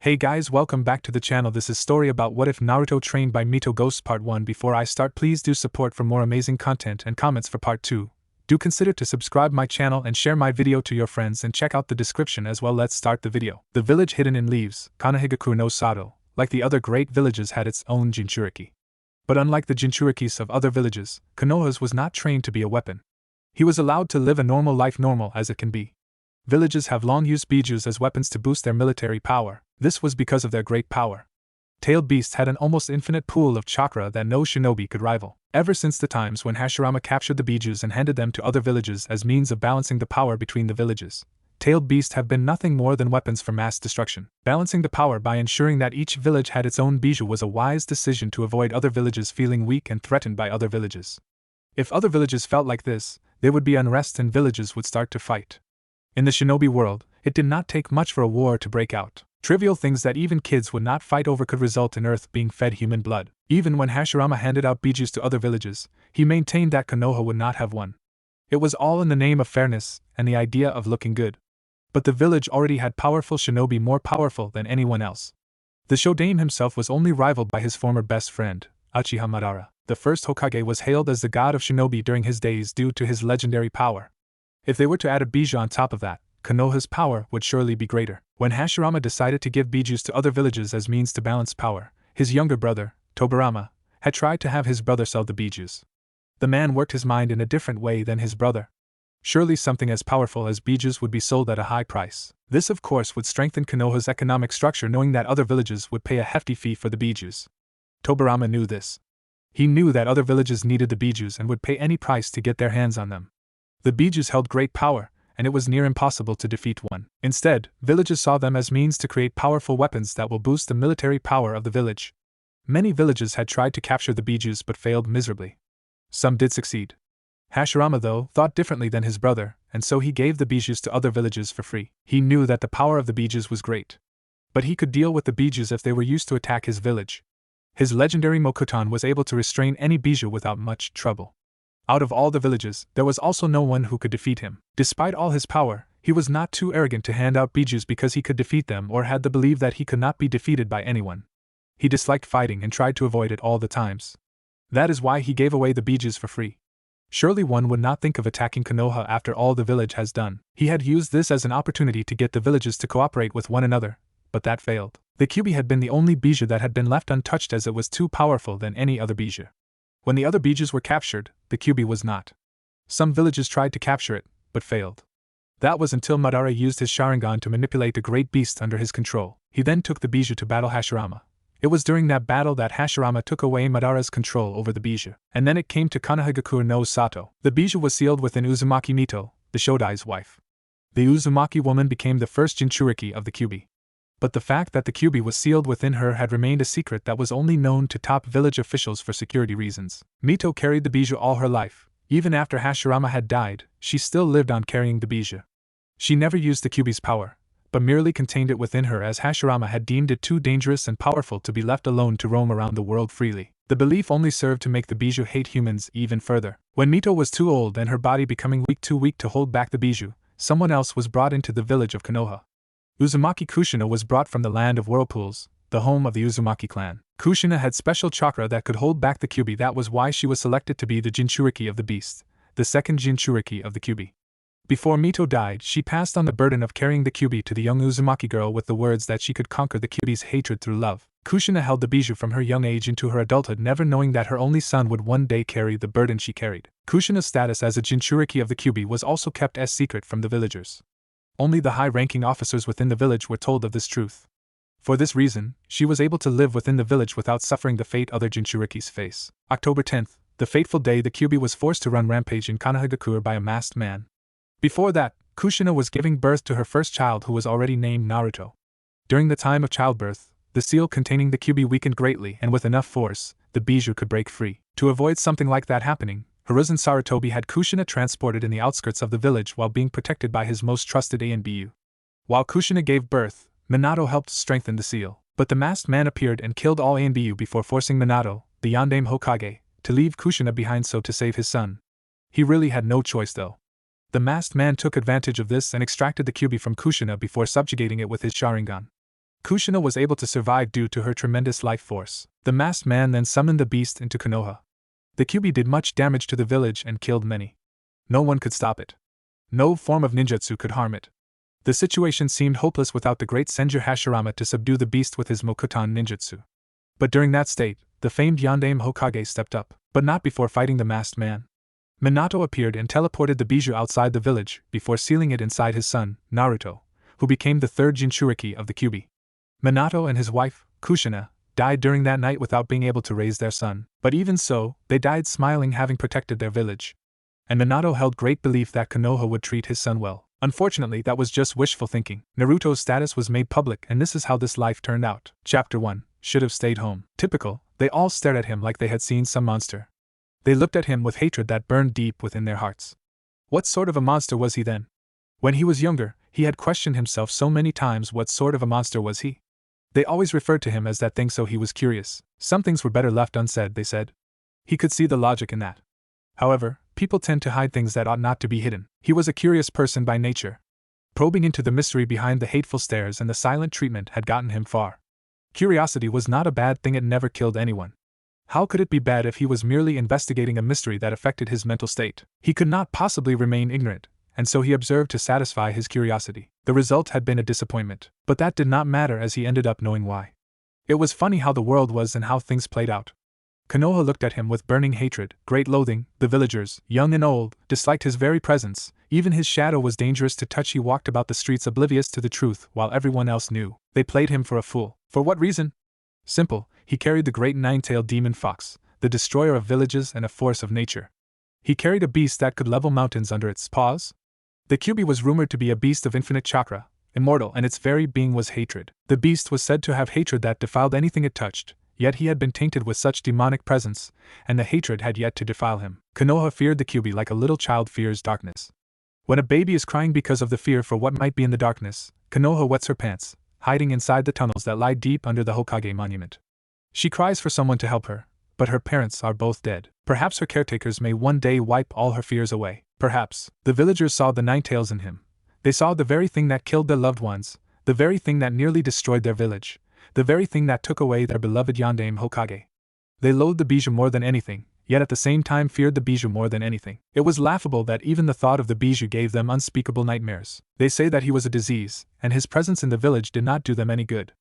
Hey guys, welcome back to the channel. This is story about what if Naruto trained by Mito Ghosts part 1. Before I start, please do support for more amazing content and comments for part 2. Do consider to subscribe my channel and share my video to your friends and check out the description as well. Let's start the video. The village hidden in leaves, Kanahigakure no Sato, like the other great villages, had its own Jinchuriki. But unlike the Jinchurikis of other villages, Konoha's was not trained to be a weapon. He was allowed to live a normal life, normal as it can be. Villages have long used bijus as weapons to boost their military power. This was because of their great power. Tailed beasts had an almost infinite pool of chakra that no shinobi could rival. Ever since the times when Hashirama captured the bijus and handed them to other villages as means of balancing the power between the villages, tailed beasts have been nothing more than weapons for mass destruction. Balancing the power by ensuring that each village had its own biju was a wise decision to avoid other villages feeling weak and threatened by other villages. If other villages felt like this, there would be unrest and villages would start to fight. In the shinobi world, it did not take much for a war to break out. Trivial things that even kids would not fight over could result in Earth being fed human blood. Even when Hashirama handed out bijus to other villages, he maintained that Konoha would not have one. It was all in the name of fairness and the idea of looking good. But the village already had powerful shinobi, more powerful than anyone else. The Shodaime himself was only rivaled by his former best friend, Uchiha Madara. The first Hokage was hailed as the god of shinobi during his days due to his legendary power. If they were to add a biju on top of that, Konoha's power would surely be greater. When Hashirama decided to give bijus to other villages as means to balance power, his younger brother, Tobirama, had tried to have his brother sell the bijus. The man worked his mind in a different way than his brother. Surely something as powerful as bijus would be sold at a high price. This of course would strengthen Konoha's economic structure, knowing that other villages would pay a hefty fee for the bijus. Tobirama knew this. He knew that other villages needed the bijus and would pay any price to get their hands on them. The bijus held great power, and it was near impossible to defeat one. Instead, villages saw them as means to create powerful weapons that will boost the military power of the village. Many villages had tried to capture the bijus but failed miserably. Some did succeed. Hashirama, though, thought differently than his brother, and so he gave the bijus to other villages for free. He knew that the power of the bijus was great. But he could deal with the bijus if they were used to attack his village. His legendary Mokuton was able to restrain any biju without much trouble. Out of all the villages, there was also no one who could defeat him. Despite all his power, he was not too arrogant to hand out bijus because he could defeat them or had the belief that he could not be defeated by anyone. He disliked fighting and tried to avoid it all the times. That is why he gave away the bijus for free. Surely one would not think of attacking Konoha after all the village has done. He had used this as an opportunity to get the villages to cooperate with one another, but that failed. The kyubi had been the only biju that had been left untouched as it was too powerful than any other biju. When the other bijus were captured, the kyubi was not. Some villages tried to capture it, but failed. That was until Madara used his Sharingan to manipulate the great beast under his control. He then took the biju to battle Hashirama. It was during that battle that Hashirama took away Madara's control over the biju. And then it came to Kanahigakure no Sato. The biju was sealed within Uzumaki Mito, the Shodai's wife. The Uzumaki woman became the first Jinchuriki of the kyubi. But the fact that the kyubi was sealed within her had remained a secret that was only known to top village officials for security reasons. Mito carried the biju all her life. Even after Hashirama had died, she still lived on carrying the biju. She never used the kyubi's power, but merely contained it within her as Hashirama had deemed it too dangerous and powerful to be left alone to roam around the world freely. The belief only served to make the biju hate humans even further. When Mito was too old and her body becoming too weak to hold back the biju, someone else was brought into the village of Konoha. Uzumaki Kushina was brought from the land of whirlpools, the home of the Uzumaki clan. Kushina had special chakra that could hold back the kyubi. That was why she was selected to be the Jinchuriki of the beast, the second Jinchuriki of the kyubi. Before Mito died, she passed on the burden of carrying the kyubi to the young Uzumaki girl with the words that she could conquer the kyubi's hatred through love. Kushina held the biju from her young age into her adulthood, never knowing that her only son would one day carry the burden she carried. Kushina's status as a Jinchuriki of the kyubi was also kept as secret from the villagers. Only the high-ranking officers within the village were told of this truth. For this reason, she was able to live within the village without suffering the fate other Jinchurikis face. October 10th, the fateful day the kyubi was forced to run rampage in Kanahigakure by a masked man. Before that, Kushina was giving birth to her first child, who was already named Naruto. During the time of childbirth, the seal containing the kyubi weakened greatly, and with enough force, the biju could break free. To avoid something like that happening, Hiruzen Sarutobi had Kushina transported in the outskirts of the village while being protected by his most trusted ANBU. While Kushina gave birth, Minato helped strengthen the seal. But the masked man appeared and killed all ANBU before forcing Minato, the Yondaime Hokage, to leave Kushina behind so to save his son. He really had no choice though. The masked man took advantage of this and extracted the kyubi from Kushina before subjugating it with his Sharingan. Kushina was able to survive due to her tremendous life force. The masked man then summoned the beast into Konoha. The Kyuubi did much damage to the village and killed many. No one could stop it. No form of ninjutsu could harm it. The situation seemed hopeless without the great Senju Hashirama to subdue the beast with his Mokutan ninjutsu. But during that state, the famed Yondaime Hokage stepped up, but not before fighting the masked man. Minato appeared and teleported the bijou outside the village before sealing it inside his son, Naruto, who became the third Jinchuriki of the Kyuubi. Minato and his wife, Kushina, died during that night without being able to raise their son, but even so, they died smiling, having protected their village. And Minato held great belief that Konoha would treat his son well. Unfortunately, that was just wishful thinking. Naruto's status was made public, and this is how this life turned out. Chapter 1. Should have stayed home. Typical, they all stared at him like they had seen some monster. They looked at him with hatred that burned deep within their hearts. What sort of a monster was he then? When he was younger, he had questioned himself so many times what sort of a monster was he. They always referred to him as that thing, so he was curious. Some things were better left unsaid, they said. He could see the logic in that. However, people tend to hide things that ought not to be hidden. He was a curious person by nature. Probing into the mystery behind the hateful stares and the silent treatment had gotten him far. Curiosity was not a bad thing, it never killed anyone. How could it be bad if he was merely investigating a mystery that affected his mental state? He could not possibly remain ignorant, and so he observed to satisfy his curiosity. The result had been a disappointment, but that did not matter as he ended up knowing why. It was funny how the world was and how things played out. Konoha looked at him with burning hatred, great loathing. The villagers, young and old, disliked his very presence. Even his shadow was dangerous to touch. He walked about the streets oblivious to the truth while everyone else knew. They played him for a fool. For what reason? Simple, he carried the great nine-tailed demon fox, the destroyer of villages and a force of nature. He carried a beast that could level mountains under its paws. The Kyuubi was rumored to be a beast of infinite chakra, immortal, and its very being was hatred. The beast was said to have hatred that defiled anything it touched, yet he had been tainted with such demonic presence, and the hatred had yet to defile him. Konoha feared the Kyuubi like a little child fears darkness. When a baby is crying because of the fear for what might be in the darkness, Konoha wets her pants, hiding inside the tunnels that lie deep under the Hokage monument. She cries for someone to help her, but her parents are both dead. Perhaps her caretakers may one day wipe all her fears away. Perhaps the villagers saw the nine tails in him. They saw the very thing that killed their loved ones, the very thing that nearly destroyed their village, the very thing that took away their beloved Yondaime Hokage. They loathed the bijou more than anything, yet at the same time feared the bijou more than anything. It was laughable that even the thought of the bijou gave them unspeakable nightmares. They say that he was a disease, and his presence in the village did not do them any good.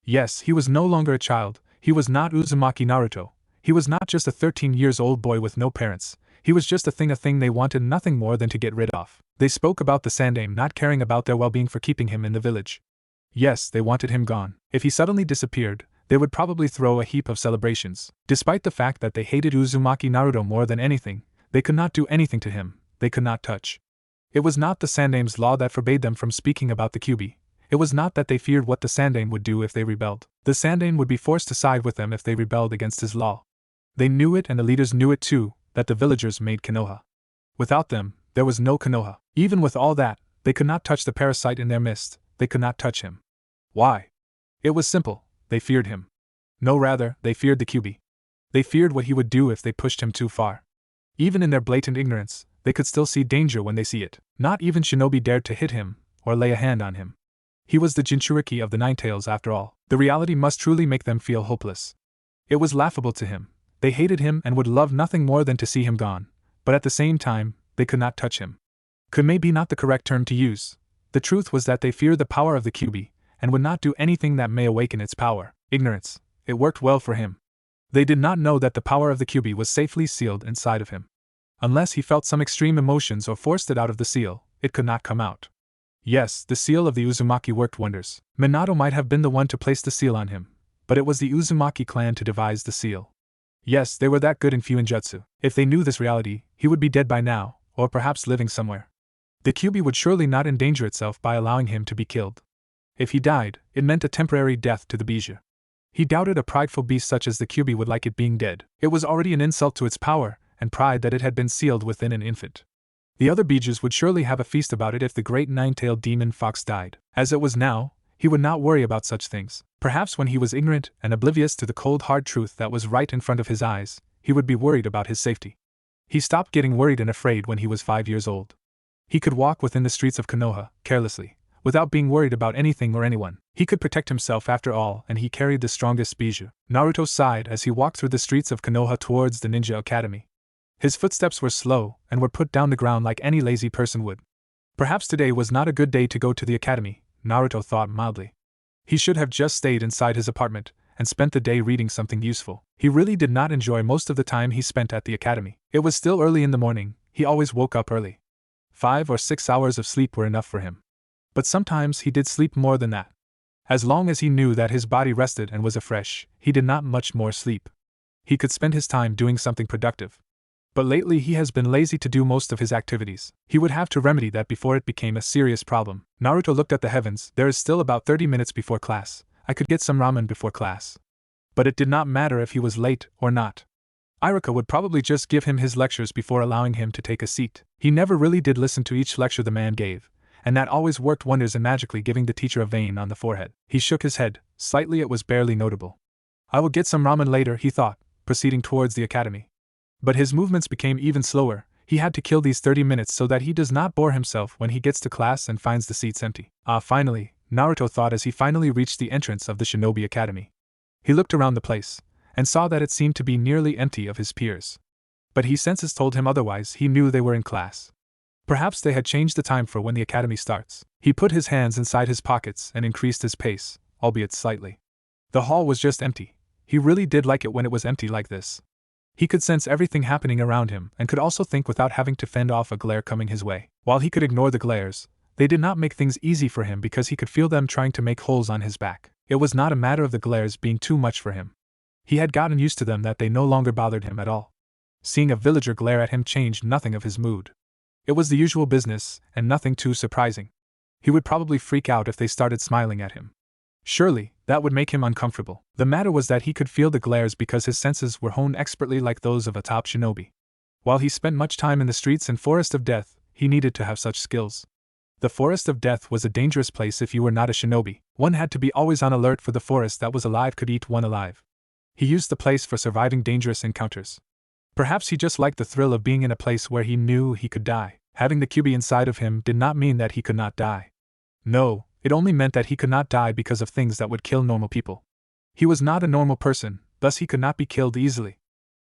Yes, he was no longer a child, he was not Uzumaki Naruto. He was not just a 13-years-old boy with no parents. He was just a thing they wanted nothing more than to get rid of. They spoke about the Sandaime not caring about their well-being for keeping him in the village. Yes, they wanted him gone. If he suddenly disappeared, they would probably throw a heap of celebrations. Despite the fact that they hated Uzumaki Naruto more than anything, they could not do anything to him, they could not touch. It was not the Sandaime's law that forbade them from speaking about the Kyuubi. It was not that they feared what the Sandaime would do if they rebelled. The Sandaime would be forced to side with them if they rebelled against his law. They knew it, and the leaders knew it too, that the villagers made Konoha. Without them, there was no Konoha. Even with all that, they could not touch the parasite in their midst, they could not touch him. Why? It was simple, they feared him. No, rather, they feared the Kyuubi. They feared what he would do if they pushed him too far. Even in their blatant ignorance, they could still see danger when they see it. Not even shinobi dared to hit him, or lay a hand on him. He was the Jinchuriki of the Nine Tails after all. The reality must truly make them feel hopeless. It was laughable to him. They hated him and would love nothing more than to see him gone, but at the same time, they could not touch him. Could may be not the correct term to use. The truth was that they feared the power of the Kyuubi, and would not do anything that may awaken its power. Ignorance. It worked well for him. They did not know that the power of the Kyuubi was safely sealed inside of him. Unless he felt some extreme emotions or forced it out of the seal, it could not come out. Yes, the seal of the Uzumaki worked wonders. Minato might have been the one to place the seal on him, but it was the Uzumaki clan to devise the seal. Yes, they were that good in Fuinjutsu. If they knew this reality, he would be dead by now, or perhaps living somewhere. The Kyuubi would surely not endanger itself by allowing him to be killed. If he died, it meant a temporary death to the bijou. He doubted a prideful beast such as the Kyuubi would like it being dead. It was already an insult to its power and pride that it had been sealed within an infant. The other bijous would surely have a feast about it if the great nine-tailed demon fox died. As it was now, he would not worry about such things. Perhaps when he was ignorant and oblivious to the cold hard truth that was right in front of his eyes, he would be worried about his safety. He stopped getting worried and afraid when he was 5 years old. He could walk within the streets of Konoha, carelessly, without being worried about anything or anyone. He could protect himself after all, and he carried the strongest bijou. Naruto sighed as he walked through the streets of Konoha towards the Ninja Academy. His footsteps were slow, and were put down the ground like any lazy person would. Perhaps today was not a good day to go to the academy, Naruto thought mildly. He should have just stayed inside his apartment, and spent the day reading something useful. He really did not enjoy most of the time he spent at the academy. It was still early in the morning, he always woke up early. 5 or 6 hours of sleep were enough for him. But sometimes he did sleep more than that. As long as he knew that his body rested and was afresh, he did not much more sleep. He could spend his time doing something productive. But lately he has been lazy to do most of his activities. He would have to remedy that before it became a serious problem. Naruto looked at the heavens. There is still about 30 minutes before class. I could get some ramen before class. But it did not matter if he was late or not. Iruka would probably just give him his lectures before allowing him to take a seat. He never really did listen to each lecture the man gave, and that always worked wonders in magically giving the teacher a vein on the forehead. He shook his head, slightly. It was barely notable. I will get some ramen later, he thought, proceeding towards the academy. But his movements became even slower. He had to kill these 30 minutes so that he does not bore himself when he gets to class and finds the seats empty. Finally, Naruto thought as he finally reached the entrance of the Shinobi Academy. He looked around the place, and saw that it seemed to be nearly empty of his peers. But his senses told him otherwise. He knew they were in class. Perhaps they had changed the time for when the academy starts. He put his hands inside his pockets and increased his pace, albeit slightly. The hall was just empty. He really did like it when it was empty like this. He could sense everything happening around him and could also think without having to fend off a glare coming his way. While he could ignore the glares, they did not make things easy for him because he could feel them trying to make holes on his back. It was not a matter of the glares being too much for him. He had gotten used to them that they no longer bothered him at all. Seeing a villager glare at him changed nothing of his mood. It was the usual business, and nothing too surprising. He would probably freak out if they started smiling at him. Surely, that would make him uncomfortable. The matter was that he could feel the glares because his senses were honed expertly like those of a top shinobi. While he spent much time in the streets and Forest of Death, he needed to have such skills. The Forest of Death was a dangerous place if you were not a shinobi. One had to be always on alert for the forest that was alive could eat one alive. He used the place for surviving dangerous encounters. Perhaps he just liked the thrill of being in a place where he knew he could die. Having the QB inside of him did not mean that he could not die. No, it only meant that he could not die because of things that would kill normal people. He was not a normal person, thus he could not be killed easily.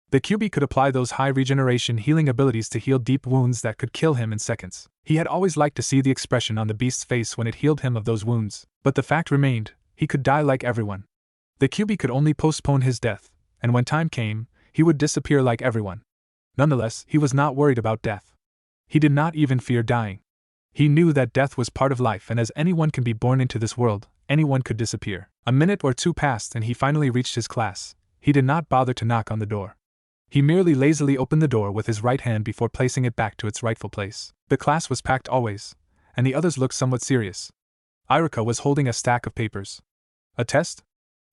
The QB could apply those high regeneration healing abilities to heal deep wounds that could kill him in seconds. He had always liked to see the expression on the beast's face when it healed him of those wounds, but the fact remained, he could die like everyone. The QB could only postpone his death, and when time came, he would disappear like everyone. Nonetheless, he was not worried about death. He did not even fear dying. He knew that death was part of life, and as anyone can be born into this world, anyone could disappear. A minute or two passed and he finally reached his class. He did not bother to knock on the door. He merely lazily opened the door with his right hand before placing it back to its rightful place. The class was packed always, and the others looked somewhat serious. Iruka was holding a stack of papers. A test?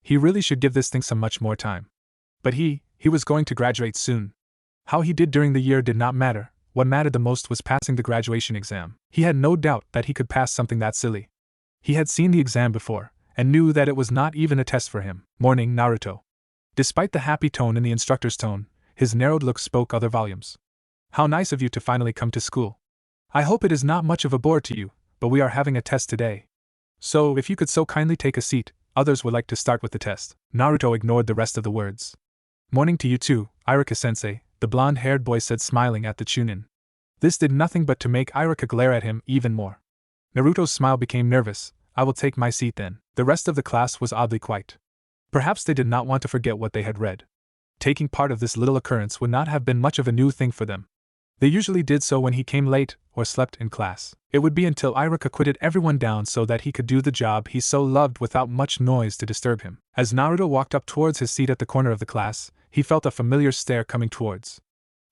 He really should give this thing some much more time. But he was going to graduate soon. How he did during the year did not matter. What mattered the most was passing the graduation exam. He had no doubt that he could pass something that silly. He had seen the exam before, and knew that it was not even a test for him. Morning, Naruto. Despite the happy tone in the instructor's tone, his narrowed look spoke other volumes. How nice of you to finally come to school. I hope it is not much of a bore to you, but we are having a test today. So, if you could so kindly take a seat, others would like to start with the test. Naruto ignored the rest of the words. Morning to you too, Iruka-sensei, the blonde-haired boy said, smiling at the Chunin. This did nothing but to make Iruka glare at him even more. Naruto's smile became nervous. I will take my seat then. The rest of the class was oddly quiet. Perhaps they did not want to forget what they had read. Taking part of this little occurrence would not have been much of a new thing for them. They usually did so when he came late or slept in class. It would be until Iruka quieted everyone down so that he could do the job he so loved without much noise to disturb him. As Naruto walked up towards his seat at the corner of the class, he felt a familiar stare coming towards.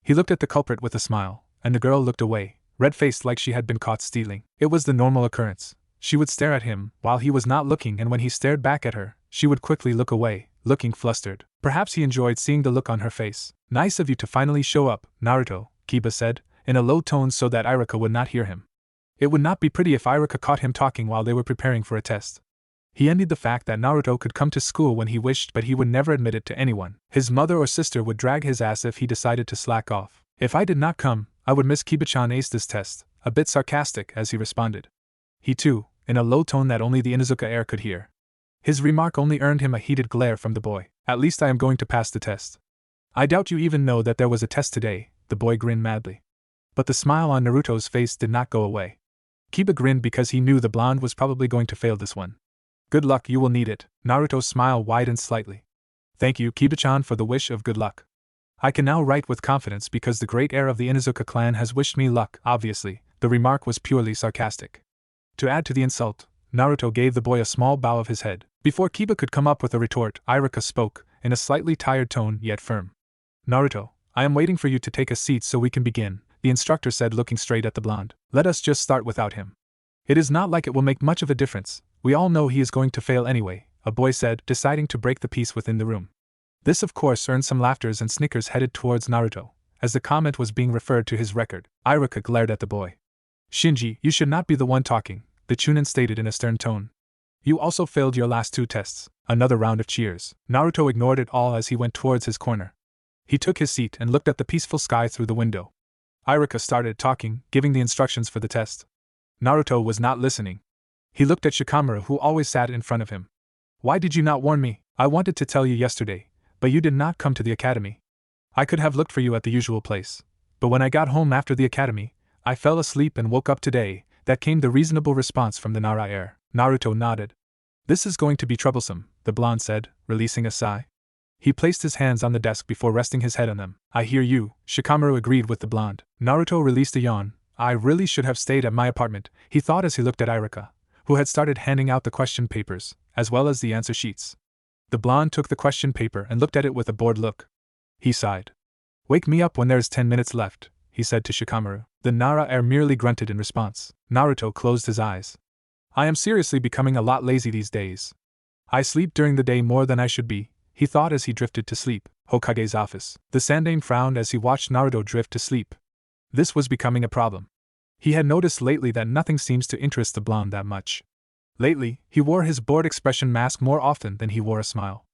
He looked at the culprit with a smile, and the girl looked away, red-faced like she had been caught stealing. It was the normal occurrence. She would stare at him while he was not looking, and when he stared back at her, she would quickly look away, looking flustered. Perhaps he enjoyed seeing the look on her face. Nice of you to finally show up, Naruto, Kiba said, in a low tone so that Iruka would not hear him. It would not be pretty if Iruka caught him talking while they were preparing for a test. He envied the fact that Naruto could come to school when he wished, but he would never admit it to anyone. His mother or sister would drag his ass if he decided to slack off. If I did not come, I would miss Kiba-chan ace this test, a bit sarcastic as he responded. He too, in a low tone that only the Inuzuka heir could hear. His remark only earned him a heated glare from the boy. At least I am going to pass the test. I doubt you even know that there was a test today, the boy grinned madly. But the smile on Naruto's face did not go away. Kiba grinned because he knew the blonde was probably going to fail this one. Good luck, you will need it. Naruto's smile widened slightly. Thank you, Kiba-chan, for the wish of good luck. I can now write with confidence because the great heir of the Inuzuka clan has wished me luck. Obviously, the remark was purely sarcastic. To add to the insult, Naruto gave the boy a small bow of his head. Before Kiba could come up with a retort, Iruka spoke, in a slightly tired tone yet firm. Naruto, I am waiting for you to take a seat so we can begin, the instructor said, looking straight at the blonde. Let us just start without him. It is not like it will make much of a difference, we all know he is going to fail anyway, a boy said, deciding to break the peace within the room. This of course earned some laughters and snickers headed towards Naruto, as the comment was being referred to his record. Iruka glared at the boy. Shinji, you should not be the one talking, the Chunin stated in a stern tone. You also failed your last 2 tests. Another round of cheers. Naruto ignored it all as he went towards his corner. He took his seat and looked at the peaceful sky through the window. Iruka started talking, giving the instructions for the test. Naruto was not listening. He looked at Shikamaru, who always sat in front of him. Why did you not warn me? I wanted to tell you yesterday, but you did not come to the academy. I could have looked for you at the usual place. But when I got home after the academy, I fell asleep and woke up today. That came the reasonable response from the Nara heir. Naruto nodded. This is going to be troublesome, the blonde said, releasing a sigh. He placed his hands on the desk before resting his head on them. I hear you, Shikamaru agreed with the blonde. Naruto released a yawn. I really should have stayed at my apartment, he thought as he looked at Iruka, who had started handing out the question papers, as well as the answer sheets. The blonde took the question paper and looked at it with a bored look. He sighed. Wake me up when there is 10 minutes left, he said to Shikamaru. The Nara heir merely grunted in response. Naruto closed his eyes. I am seriously becoming a lot lazy these days. I sleep during the day more than I should be, he thought as he drifted to sleep. Hokage's office. The Sandaime frowned as he watched Naruto drift to sleep. This was becoming a problem. He had noticed lately that nothing seems to interest the blonde that much. Lately, he wore his bored expression mask more often than he wore a smile.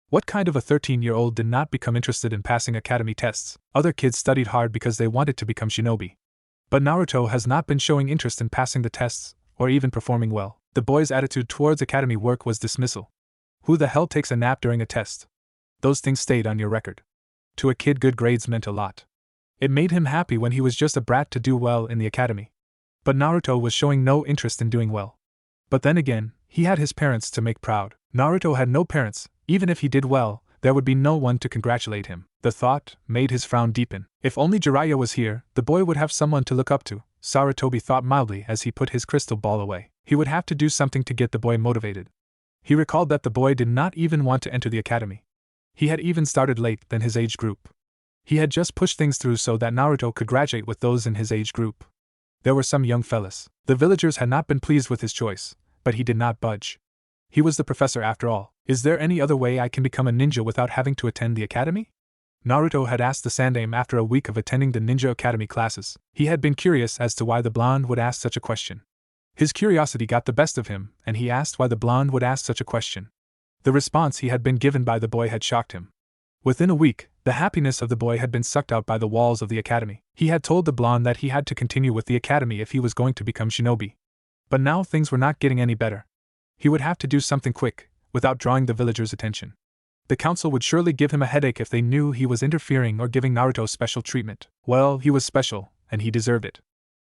What kind of a 13-year-old did not become interested in passing academy tests? Other kids studied hard because they wanted to become shinobi. But Naruto has not been showing interest in passing the tests, or even performing well. The boy's attitude towards academy work was dismissal. Who the hell takes a nap during a test? Those things stayed on your record. To a kid, good grades meant a lot. It made him happy when he was just a brat to do well in the academy. But Naruto was showing no interest in doing well. But then again, he had his parents to make proud. Naruto had no parents. Even if he did well, there would be no one to congratulate him. The thought made his frown deepen. If only Jiraiya was here, the boy would have someone to look up to, Sarutobi thought mildly as he put his crystal ball away. He would have to do something to get the boy motivated. He recalled that the boy did not even want to enter the academy. He had even started late than his age group. He had just pushed things through so that Naruto could graduate with those in his age group. There were some young fellas. The villagers had not been pleased with his choice, but he did not budge. He was the professor after all. Is there any other way I can become a ninja without having to attend the academy? Naruto had asked the Sandaime after a week of attending the Ninja Academy classes. He had been curious as to why the blonde would ask such a question. His curiosity got the best of him, and he asked why the blonde would ask such a question. The response he had been given by the boy had shocked him. Within a week, the happiness of the boy had been sucked out by the walls of the academy. He had told the blonde that he had to continue with the academy if he was going to become shinobi. But now things were not getting any better. He would have to do something quick, without drawing the villagers' attention. The council would surely give him a headache if they knew he was interfering or giving Naruto special treatment. Well, he was special, and he deserved it.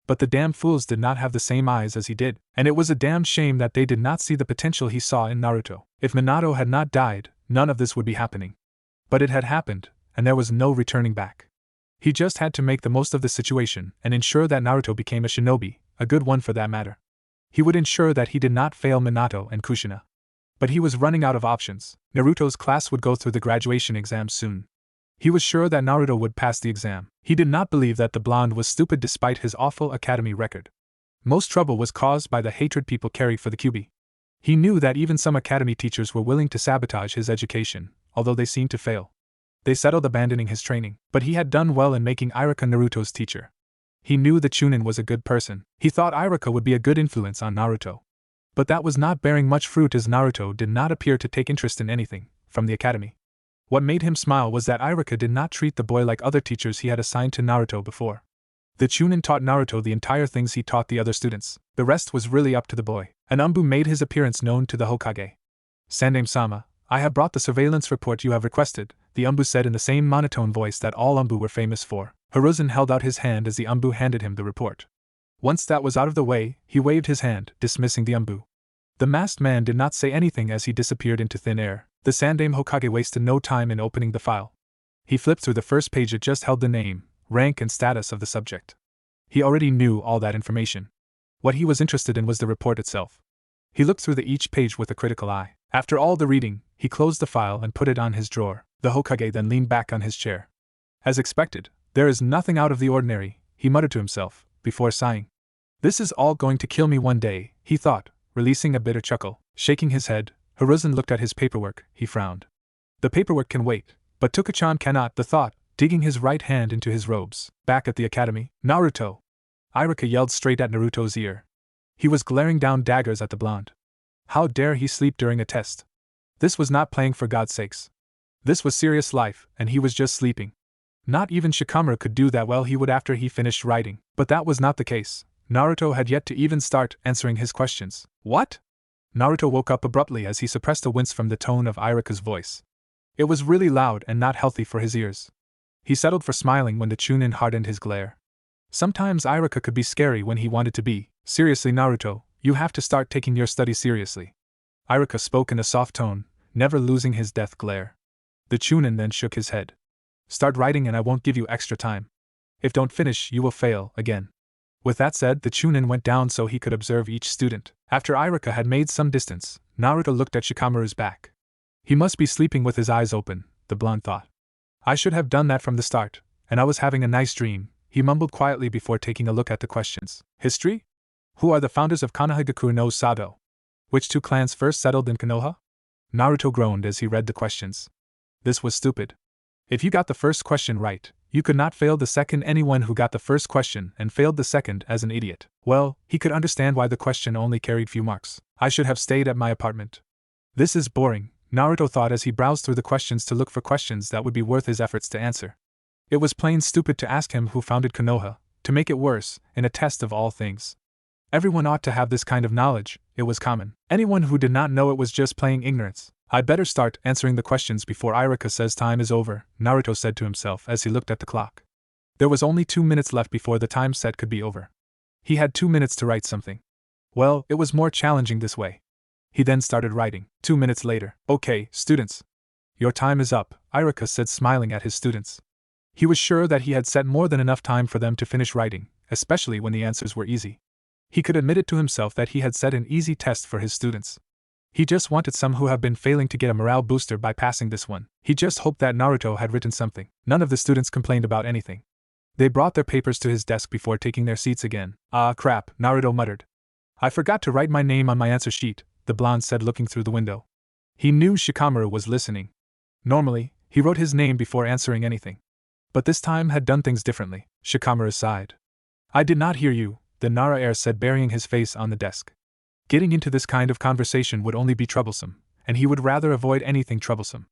But the damn fools did not have the same eyes as he did, and it was a damn shame that they did not see the potential he saw in Naruto. If Minato had not died, none of this would be happening. But it had happened, and there was no returning back. He just had to make the most of the situation and ensure that Naruto became a shinobi, a good one for that matter. He would ensure that he did not fail Minato and Kushina. But he was running out of options. Naruto's class would go through the graduation exam soon. He was sure that Naruto would pass the exam. He did not believe that the blonde was stupid despite his awful academy record. Most trouble was caused by the hatred people carried for the Kyuubi. He knew that even some academy teachers were willing to sabotage his education, although they seemed to fail. They settled abandoning his training, but he had done well in making Iruka Naruto's teacher. He knew the Chunin was a good person. He thought Iruka would be a good influence on Naruto. But that was not bearing much fruit as Naruto did not appear to take interest in anything from the academy. What made him smile was that Iruka did not treat the boy like other teachers he had assigned to Naruto before. The Chunin taught Naruto the entire things he taught the other students. The rest was really up to the boy. An Umbu made his appearance known to the Hokage. Sandame-sama, I have brought the surveillance report you have requested, the Umbu said in the same monotone voice that all Umbu were famous for. Hiruzen held out his hand as the Umbu handed him the report. Once that was out of the way, he waved his hand, dismissing the Umbu. The masked man did not say anything as he disappeared into thin air. The Sandame Hokage wasted no time in opening the file. He flipped through the first page. It just held the name, rank and status of the subject. He already knew all that information. What he was interested in was the report itself. He looked through each page with a critical eye. After all the reading, he closed the file and put it on his drawer. The Hokage then leaned back on his chair. As expected, there is nothing out of the ordinary, he muttered to himself, before sighing. This is all going to kill me one day, he thought, releasing a bitter chuckle. Shaking his head, Hiruzen looked at his paperwork. He frowned. The paperwork can wait, but Toku-chan cannot, the thought, digging his right hand into his robes. Back at the academy, Naruto! Iruka yelled straight at Naruto's ear. He was glaring down daggers at the blonde. How dare he sleep during a test? This was not playing, for God's sakes. This was serious life, and he was just sleeping. Not even Shikamaru could do that. Well, he would after he finished writing, but that was not the case. Naruto had yet to even start answering his questions. What? Naruto woke up abruptly as he suppressed a wince from the tone of Iruka's voice. It was really loud and not healthy for his ears. He settled for smiling when the Chunin hardened his glare. Sometimes Iruka could be scary when he wanted to be. Seriously, Naruto, you have to start taking your studies seriously. Iruka spoke in a soft tone, never losing his death glare. The Chunin then shook his head. Start writing and I won't give you extra time. If don't finish, you will fail again. With that said, the Chunin went down so he could observe each student. After Iruka had made some distance, Naruto looked at Shikamaru's back. He must be sleeping with his eyes open, the blonde thought. I should have done that from the start, and I was having a nice dream, he mumbled quietly before taking a look at the questions. History? Who are the founders of Konohagakure no Sado? Which two clans first settled in Konoha? Naruto groaned as he read the questions. This was stupid. If you got the first question right, you could not fail the second. Anyone who got the first question and failed the second as an idiot. Well, he could understand why the question only carried few marks. I should have stayed at my apartment. This is boring, Naruto thought as he browsed through the questions to look for questions that would be worth his efforts to answer. It was plain stupid to ask him who founded Konoha, to make it worse, in a test of all things. Everyone ought to have this kind of knowledge, it was common. Anyone who did not know it was just plain ignorance. I'd better start answering the questions before Iruka says time is over, Naruto said to himself as he looked at the clock. There was only 2 minutes left before the time set could be over. He had 2 minutes to write something. Well, it was more challenging this way. He then started writing. 2 minutes later. Okay, students. Your time is up, Iruka said, smiling at his students. He was sure that he had set more than enough time for them to finish writing, especially when the answers were easy. He could admit it to himself that he had set an easy test for his students. He just wanted some who have been failing to get a morale booster by passing this one. He just hoped that Naruto had written something. None of the students complained about anything. They brought their papers to his desk before taking their seats again. Ah crap, Naruto muttered. I forgot to write my name on my answer sheet, the blonde said, looking through the window. He knew Shikamaru was listening. Normally, he wrote his name before answering anything. But this time had done things differently. Shikamaru sighed. I did not hear you, the Nara heir said, burying his face on the desk. Getting into this kind of conversation would only be troublesome, and he would rather avoid anything troublesome.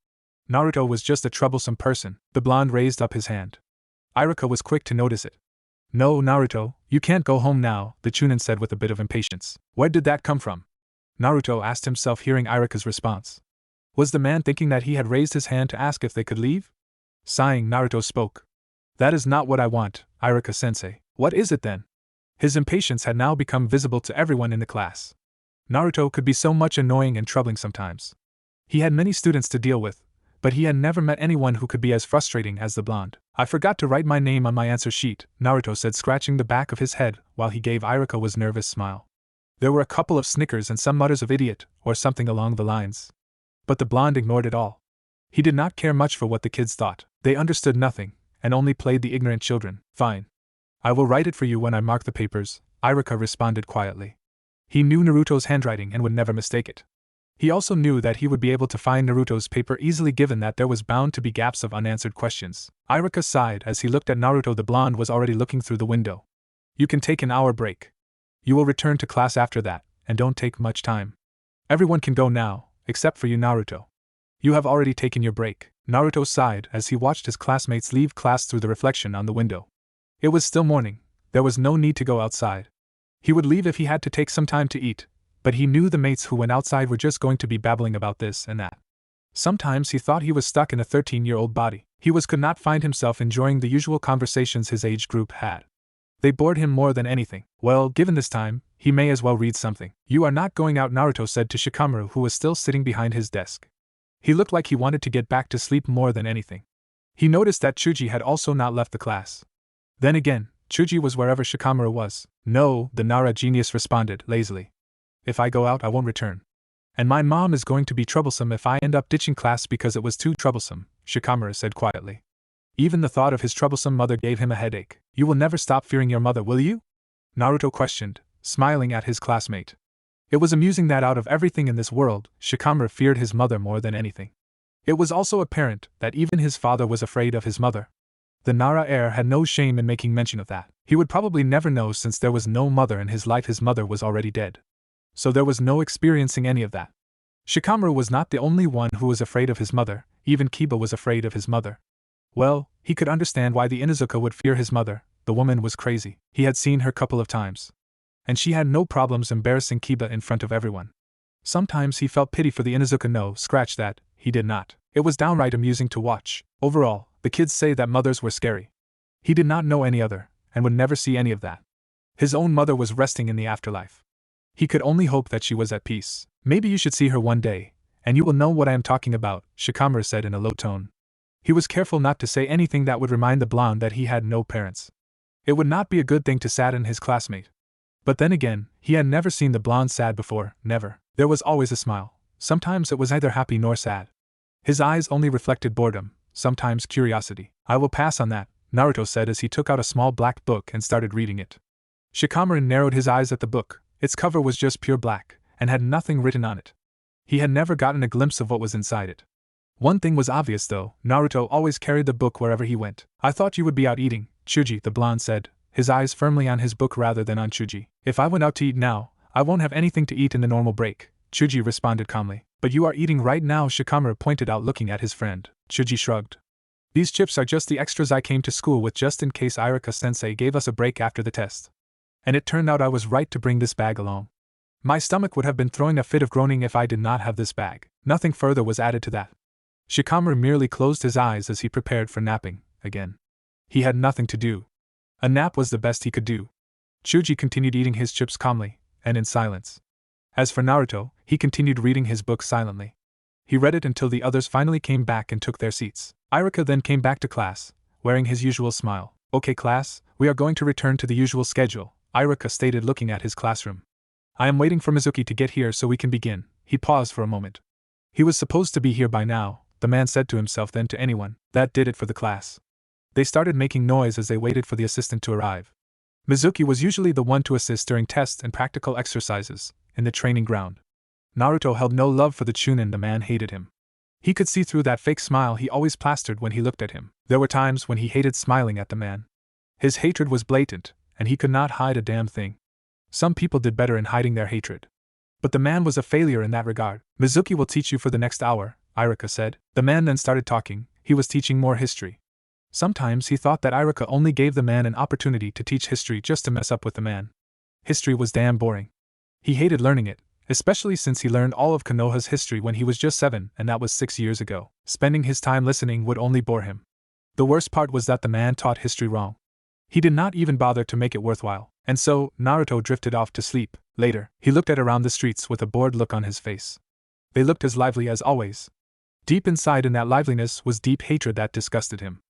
Naruto was just a troublesome person. The blonde raised up his hand. Iruka was quick to notice it. No, Naruto, you can't go home now, the Chunin said with a bit of impatience. Where did that come from? Naruto asked himself, hearing Iruka's response. Was the man thinking that he had raised his hand to ask if they could leave? Sighing, Naruto spoke. That is not what I want, Iruka-sensei. What is it then? His impatience had now become visible to everyone in the class. Naruto could be so much annoying and troubling sometimes. He had many students to deal with, but he had never met anyone who could be as frustrating as the blonde. I forgot to write my name on my answer sheet, Naruto said, scratching the back of his head while he gave Iruka a nervous smile. There were a couple of snickers and some mutters of idiot, or something along the lines. But the blonde ignored it all. He did not care much for what the kids thought. They understood nothing, and only played the ignorant children. Fine. I will write it for you when I mark the papers, Iruka responded quietly. He knew Naruto's handwriting and would never mistake it. He also knew that he would be able to find Naruto's paper easily, given that there was bound to be gaps of unanswered questions. Iruka sighed as he looked at Naruto. The blonde was already looking through the window. You can take an hour break. You will return to class after that, and don't take much time. Everyone can go now, except for you, Naruto. You have already taken your break. Naruto sighed as he watched his classmates leave class through the reflection on the window. It was still morning. There was no need to go outside. He would leave if he had to take some time to eat, But he knew the mates who went outside were just going to be babbling about this and that. Sometimes he thought he was stuck in a 13-year-old body. He could not find himself enjoying the usual conversations his age group had. They bored him more than anything. Well, given this time, he may as well read something. You are not going out, Naruto said to Shikamaru, who was still sitting behind his desk. He looked like he wanted to get back to sleep more than anything. He noticed that Chuji had also not left the class. Then again, Chuji was wherever Shikamaru was. No, the Nara genius responded lazily. If I go out, I won't return. And my mom is going to be troublesome if I end up ditching class because it was too troublesome, Shikamaru said quietly. Even the thought of his troublesome mother gave him a headache. You will never stop fearing your mother, will you? Naruto questioned, smiling at his classmate. It was amusing that out of everything in this world, Shikamaru feared his mother more than anything. It was also apparent that even his father was afraid of his mother. The Nara heir had no shame in making mention of that. He would probably never know since there was no mother in his life. His mother was already dead. So there was no experiencing any of that. Shikamaru was not the only one who was afraid of his mother, even Kiba was afraid of his mother. Well, he could understand why the Inuzuka would fear his mother. The woman was crazy. He had seen her a couple of times. And she had no problems embarrassing Kiba in front of everyone. Sometimes he felt pity for the Inuzuka. No, scratch that, he did not. It was downright amusing to watch. Overall, the kids say that mothers were scary. He did not know any other, and would never see any of that. His own mother was resting in the afterlife. He could only hope that she was at peace. Maybe you should see her one day, and you will know what I am talking about, Shikamaru said in a low tone. He was careful not to say anything that would remind the blonde that he had no parents. It would not be a good thing to sadden his classmate. But then again, he had never seen the blonde sad before, never. There was always a smile. Sometimes it was neither happy nor sad. His eyes only reflected boredom, sometimes curiosity. I will pass on that, Naruto said as he took out a small black book and started reading it. Shikamaru narrowed his eyes at the book. Its cover was just pure black, and had nothing written on it. He had never gotten a glimpse of what was inside it. One thing was obvious though, Naruto always carried the book wherever he went. I thought you would be out eating, Chuji, the blonde said, his eyes firmly on his book rather than on Chuji. If I went out to eat now, I won't have anything to eat in the normal break, Chuji responded calmly. But you are eating right now, Shikamaru pointed out looking at his friend. Chuji shrugged. These chips are just the extras I came to school with just in case Irika-sensei gave us a break after the test. And it turned out I was right to bring this bag along. My stomach would have been throwing a fit of groaning if I did not have this bag. Nothing further was added to that. Shikamaru merely closed his eyes as he prepared for napping, again. He had nothing to do. A nap was the best he could do. Chuji continued eating his chips calmly, and in silence. As for Naruto, he continued reading his book silently. He read it until the others finally came back and took their seats. Irika then came back to class, wearing his usual smile. Okay class, we are going to return to the usual schedule, Irika stated looking at his classroom. I am waiting for Mizuki to get here so we can begin. He paused for a moment. He was supposed to be here by now, the man said to himself, then to anyone. That did it for the class. They started making noise as they waited for the assistant to arrive. Mizuki was usually the one to assist during tests and practical exercises, in the training ground. Naruto held no love for the Chunin. The man hated him. He could see through that fake smile he always plastered when he looked at him. There were times when he hated smiling at the man. His hatred was blatant, and he could not hide a damn thing. Some people did better in hiding their hatred. But the man was a failure in that regard. Mizuki will teach you for the next hour, Irika said. The man then started talking. He was teaching more history. Sometimes he thought that Irika only gave the man an opportunity to teach history just to mess up with the man. History was damn boring. He hated learning it, especially since he learned all of Konoha's history when he was just 7, and that was 6 years ago. Spending his time listening would only bore him. The worst part was that the man taught history wrong. He did not even bother to make it worthwhile, and so Naruto drifted off to sleep. Later, he looked at around the streets with a bored look on his face. They looked as lively as always. Deep inside in that liveliness was deep hatred that disgusted him.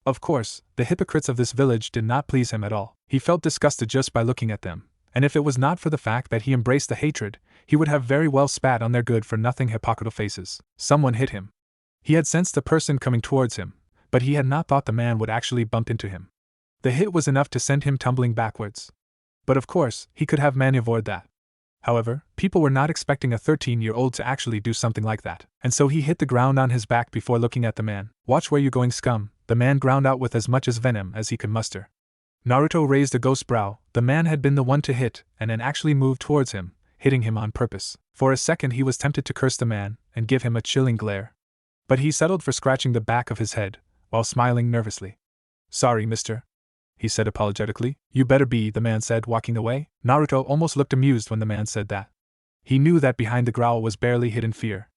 Of course, the hypocrites of this village did not please him at all. He felt disgusted just by looking at them, and if it was not for the fact that he embraced the hatred, he would have very well spat on their good-for-nothing hypocritical faces. Someone hit him. He had sensed a person coming towards him, but he had not thought the man would actually bump into him. The hit was enough to send him tumbling backwards. But of course, he could have maneuvered that. However, people were not expecting a 13-year-old to actually do something like that, and so he hit the ground on his back before looking at the man. Watch where you going, scum, the man ground out with as much as venom as he could muster. Naruto raised a ghost brow. The man had been the one to hit, and then actually moved towards him, hitting him on purpose. For a second he was tempted to curse the man, and give him a chilling glare. But he settled for scratching the back of his head, while smiling nervously. Sorry, mister, he said apologetically. You better be, the man said, walking away. Naruto almost looked amused when the man said that. He knew that behind the growl was barely hidden fear.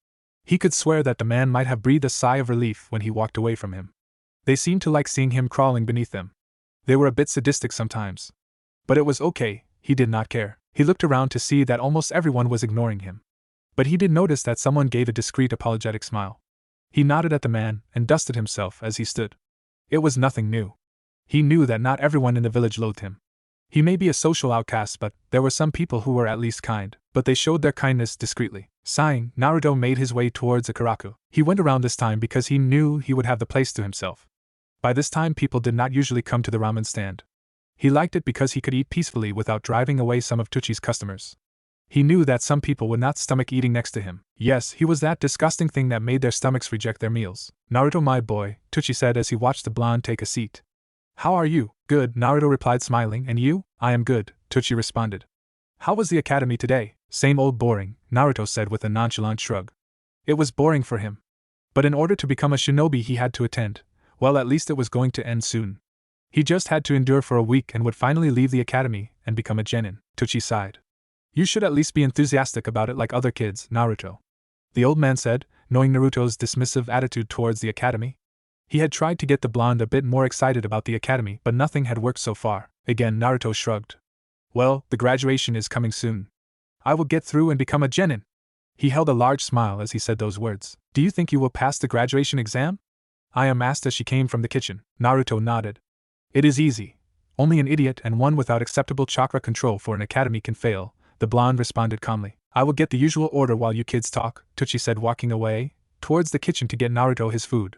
He could swear that the man might have breathed a sigh of relief when he walked away from him. They seemed to like seeing him crawling beneath them. They were a bit sadistic sometimes. But it was okay, he did not care. He looked around to see that almost everyone was ignoring him. But he did notice that someone gave a discreet apologetic smile. He nodded at the man and dusted himself as he stood. It was nothing new. He knew that not everyone in the village loathed him. He may be a social outcast, but there were some people who were at least kind, but they showed their kindness discreetly. Sighing, Naruto made his way towards Ikaraku. He went around this time because he knew he would have the place to himself. By this time people did not usually come to the ramen stand. He liked it because he could eat peacefully without driving away some of Tuchi's customers. He knew that some people would not stomach eating next to him. Yes, he was that disgusting thing that made their stomachs reject their meals. Naruto, my boy, Tuchi said as he watched the blonde take a seat. How are you? Good, Naruto replied smiling. And you? I am good, Tuchi responded. How was the academy today? Same old boring, Naruto said with a nonchalant shrug. It was boring for him. But in order to become a shinobi he had to attend. Well, at least it was going to end soon. He just had to endure for a week and would finally leave the academy and become a genin. Tuchi sighed. You should at least be enthusiastic about it like other kids, Naruto. The old man said, knowing Naruto's dismissive attitude towards the academy. He had tried to get the blonde a bit more excited about the academy, but nothing had worked so far. Again, Naruto shrugged. Well, the graduation is coming soon. I will get through and become a genin. He held a large smile as he said those words. Do you think you will pass the graduation exam? I asked as she came from the kitchen. Naruto nodded. It is easy. Only an idiot and one without acceptable chakra control for an academy can fail, the blonde responded calmly. I will get the usual order while you kids talk, Tuchi said, walking away towards the kitchen to get Naruto his food.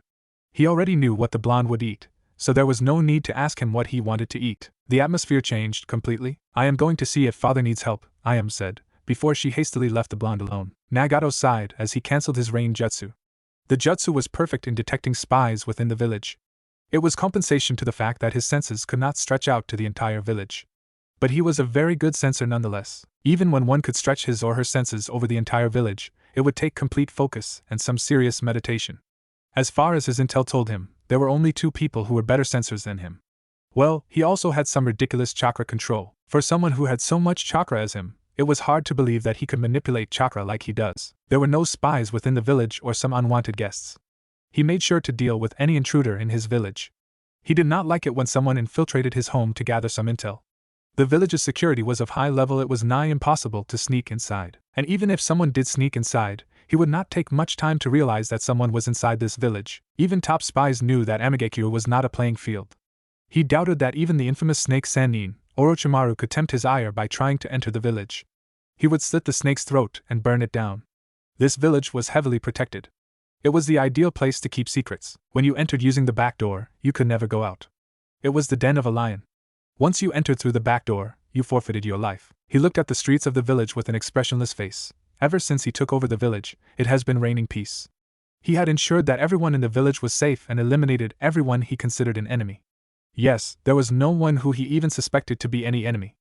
He already knew what the blonde would eat, so there was no need to ask him what he wanted to eat. The atmosphere changed completely. I am going to see if father needs help, Ayam said, before she hastily left the blonde alone. Nagato sighed as he cancelled his rain jutsu. The jutsu was perfect in detecting spies within the village. It was compensation to the fact that his senses could not stretch out to the entire village. But he was a very good sensor nonetheless. Even when one could stretch his or her senses over the entire village, it would take complete focus and some serious meditation. As far as his intel told him, there were only 2 people who were better sensors than him. Well, he also had some ridiculous chakra control. For someone who had so much chakra as him, it was hard to believe that he could manipulate chakra like he does. There were no spies within the village or some unwanted guests. He made sure to deal with any intruder in his village. He did not like it when someone infiltrated his home to gather some intel. The village's security was of high level. It was nigh impossible to sneak inside. And even if someone did sneak inside, he would not take much time to realize that someone was inside this village. Even top spies knew that Amigekyo was not a playing field. He doubted that even the infamous snake Sannin, Orochimaru, could tempt his ire by trying to enter the village. He would slit the snake's throat and burn it down. This village was heavily protected. It was the ideal place to keep secrets. When you entered using the back door, you could never go out. It was the den of a lion. Once you entered through the back door, you forfeited your life. He looked at the streets of the village with an expressionless face. Ever since he took over the village, it has been raining peace. He had ensured that everyone in the village was safe and eliminated everyone he considered an enemy. Yes, there was no one who he even suspected to be any enemy.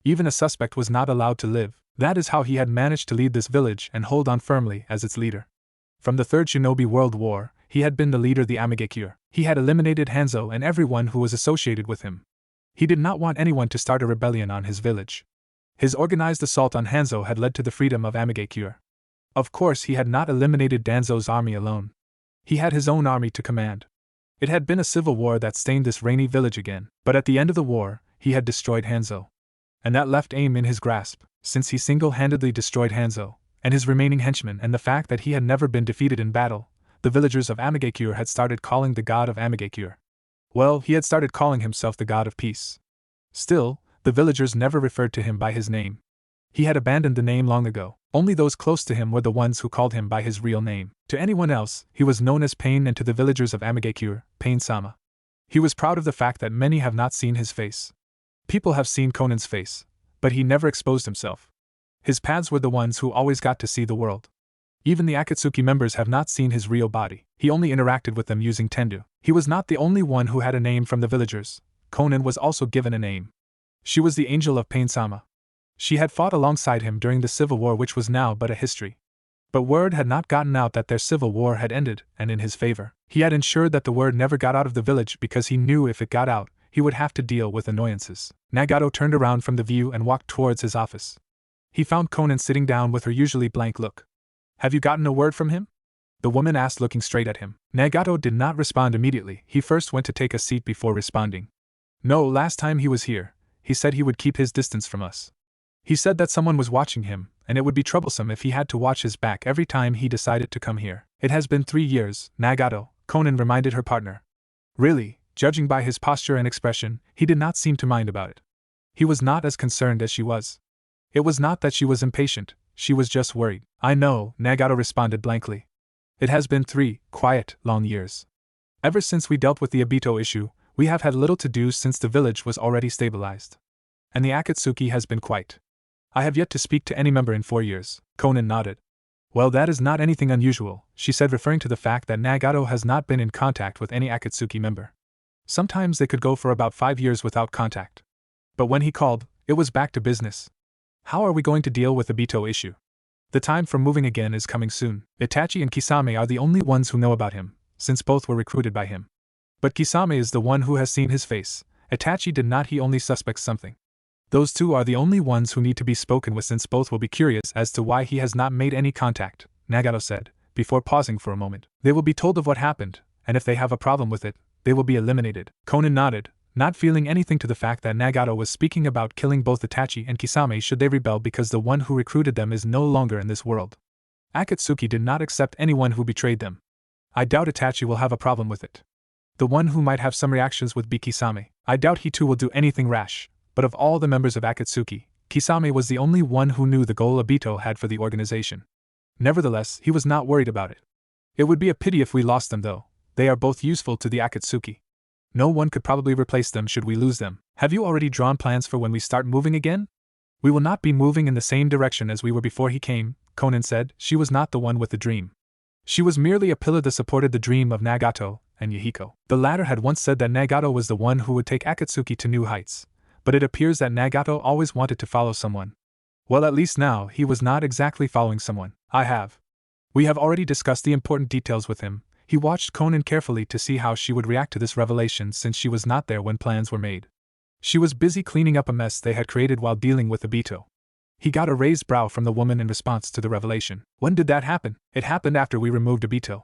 Even a suspect was not allowed to live. That is how he had managed to lead this village and hold on firmly as its leader. From the Third Shinobi World War, he had been the leader of the Amigekyo. He had eliminated Hanzo and everyone who was associated with him. He did not want anyone to start a rebellion on his village. His organized assault on Hanzo had led to the freedom of Amigekyo. Of course, he had not eliminated Danzo's army alone. He had his own army to command. It had been a civil war that stained this rainy village again, but at the end of the war, he had destroyed Hanzo. And that left aim in his grasp, since he single-handedly destroyed Hanzo and his remaining henchmen, and the fact that he had never been defeated in battle. The villagers of Amigekyo had started calling the god of Amigekyo. Well, he had started calling himself the god of peace. Still, the villagers never referred to him by his name. He had abandoned the name long ago. Only those close to him were the ones who called him by his real name. To anyone else, he was known as Pain, and to the villagers of Amigekyo, Pain-sama. He was proud of the fact that many have not seen his face. People have seen Conan's face, but he never exposed himself. His paths were the ones who always got to see the world. Even the Akatsuki members have not seen his real body. He only interacted with them using Tendu. He was not the only one who had a name from the villagers. Conan was also given a name. She was the angel of Pain-sama. She had fought alongside him during the civil war, which was now but a history. But word had not gotten out that their civil war had ended, and in his favor. He had ensured that the word never got out of the village because he knew if it got out, he would have to deal with annoyances. Nagato turned around from the view and walked towards his office. He found Conan sitting down with her usually blank look. Have you gotten a word from him? The woman asked, looking straight at him. Nagato did not respond immediately. He first went to take a seat before responding. No, last time he was here, he said he would keep his distance from us. He said that someone was watching him, and it would be troublesome if he had to watch his back every time he decided to come here. It has been 3 years, Nagato, Conan reminded her partner. Really, judging by his posture and expression, he did not seem to mind about it. He was not as concerned as she was. It was not that she was impatient, she was just worried. I know, Nagato responded blankly. It has been 3 quiet, long years. Ever since we dealt with the Obito issue, we have had little to do since the village was already stabilized. And the Akatsuki has been quiet. I have yet to speak to any member in 4 years. Conan nodded. Well, that is not anything unusual, she said, referring to the fact that Nagato has not been in contact with any Akatsuki member. Sometimes they could go for about 5 years without contact. But when he called, it was back to business. How are we going to deal with the Obito issue? The time for moving again is coming soon. Itachi and Kisame are the only ones who know about him, since both were recruited by him. But Kisame is the one who has seen his face. Itachi did not, he only suspects something. Those two are the only ones who need to be spoken with, since both will be curious as to why he has not made any contact, Nagato said, before pausing for a moment. They will be told of what happened, and if they have a problem with it, they will be eliminated. Conan nodded, not feeling anything to the fact that Nagato was speaking about killing both Itachi and Kisame should they rebel because the one who recruited them is no longer in this world. Akatsuki did not accept anyone who betrayed them. I doubt Itachi will have a problem with it. The one who might have some reactions would be Kisame. I doubt he too will do anything rash. But of all the members of Akatsuki, Kisame was the only one who knew the goal Obito had for the organization. Nevertheless, he was not worried about it. It would be a pity if we lost them, though. They are both useful to the Akatsuki. No one could probably replace them should we lose them. Have you already drawn plans for when we start moving again? We will not be moving in the same direction as we were before he came, Conan said. She was not the one with the dream. She was merely a pillar that supported the dream of Nagato and Yahiko. The latter had once said that Nagato was the one who would take Akatsuki to new heights. But it appears that Nagato always wanted to follow someone. Well, at least now he was not exactly following someone. We have already discussed the important details with him. He watched Conan carefully to see how she would react to this revelation since she was not there when plans were made. She was busy cleaning up a mess they had created while dealing with Obito. He got a raised brow from the woman in response to the revelation. When did that happen? It happened after we removed Obito.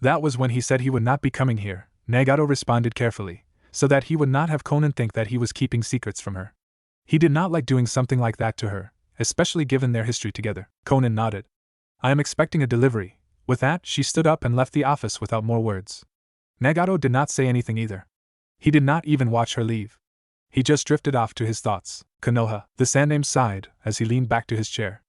That was when he said he would not be coming here, Nagato responded carefully, so that he would not have Conan think that he was keeping secrets from her. He did not like doing something like that to her, especially given their history together. Conan nodded. I am expecting a delivery. With that, she stood up and left the office without more words. Nagato did not say anything either. He did not even watch her leave. He just drifted off to his thoughts. Konoha, the Sandname sighed as he leaned back to his chair.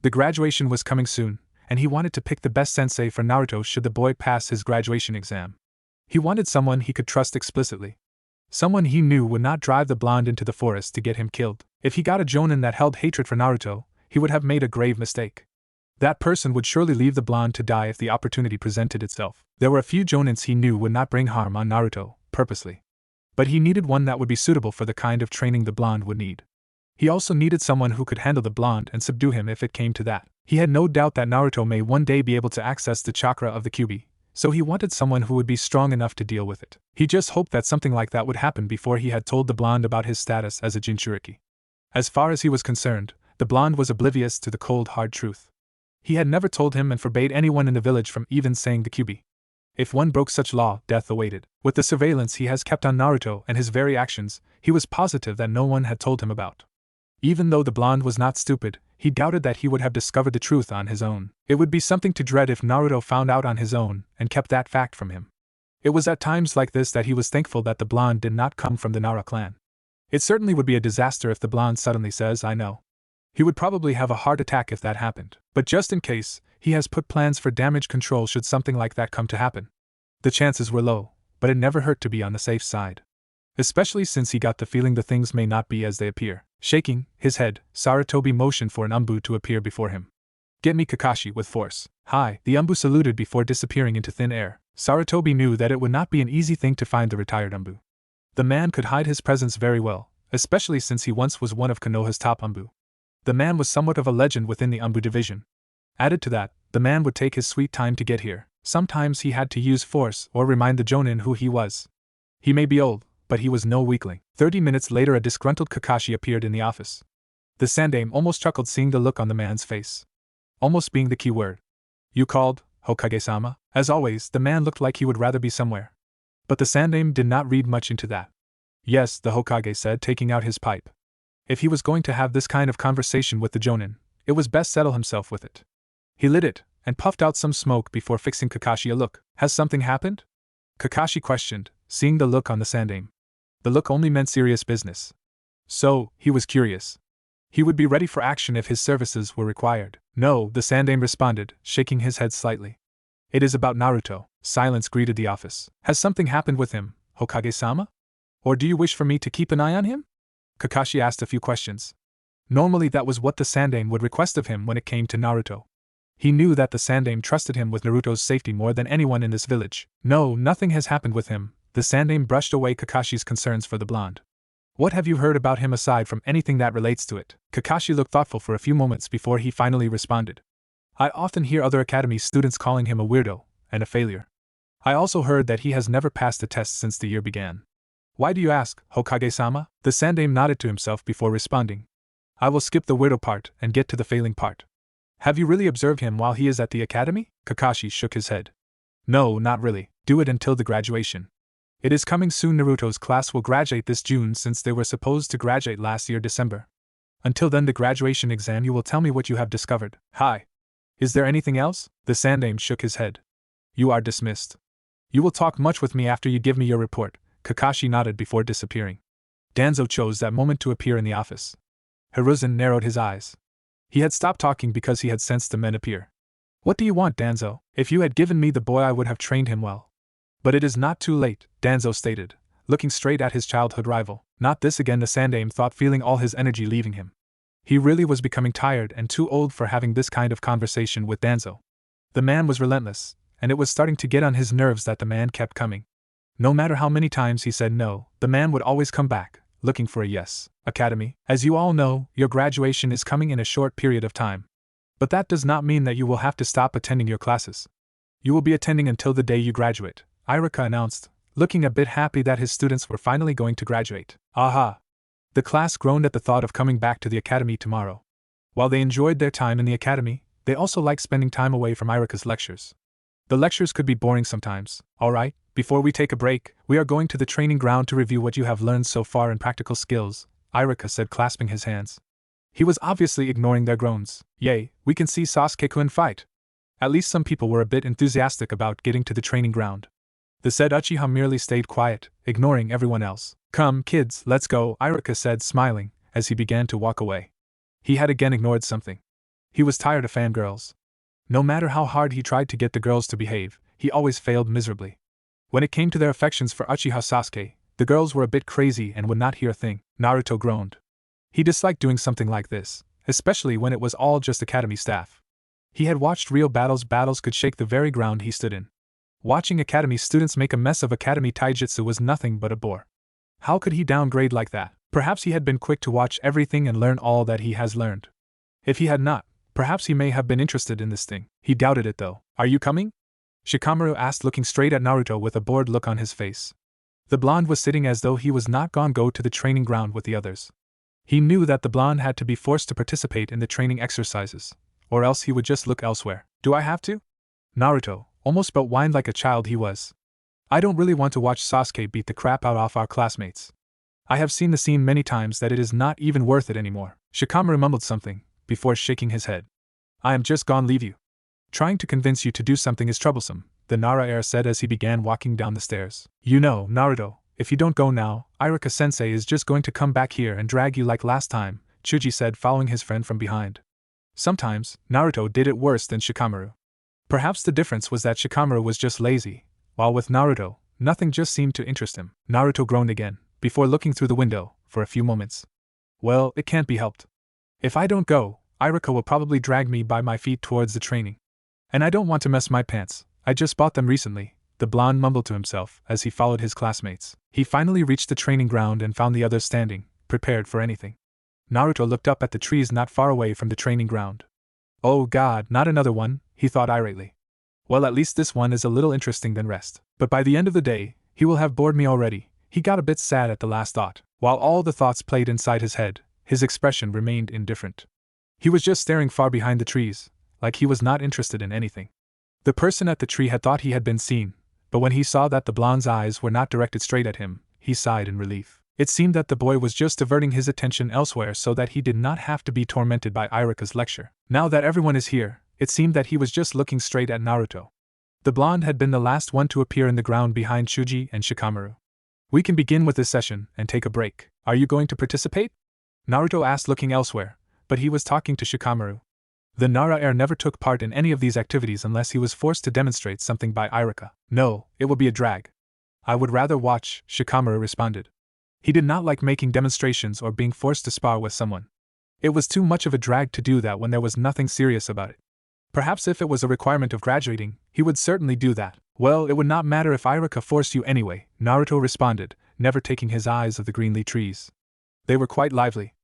The graduation was coming soon, and he wanted to pick the best sensei for Naruto should the boy pass his graduation exam. He wanted someone he could trust explicitly. Someone he knew would not drive the blonde into the forest to get him killed. If he got a jonin that held hatred for Naruto, he would have made a grave mistake. That person would surely leave the blonde to die if the opportunity presented itself. There were a few jonins he knew would not bring harm on Naruto, purposely. But he needed one that would be suitable for the kind of training the blonde would need. He also needed someone who could handle the blonde and subdue him if it came to that. He had no doubt that Naruto may one day be able to access the chakra of the Kyuubi, so he wanted someone who would be strong enough to deal with it. He just hoped that something like that would happen before he had told the blonde about his status as a Jinchuriki. As far as he was concerned, the blonde was oblivious to the cold hard truth. He had never told him and forbade anyone in the village from even saying the Kyuubi. If one broke such law, death awaited. With the surveillance he has kept on Naruto and his very actions, he was positive that no one had told him about. Even though the blonde was not stupid, he doubted that he would have discovered the truth on his own. It would be something to dread if Naruto found out on his own and kept that fact from him. It was at times like this that he was thankful that the blonde did not come from the Nara clan. It certainly would be a disaster if the blonde suddenly says, I know. He would probably have a heart attack if that happened. But just in case, he has put plans for damage control should something like that come to happen. The chances were low, but it never hurt to be on the safe side. Especially since he got the feeling the things may not be as they appear. Shaking his head, Sarutobi motioned for an Umbu to appear before him. Get me Kakashi with force. Hi, the Umbu saluted before disappearing into thin air. Sarutobi knew that it would not be an easy thing to find the retired Umbu. The man could hide his presence very well, especially since he once was one of Konoha's top Umbu. The man was somewhat of a legend within the Umbu division. Added to that, the man would take his sweet time to get here. Sometimes he had to use force or remind the Jonin who he was. He may be old, but he was no weakling. 30 minutes later a disgruntled Kakashi appeared in the office. The Sandame almost chuckled seeing the look on the man's face. Almost being the key word. You called, Hokage-sama? As always, the man looked like he would rather be somewhere. But the Sandame did not read much into that. Yes, the Hokage said, taking out his pipe. If he was going to have this kind of conversation with the Jonin, it was best settle himself with it. He lit it, and puffed out some smoke before fixing Kakashi a look. Has something happened? Kakashi questioned, seeing the look on the Sandame. The look only meant serious business. So, he was curious. He would be ready for action if his services were required. No, the Sandame responded, shaking his head slightly. It is about Naruto. Silence greeted the office. Has something happened with him, Hokage-sama? Or do you wish for me to keep an eye on him? Kakashi asked a few questions. Normally that was what the Sandame would request of him when it came to Naruto. He knew that the Sandame trusted him with Naruto's safety more than anyone in this village. No, nothing has happened with him. The Sandame brushed away Kakashi's concerns for the blonde. What have you heard about him aside from anything that relates to it? Kakashi looked thoughtful for a few moments before he finally responded. I often hear other academy students calling him a weirdo and a failure. I also heard that he has never passed a test since the year began. Why do you ask, Hokage-sama? The Sandame nodded to himself before responding. I will skip the weirdo part and get to the failing part. Have you really observed him while he is at the academy? Kakashi shook his head. No, not really. Do it until the graduation. It is coming soon. Naruto's class will graduate this June since they were supposed to graduate last year December. Until then, the graduation exam, you will tell me what you have discovered. Hi. Is there anything else? The Sandame shook his head. You are dismissed. You will talk much with me after you give me your report. Kakashi nodded before disappearing. Danzo chose that moment to appear in the office. Hiruzen narrowed his eyes. He had stopped talking because he had sensed the men appear. What do you want, Danzo? If you had given me the boy, I would have trained him well. But it is not too late, Danzo stated, looking straight at his childhood rival. Not this again, the Sandame thought, feeling all his energy leaving him. He really was becoming tired and too old for having this kind of conversation with Danzo. The man was relentless, and it was starting to get on his nerves that the man kept coming. No matter how many times he said no, the man would always come back, looking for a yes. Academy, as you all know, your graduation is coming in a short period of time. But that does not mean that you will have to stop attending your classes. You will be attending until the day you graduate, Irika announced, looking a bit happy that his students were finally going to graduate. Aha! The class groaned at the thought of coming back to the academy tomorrow. While they enjoyed their time in the academy, they also liked spending time away from Irika's lectures. The lectures could be boring sometimes. Alright, before we take a break, we are going to the training ground to review what you have learned so far in practical skills, Irika said, clasping his hands. He was obviously ignoring their groans. Yay, we can see Sasuke-kun fight. At least some people were a bit enthusiastic about getting to the training ground. The said Uchiha merely stayed quiet, ignoring everyone else. Come, kids, let's go, Irika said, smiling, as he began to walk away. He had again ignored something. He was tired of fangirls. No matter how hard he tried to get the girls to behave, he always failed miserably. When it came to their affections for Uchiha Sasuke, the girls were a bit crazy and would not hear a thing. Naruto groaned. He disliked doing something like this, especially when it was all just academy staff. He had watched real battles could shake the very ground he stood in. Watching academy students make a mess of academy taijutsu was nothing but a bore. How could he downgrade like that? Perhaps he had been quick to watch everything and learn all that he has learned. If he had not, perhaps he may have been interested in this thing. He doubted it though. Are you coming? Shikamaru asked, looking straight at Naruto with a bored look on his face. The blonde was sitting as though he was not go to the training ground with the others. He knew that the blonde had to be forced to participate in the training exercises, or else he would just look elsewhere. Do I have to? Naruto, almost but whined like a child he was. I don't really want to watch Sasuke beat the crap out of our classmates. I have seen the scene many times that it is not even worth it anymore. Shikamaru mumbled something, before shaking his head. I am just gonna leave you. Trying to convince you to do something is troublesome, the Nara heir said as he began walking down the stairs. You know, Naruto, if you don't go now, Irika-sensei is just going to come back here and drag you like last time, Chuji said, following his friend from behind. Sometimes, Naruto did it worse than Shikamaru. Perhaps the difference was that Shikamaru was just lazy, while with Naruto, nothing just seemed to interest him. Naruto groaned again, before looking through the window, for a few moments. Well, it can't be helped. If I don't go, Irika will probably drag me by my feet towards the training. And I don't want to mess my pants, I just bought them recently, the blonde mumbled to himself as he followed his classmates. He finally reached the training ground and found the others standing, prepared for anything. Naruto looked up at the trees not far away from the training ground. Oh god, not another one, he thought irately. Well, at least this one is a little interesting than rest. But by the end of the day, he will have bored me already. He got a bit sad at the last thought. While all the thoughts played inside his head, his expression remained indifferent. He was just staring far behind the trees, like he was not interested in anything. The person at the tree had thought he had been seen, but when he saw that the blonde's eyes were not directed straight at him, he sighed in relief. It seemed that the boy was just diverting his attention elsewhere so that he did not have to be tormented by Irika's lecture. Now that everyone is here, it seemed that he was just looking straight at Naruto. The blonde had been the last one to appear in the ground behind Shuji and Shikamaru. We can begin with this session and take a break. Are you going to participate? Naruto asked, looking elsewhere, but he was talking to Shikamaru. The Nara heir never took part in any of these activities unless he was forced to demonstrate something by Irika. No, it will be a drag. I would rather watch, Shikamaru responded. He did not like making demonstrations or being forced to spar with someone. It was too much of a drag to do that when there was nothing serious about it. Perhaps if it was a requirement of graduating, he would certainly do that. Well, it would not matter if Irika forced you anyway, Naruto responded, never taking his eyes off the greenly trees. They were quite lively.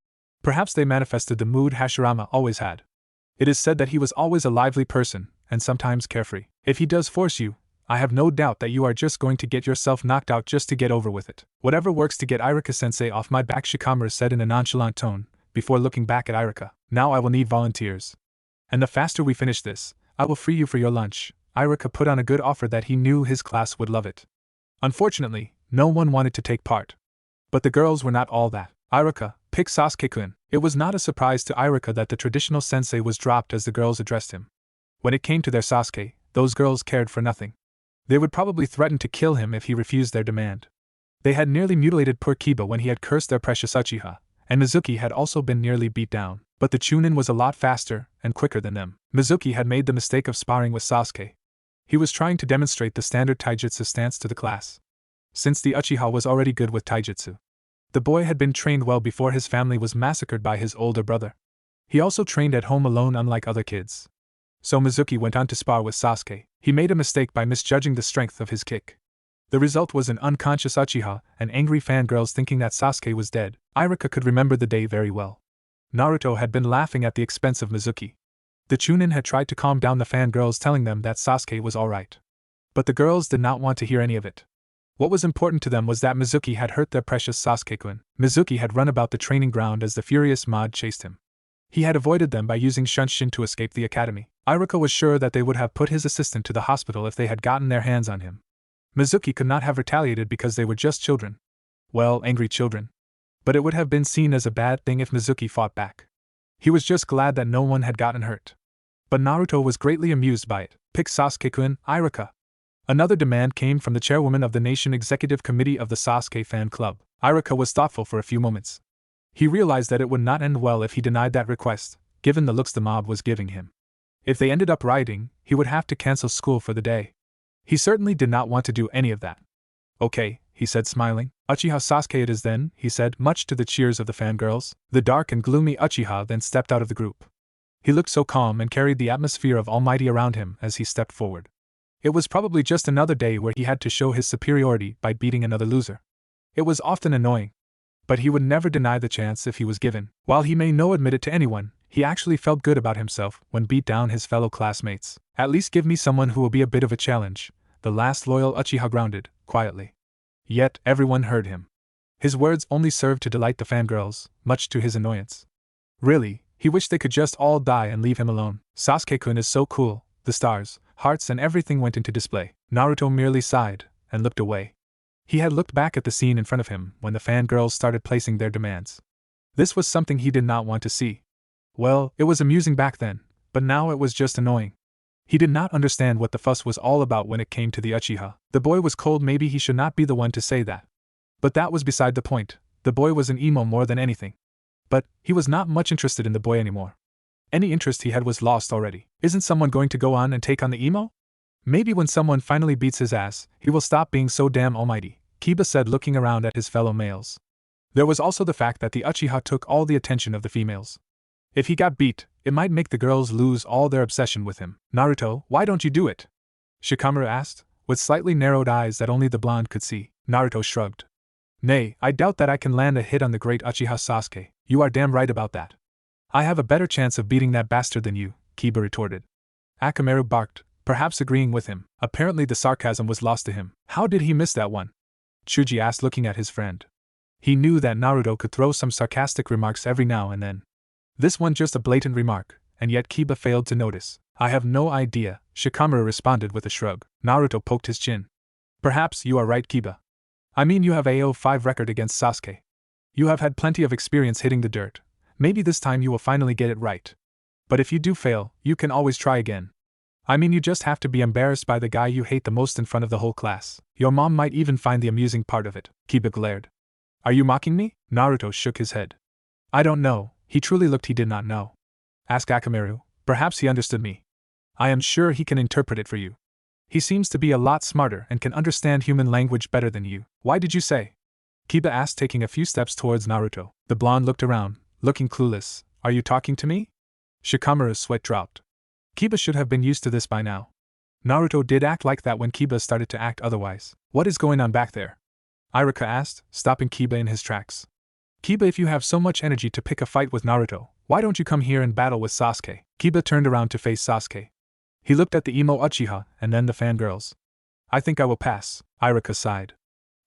Perhaps they manifested the mood Hashirama always had. It is said that he was always a lively person, and sometimes carefree. If he does force you, I have no doubt that you are just going to get yourself knocked out just to get over with it. Whatever works to get Irika-sensei off my back, Shikamaru said in a nonchalant tone, before looking back at Irika. Now I will need volunteers. And the faster we finish this, I will free you for your lunch. Irika put on a good offer that he knew his class would love it. Unfortunately, no one wanted to take part. But the girls were not all that. Irika, pick Sasuke-kun. It was not a surprise to Irika that the traditional sensei was dropped as the girls addressed him. When it came to their Sasuke, those girls cared for nothing. They would probably threaten to kill him if he refused their demand. They had nearly mutilated poor Kiba when he had cursed their precious Uchiha, and Mizuki had also been nearly beat down. But the Chunin was a lot faster and quicker than them. Mizuki had made the mistake of sparring with Sasuke. He was trying to demonstrate the standard taijutsu stance to the class. Since the Uchiha was already good with taijutsu, the boy had been trained well before his family was massacred by his older brother. He also trained at home alone, unlike other kids. So Mizuki went on to spar with Sasuke. He made a mistake by misjudging the strength of his kick. The result was an unconscious Uchiha and angry fangirls thinking that Sasuke was dead. Irika could remember the day very well. Naruto had been laughing at the expense of Mizuki. The Chunin had tried to calm down the fangirls, telling them that Sasuke was alright. But the girls did not want to hear any of it. What was important to them was that Mizuki had hurt their precious Sasuke-kun. Mizuki had run about the training ground as the furious mob chased him. He had avoided them by using Shunshin to escape the academy. Irika was sure that they would have put his assistant to the hospital if they had gotten their hands on him. Mizuki could not have retaliated because they were just children. Well, angry children. But it would have been seen as a bad thing if Mizuki fought back. He was just glad that no one had gotten hurt. But Naruto was greatly amused by it. Pick Sasuke-kun, Irika. Another demand came from the chairwoman of the Nation Executive Committee of the Sasuke fan club. Irika was thoughtful for a few moments. He realized that it would not end well if he denied that request, given the looks the mob was giving him. If they ended up rioting, he would have to cancel school for the day. He certainly did not want to do any of that. Okay, he said, smiling. Uchiha Sasuke it is then, he said, much to the cheers of the fangirls. The dark and gloomy Uchiha then stepped out of the group. He looked so calm and carried the atmosphere of almighty around him as he stepped forward. It was probably just another day where he had to show his superiority by beating another loser. It was often annoying. But he would never deny the chance if he was given. While he may not admit it to anyone, he actually felt good about himself when beat down his fellow classmates. At least give me someone who will be a bit of a challenge, the last loyal Uchiha grounded, quietly. Yet, everyone heard him. His words only served to delight the fangirls, much to his annoyance. Really, he wished they could just all die and leave him alone. Sasuke-kun is so cool. The stars, hearts and everything went into display. Naruto merely sighed and looked away. He had looked back at the scene in front of him when the fangirls started placing their demands. This was something he did not want to see. Well, it was amusing back then, but now it was just annoying. He did not understand what the fuss was all about when it came to the Uchiha. The boy was cold, maybe he should not be the one to say that. But that was beside the point. The boy was an emo more than anything. But he was not much interested in the boy anymore. Any interest he had was lost already. Isn't someone going to go on and take on the emo? Maybe when someone finally beats his ass, he will stop being so damn almighty, Kiba said, looking around at his fellow males. There was also the fact that the Uchiha took all the attention of the females. If he got beat, it might make the girls lose all their obsession with him. Naruto, why don't you do it? Shikamaru asked, with slightly narrowed eyes that only the blonde could see. Naruto shrugged. Nay, I doubt that I can land a hit on the great Uchiha Sasuke. You are damn right about that. I have a better chance of beating that bastard than you, Kiba retorted. Akamaru barked, perhaps agreeing with him. Apparently the sarcasm was lost to him. How did he miss that one? Chuji asked, looking at his friend. He knew that Naruto could throw some sarcastic remarks every now and then. This one just a blatant remark, and yet Kiba failed to notice. I have no idea, Shikamaru responded with a shrug. Naruto poked his chin. Perhaps you are right, Kiba. I mean, you have a 0-5 record against Sasuke. You have had plenty of experience hitting the dirt. Maybe this time you will finally get it right. But if you do fail, you can always try again. I mean, you just have to be embarrassed by the guy you hate the most in front of the whole class. Your mom might even find the amusing part of it. Kiba glared. Are you mocking me? Naruto shook his head. I don't know. He truly looked he did not know. Ask Akamaru. Perhaps he understood me. I am sure he can interpret it for you. He seems to be a lot smarter and can understand human language better than you. Why did you say? Kiba asked, taking a few steps towards Naruto. The blonde looked around, looking clueless. Are you talking to me? Shikamaru's sweat dropped. Kiba should have been used to this by now. Naruto did act like that when Kiba started to act otherwise. What is going on back there? Iruka asked, stopping Kiba in his tracks. Kiba, if you have so much energy to pick a fight with Naruto, why don't you come here and battle with Sasuke? Kiba turned around to face Sasuke. He looked at the emo Uchiha and then the fangirls. I think I will pass, Iruka sighed.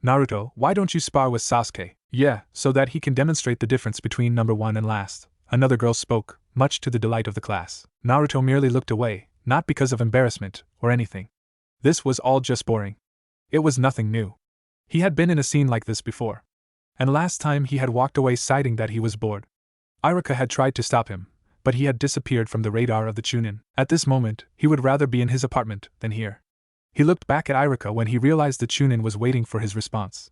Naruto, why don't you spar with Sasuke? Yeah, so that he can demonstrate the difference between number one and last. Another girl spoke, much to the delight of the class. Naruto merely looked away, not because of embarrassment or anything. This was all just boring. It was nothing new. He had been in a scene like this before. And last time he had walked away citing that he was bored. Iruka had tried to stop him, but he had disappeared from the radar of the Chunin. At this moment, he would rather be in his apartment than here. He looked back at Iruka when he realized the Chunin was waiting for his response.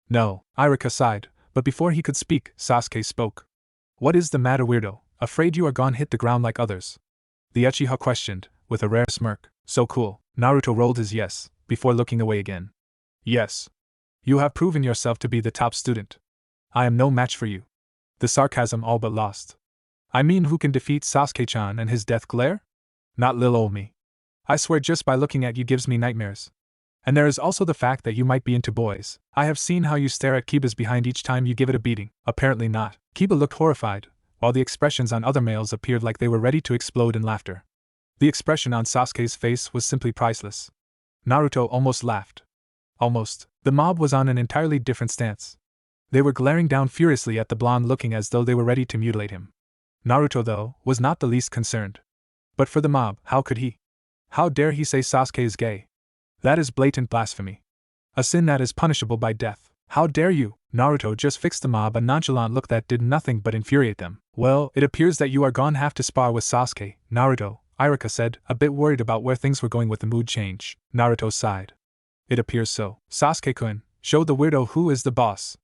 No, Iruka sighed, but before he could speak, Sasuke spoke. What is the matter, weirdo? Afraid you are gone hit the ground like others? The Uchiha questioned, with a rare smirk. So cool. Naruto rolled his yes, before looking away again. Yes. You have proven yourself to be the top student. I am no match for you. The sarcasm all but lost. I mean, who can defeat Sasuke-chan and his death glare? Not lil ol' me. I swear just by looking at you gives me nightmares. And there is also the fact that you might be into boys. I have seen how you stare at Kiba's behind each time you give it a beating. Apparently not. Kiba looked horrified, while the expressions on other males appeared like they were ready to explode in laughter. The expression on Sasuke's face was simply priceless. Naruto almost laughed. Almost. The mob was on an entirely different stance. They were glaring down furiously at the blonde, looking as though they were ready to mutilate him. Naruto, though, was not the least concerned. But for the mob, how could he? How dare he say Sasuke is gay? That is blatant blasphemy. A sin that is punishable by death. How dare you? Naruto just fixed the mob a nonchalant look that did nothing but infuriate them. Well, it appears that you are gonna have to spar with Sasuke, Naruto, Iruka said, a bit worried about where things were going with the mood change. Naruto sighed. It appears so. Sasuke-kun, show the weirdo who is the boss.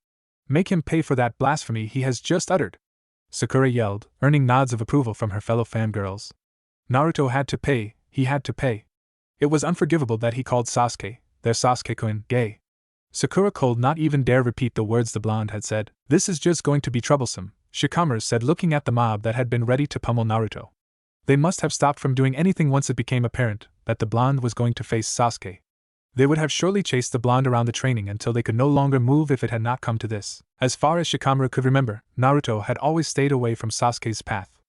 Make him pay for that blasphemy he has just uttered. Sakura yelled, earning nods of approval from her fellow fangirls. Naruto had to pay, he had to pay. It was unforgivable that he called Sasuke, their Sasuke-kun, gay. Sakura could not even dare repeat the words the blonde had said. This is just going to be troublesome, Shikamaru said, looking at the mob that had been ready to pummel Naruto. They must have stopped from doing anything once it became apparent that the blonde was going to face Sasuke. They would have surely chased the blonde around the training until they could no longer move if it had not come to this. As far as Shikamaru could remember, Naruto had always stayed away from Sasuke's path.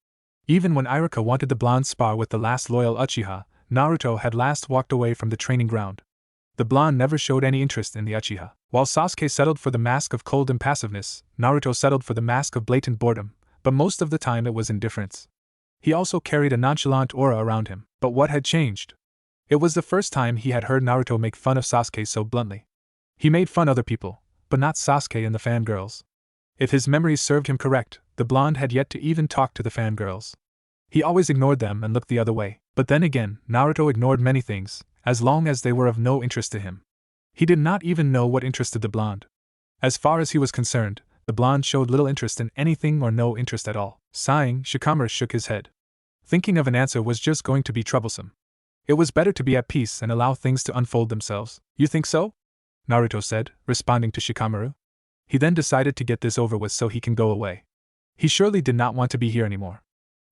Even when Iruka wanted the blonde spar with the last loyal Uchiha, Naruto had last walked away from the training ground. The blonde never showed any interest in the Uchiha. While Sasuke settled for the mask of cold impassiveness, Naruto settled for the mask of blatant boredom, but most of the time it was indifference. He also carried a nonchalant aura around him. But what had changed? It was the first time he had heard Naruto make fun of Sasuke so bluntly. He made fun other people, but not Sasuke and the fangirls. If his memories served him correct, the blonde had yet to even talk to the fangirls. He always ignored them and looked the other way. But then again, Naruto ignored many things, as long as they were of no interest to him. He did not even know what interested the blonde. As far as he was concerned, the blonde showed little interest in anything or no interest at all. Sighing, Shikamaru shook his head. Thinking of an answer was just going to be troublesome. It was better to be at peace and allow things to unfold themselves. You think so? Naruto said, responding to Shikamaru. He then decided to get this over with so he can go away. He surely did not want to be here anymore.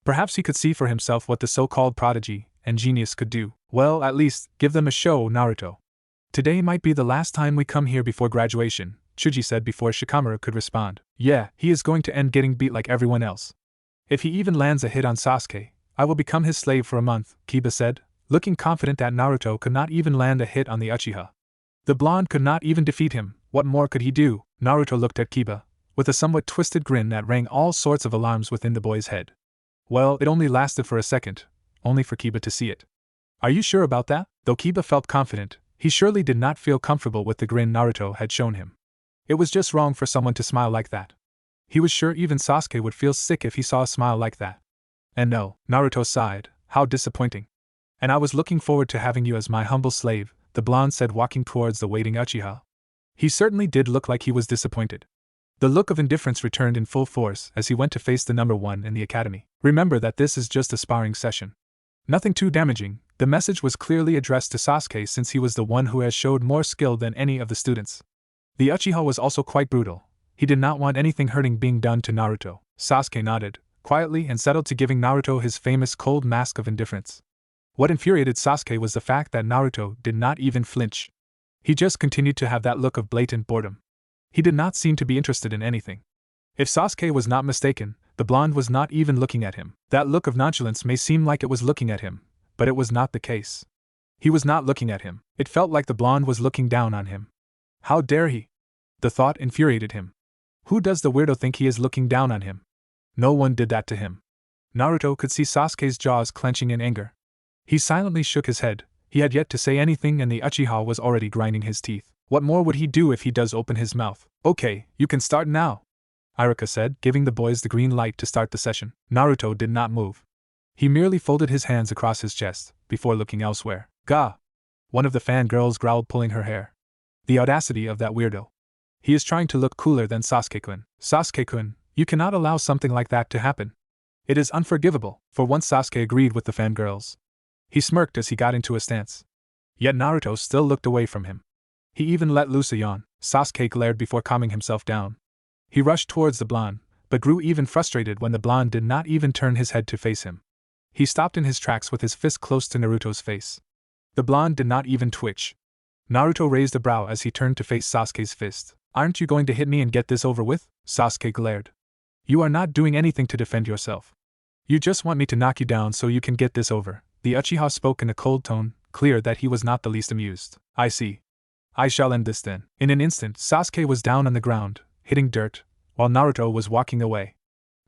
Perhaps he could see for himself what the so-called prodigy and genius could do. Well, at least, give them a show, Naruto. Today might be the last time we come here before graduation, Chuji said before Shikamaru could respond. Yeah, he is going to end getting beat like everyone else. If he even lands a hit on Sasuke, I will become his slave for a month, Kiba said, looking confident that Naruto could not even land a hit on the Uchiha. The blonde could not even defeat him. What more could he do? Naruto looked at Kiba, with a somewhat twisted grin that rang all sorts of alarms within the boy's head. Well, it only lasted for a second, only for Kiba to see it. Are you sure about that? Though Kiba felt confident, he surely did not feel comfortable with the grin Naruto had shown him. It was just wrong for someone to smile like that. He was sure even Sasuke would feel sick if he saw a smile like that. And no, Naruto sighed, how disappointing. And I was looking forward to having you as my humble slave, the blonde said, walking towards the waiting Uchiha. He certainly did look like he was disappointed. The look of indifference returned in full force as he went to face the number one in the academy. Remember that this is just a sparring session. Nothing too damaging. The message was clearly addressed to Sasuke since he was the one who has showed more skill than any of the students. The Uchiha was also quite brutal. He did not want anything hurting being done to Naruto. Sasuke nodded, quietly, and settled to giving Naruto his famous cold mask of indifference. What infuriated Sasuke was the fact that Naruto did not even flinch. He just continued to have that look of blatant boredom. He did not seem to be interested in anything. If Sasuke was not mistaken, the blonde was not even looking at him. That look of nonchalance may seem like it was looking at him, but it was not the case. He was not looking at him. It felt like the blonde was looking down on him. How dare he? The thought infuriated him. Who does the weirdo think he is looking down on him? No one did that to him. Naruto could see Sasuke's jaws clenching in anger. He silently shook his head. He had yet to say anything and the Uchiha was already grinding his teeth. What more would he do if he does open his mouth? Okay, you can start now, Iruka said, giving the boys the green light to start the session. Naruto did not move. He merely folded his hands across his chest, before looking elsewhere. Gah! One of the fangirls growled, pulling her hair. The audacity of that weirdo. He is trying to look cooler than Sasuke-kun. Sasuke-kun, you cannot allow something like that to happen. It is unforgivable. For once Sasuke agreed with the fangirls. He smirked as he got into a stance. Yet Naruto still looked away from him. He even let loose a yawn. Sasuke glared before calming himself down. He rushed towards the blonde, but grew even frustrated when the blonde did not even turn his head to face him. He stopped in his tracks with his fist close to Naruto's face. The blonde did not even twitch. Naruto raised a brow as he turned to face Sasuke's fist. Aren't you going to hit me and get this over with? Sasuke glared. You are not doing anything to defend yourself. You just want me to knock you down so you can get this over. The Uchiha spoke in a cold tone, clear that he was not the least amused. I see. I shall end this then. In an instant, Sasuke was down on the ground, hitting dirt, while Naruto was walking away.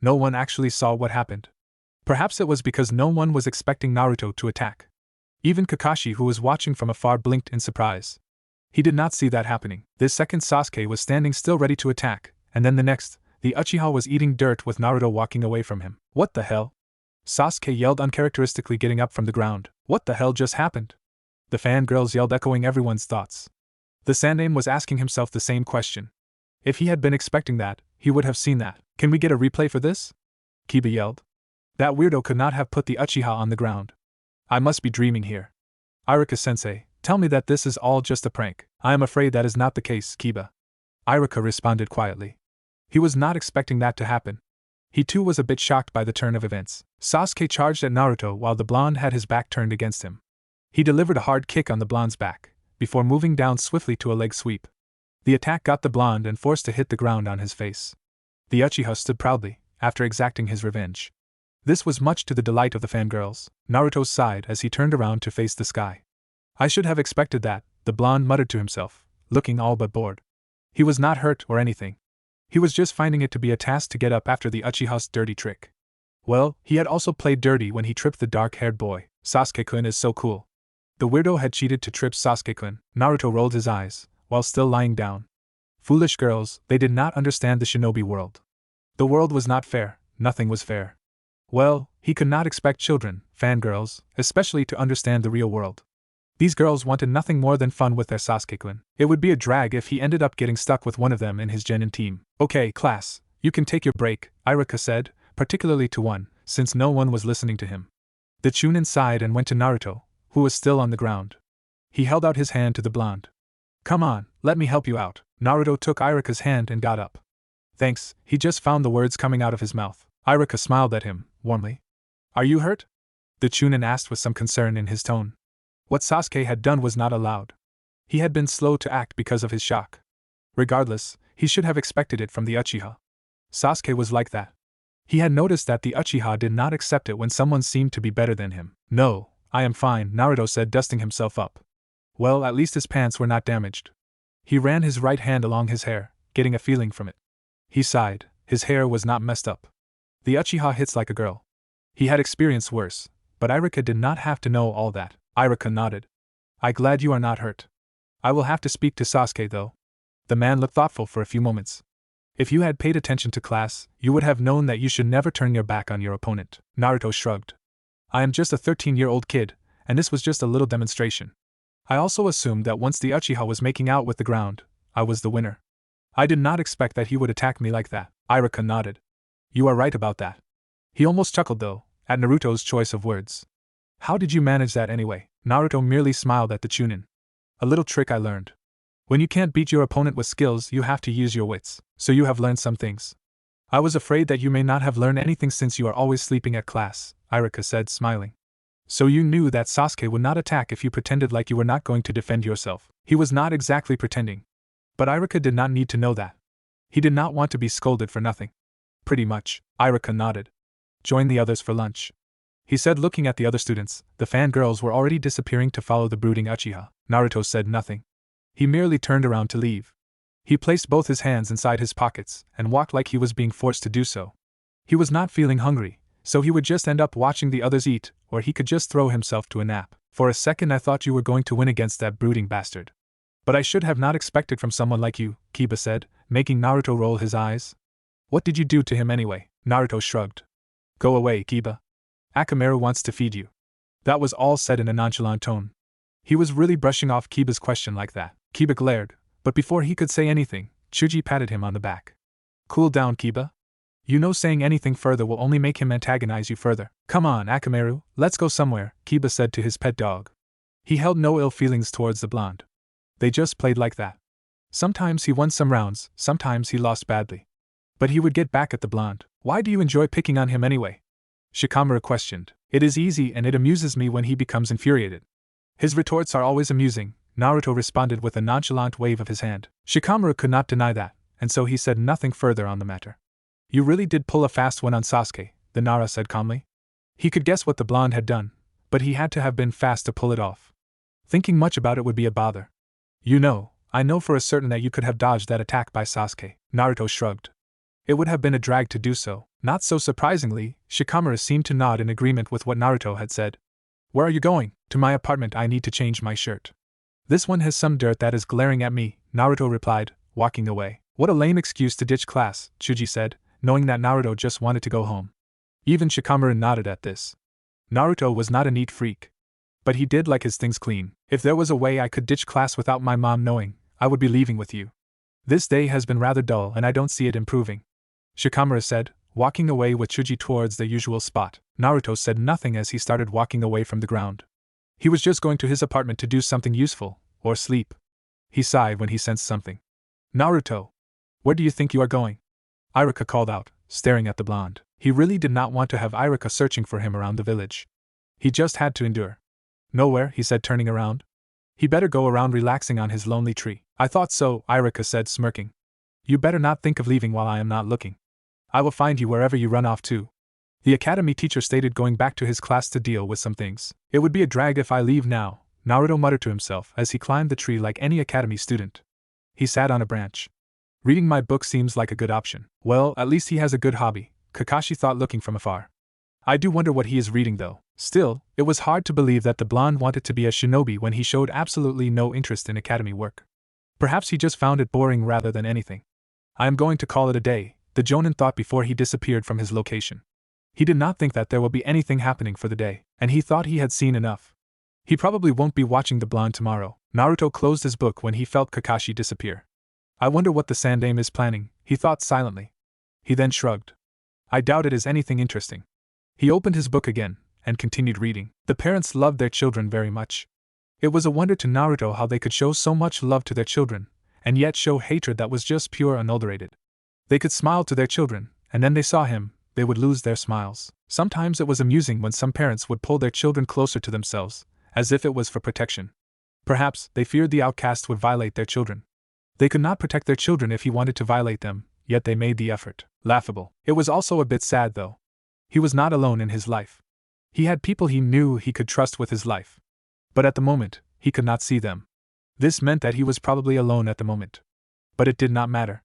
No one actually saw what happened. Perhaps it was because no one was expecting Naruto to attack. Even Kakashi, who was watching from afar, blinked in surprise. He did not see that happening. This second Sasuke was standing still ready to attack, and then the next, the Uchiha was eating dirt with Naruto walking away from him. What the hell? Sasuke yelled uncharacteristically, getting up from the ground. What the hell just happened? The fangirls yelled, echoing everyone's thoughts. The Sandaime was asking himself the same question. If he had been expecting that, he would have seen that. Can we get a replay for this? Kiba yelled. That weirdo could not have put the Uchiha on the ground. I must be dreaming here. Iruka-sensei, tell me that this is all just a prank. I am afraid that is not the case, Kiba. Iruka responded quietly. He was not expecting that to happen. He too was a bit shocked by the turn of events. Sasuke charged at Naruto while the blonde had his back turned against him. He delivered a hard kick on the blonde's back, before moving down swiftly to a leg sweep. The attack got the blonde and forced to hit the ground on his face. The Uchiha stood proudly, after exacting his revenge. This was much to the delight of the fangirls. Naruto sighed as he turned around to face the sky. I should have expected that, the blonde muttered to himself, looking all but bored. He was not hurt or anything. He was just finding it to be a task to get up after the Uchiha's dirty trick. Well, he had also played dirty when he tripped the dark-haired boy. Sasuke-kun is so cool. The weirdo had cheated to trip Sasuke-kun. Naruto rolled his eyes, while still lying down. Foolish girls, they did not understand the shinobi world. The world was not fair, nothing was fair. Well, he could not expect children, fangirls, especially to understand the real world. These girls wanted nothing more than fun with their Sasuke-kun. It would be a drag if he ended up getting stuck with one of them in his genin team. Okay, class, you can take your break, Iruka said, particularly to one, since no one was listening to him. The Chunin sighed and went to Naruto, who was still on the ground. He held out his hand to the blonde. Come on, let me help you out. Naruto took Iruka's hand and got up. Thanks, he just found the words coming out of his mouth. Iruka smiled at him, warmly. Are you hurt? The Chunin asked with some concern in his tone. What Sasuke had done was not allowed. He had been slow to act because of his shock. Regardless, he should have expected it from the Uchiha. Sasuke was like that. He had noticed that the Uchiha did not accept it when someone seemed to be better than him. No, I am fine, Naruto said, dusting himself up. Well, at least his pants were not damaged. He ran his right hand along his hair, getting a feeling from it. He sighed. His hair was not messed up. The Uchiha hits like a girl. He had experienced worse, but Irika did not have to know all that. Irika nodded. I'm glad you are not hurt. I will have to speak to Sasuke though. The man looked thoughtful for a few moments. If you had paid attention to class, you would have known that you should never turn your back on your opponent. Naruto shrugged. I am just a 13-year-old kid, and this was just a little demonstration. I also assumed that once the Uchiha was making out with the ground, I was the winner. I did not expect that he would attack me like that. Irika nodded. You are right about that. He almost chuckled though, at Naruto's choice of words. How did you manage that anyway? Naruto merely smiled at the Chunin. A little trick I learned. When you can't beat your opponent with skills, you have to use your wits. So you have learned some things. I was afraid that you may not have learned anything since you are always sleeping at class, Irika said, smiling. So you knew that Sasuke would not attack if you pretended like you were not going to defend yourself. He was not exactly pretending. But Irika did not need to know that. He did not want to be scolded for nothing. Pretty much, Irika nodded. Join the others for lunch. He said, looking at the other students. The fangirls were already disappearing to follow the brooding Uchiha. Naruto said nothing. He merely turned around to leave. He placed both his hands inside his pockets and walked like he was being forced to do so. He was not feeling hungry, so he would just end up watching the others eat, or he could just throw himself to a nap. For a second I thought you were going to win against that brooding bastard. But I should have not expected from someone like you, Kiba said, making Naruto roll his eyes. What did you do to him anyway? Naruto shrugged. Go away, Kiba. Akamaru wants to feed you. That was all said in a nonchalant tone. He was really brushing off Kiba's question like that. Kiba glared, but before he could say anything, Chuji patted him on the back. Cool down, Kiba. You know saying anything further will only make him antagonize you further. Come on, Akamaru, let's go somewhere, Kiba said to his pet dog. He held no ill feelings towards the blonde. They just played like that. Sometimes he won some rounds, sometimes he lost badly. But he would get back at the blonde. Why do you enjoy picking on him anyway? Shikamaru questioned. It is easy and it amuses me when he becomes infuriated. His retorts are always amusing, Naruto responded with a nonchalant wave of his hand. Shikamaru could not deny that, and so he said nothing further on the matter. You really did pull a fast one on Sasuke, the Nara said calmly. He could guess what the blonde had done, but he had to have been fast to pull it off. Thinking much about it would be a bother. I know for a certain that you could have dodged that attack by Sasuke. Naruto shrugged. It would have been a drag to do so. Not so surprisingly, Shikamaru seemed to nod in agreement with what Naruto had said. Where are you going? To my apartment. I need to change my shirt. This one has some dirt that is glaring at me, Naruto replied, walking away. What a lame excuse to ditch class, Chuji said, knowing that Naruto just wanted to go home. Even Shikamaru nodded at this. Naruto was not a neat freak. But he did like his things clean. If there was a way I could ditch class without my mom knowing, I would be leaving with you. This day has been rather dull and I don't see it improving, Shikamaru said, walking away with Chuji towards the usual spot. Naruto said nothing as he started walking away from the ground. He was just going to his apartment to do something useful, or sleep. He sighed when he sensed something. Naruto! Where do you think you are going? Irika called out, staring at the blonde. He really did not want to have Irika searching for him around the village. He just had to endure. Nowhere, he said, turning around. He better go around relaxing on his lonely tree. I thought so, Irika said, smirking. You better not think of leaving while I am not looking. I will find you wherever you run off to. The academy teacher stated, going back to his class to deal with some things. It would be a drag if I leave now, Naruto muttered to himself as he climbed the tree like any academy student. He sat on a branch. Reading my book seems like a good option. Well, at least he has a good hobby, Kakashi thought, looking from afar. I do wonder what he is reading though. Still, it was hard to believe that the blonde wanted to be a shinobi when he showed absolutely no interest in academy work. Perhaps he just found it boring rather than anything. I am going to call it a day, the Jonin thought before he disappeared from his location. He did not think that there will be anything happening for the day, and he thought he had seen enough. He probably won't be watching the blonde tomorrow. Naruto closed his book when he felt Kakashi disappear. I wonder what the Sandaime is planning, he thought silently. He then shrugged. I doubt it is anything interesting. He opened his book again, and continued reading. The parents loved their children very much. It was a wonder to Naruto how they could show so much love to their children, and yet show hatred that was just pure unadulterated. They could smile to their children, and then they saw him, they would lose their smiles. Sometimes it was amusing when some parents would pull their children closer to themselves, as if it was for protection. Perhaps they feared the outcast would violate their children. They could not protect their children if he wanted to violate them, yet they made the effort. Laughable. It was also a bit sad though. He was not alone in his life. He had people he knew he could trust with his life. But at the moment, he could not see them. This meant that he was probably alone at the moment. But it did not matter.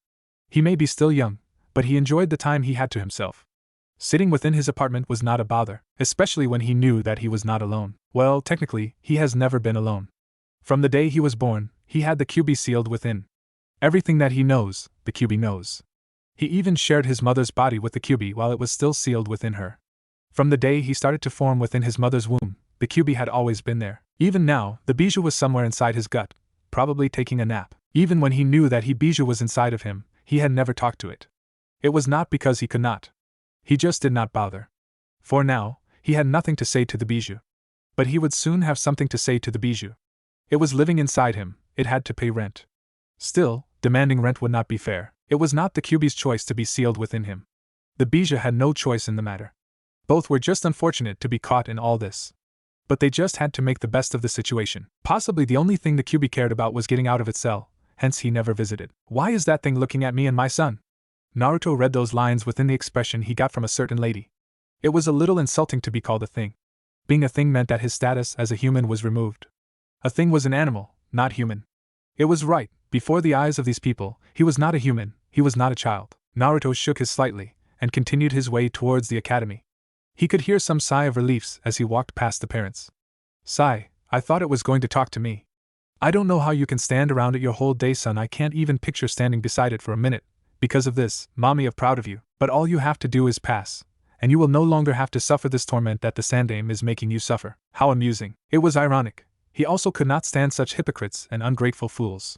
He may be still young, but he enjoyed the time he had to himself. Sitting within his apartment was not a bother, especially when he knew that he was not alone. Well, technically, he has never been alone. From the day he was born, he had the QB sealed within. Everything that he knows, the QB knows. He even shared his mother's body with the QB while it was still sealed within her. From the day he started to form within his mother's womb, the QB had always been there. Even now, the bijou was somewhere inside his gut, probably taking a nap. Even when he knew that bijou was inside of him, he had never talked to it. It was not because he could not. He just did not bother. For now, he had nothing to say to the bijou. But he would soon have something to say to the bijou. It was living inside him, it had to pay rent. Still, demanding rent would not be fair. It was not the QB's choice to be sealed within him. The bijou had no choice in the matter. Both were just unfortunate to be caught in all this. But they just had to make the best of the situation. Possibly the only thing the QB cared about was getting out of its cell, hence he never visited. Why is that thing looking at me and my son? Naruto read those lines within the expression he got from a certain lady. It was a little insulting to be called a thing. Being a thing meant that his status as a human was removed. A thing was an animal, not human. It was right, before the eyes of these people, he was not a human, he was not a child. Naruto shook his slightly, and continued his way towards the academy. He could hear some sigh of relief as he walked past the parents. Sigh, I thought it was going to talk to me. I don't know how you can stand around it your whole day, son. I can't even picture standing beside it for a minute. Because of this, mommy, I'm proud of you. But all you have to do is pass, and you will no longer have to suffer this torment that the Sandaime is making you suffer. How amusing. It was ironic. He also could not stand such hypocrites and ungrateful fools.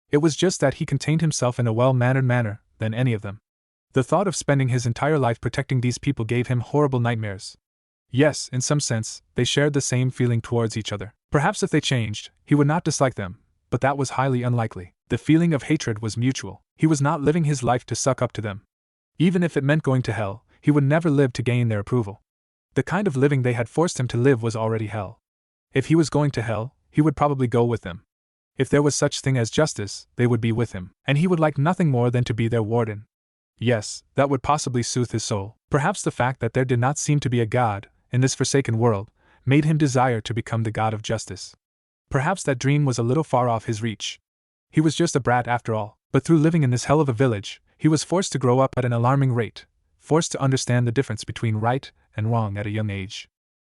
It was just that he contained himself in a well-mannered manner than any of them. The thought of spending his entire life protecting these people gave him horrible nightmares. Yes, in some sense, they shared the same feeling towards each other. Perhaps if they changed, he would not dislike them, but that was highly unlikely. The feeling of hatred was mutual. He was not living his life to suck up to them. Even if it meant going to hell, he would never live to gain their approval. The kind of living they had forced him to live was already hell. If he was going to hell, he would probably go with them. If there was such thing as justice, they would be with him, and he would like nothing more than to be their warden. Yes, that would possibly soothe his soul. Perhaps the fact that there did not seem to be a god in this forsaken world made him desire to become the god of justice. Perhaps that dream was a little far off his reach. He was just a brat after all, but through living in this hell of a village, he was forced to grow up at an alarming rate, forced to understand the difference between right and wrong at a young age.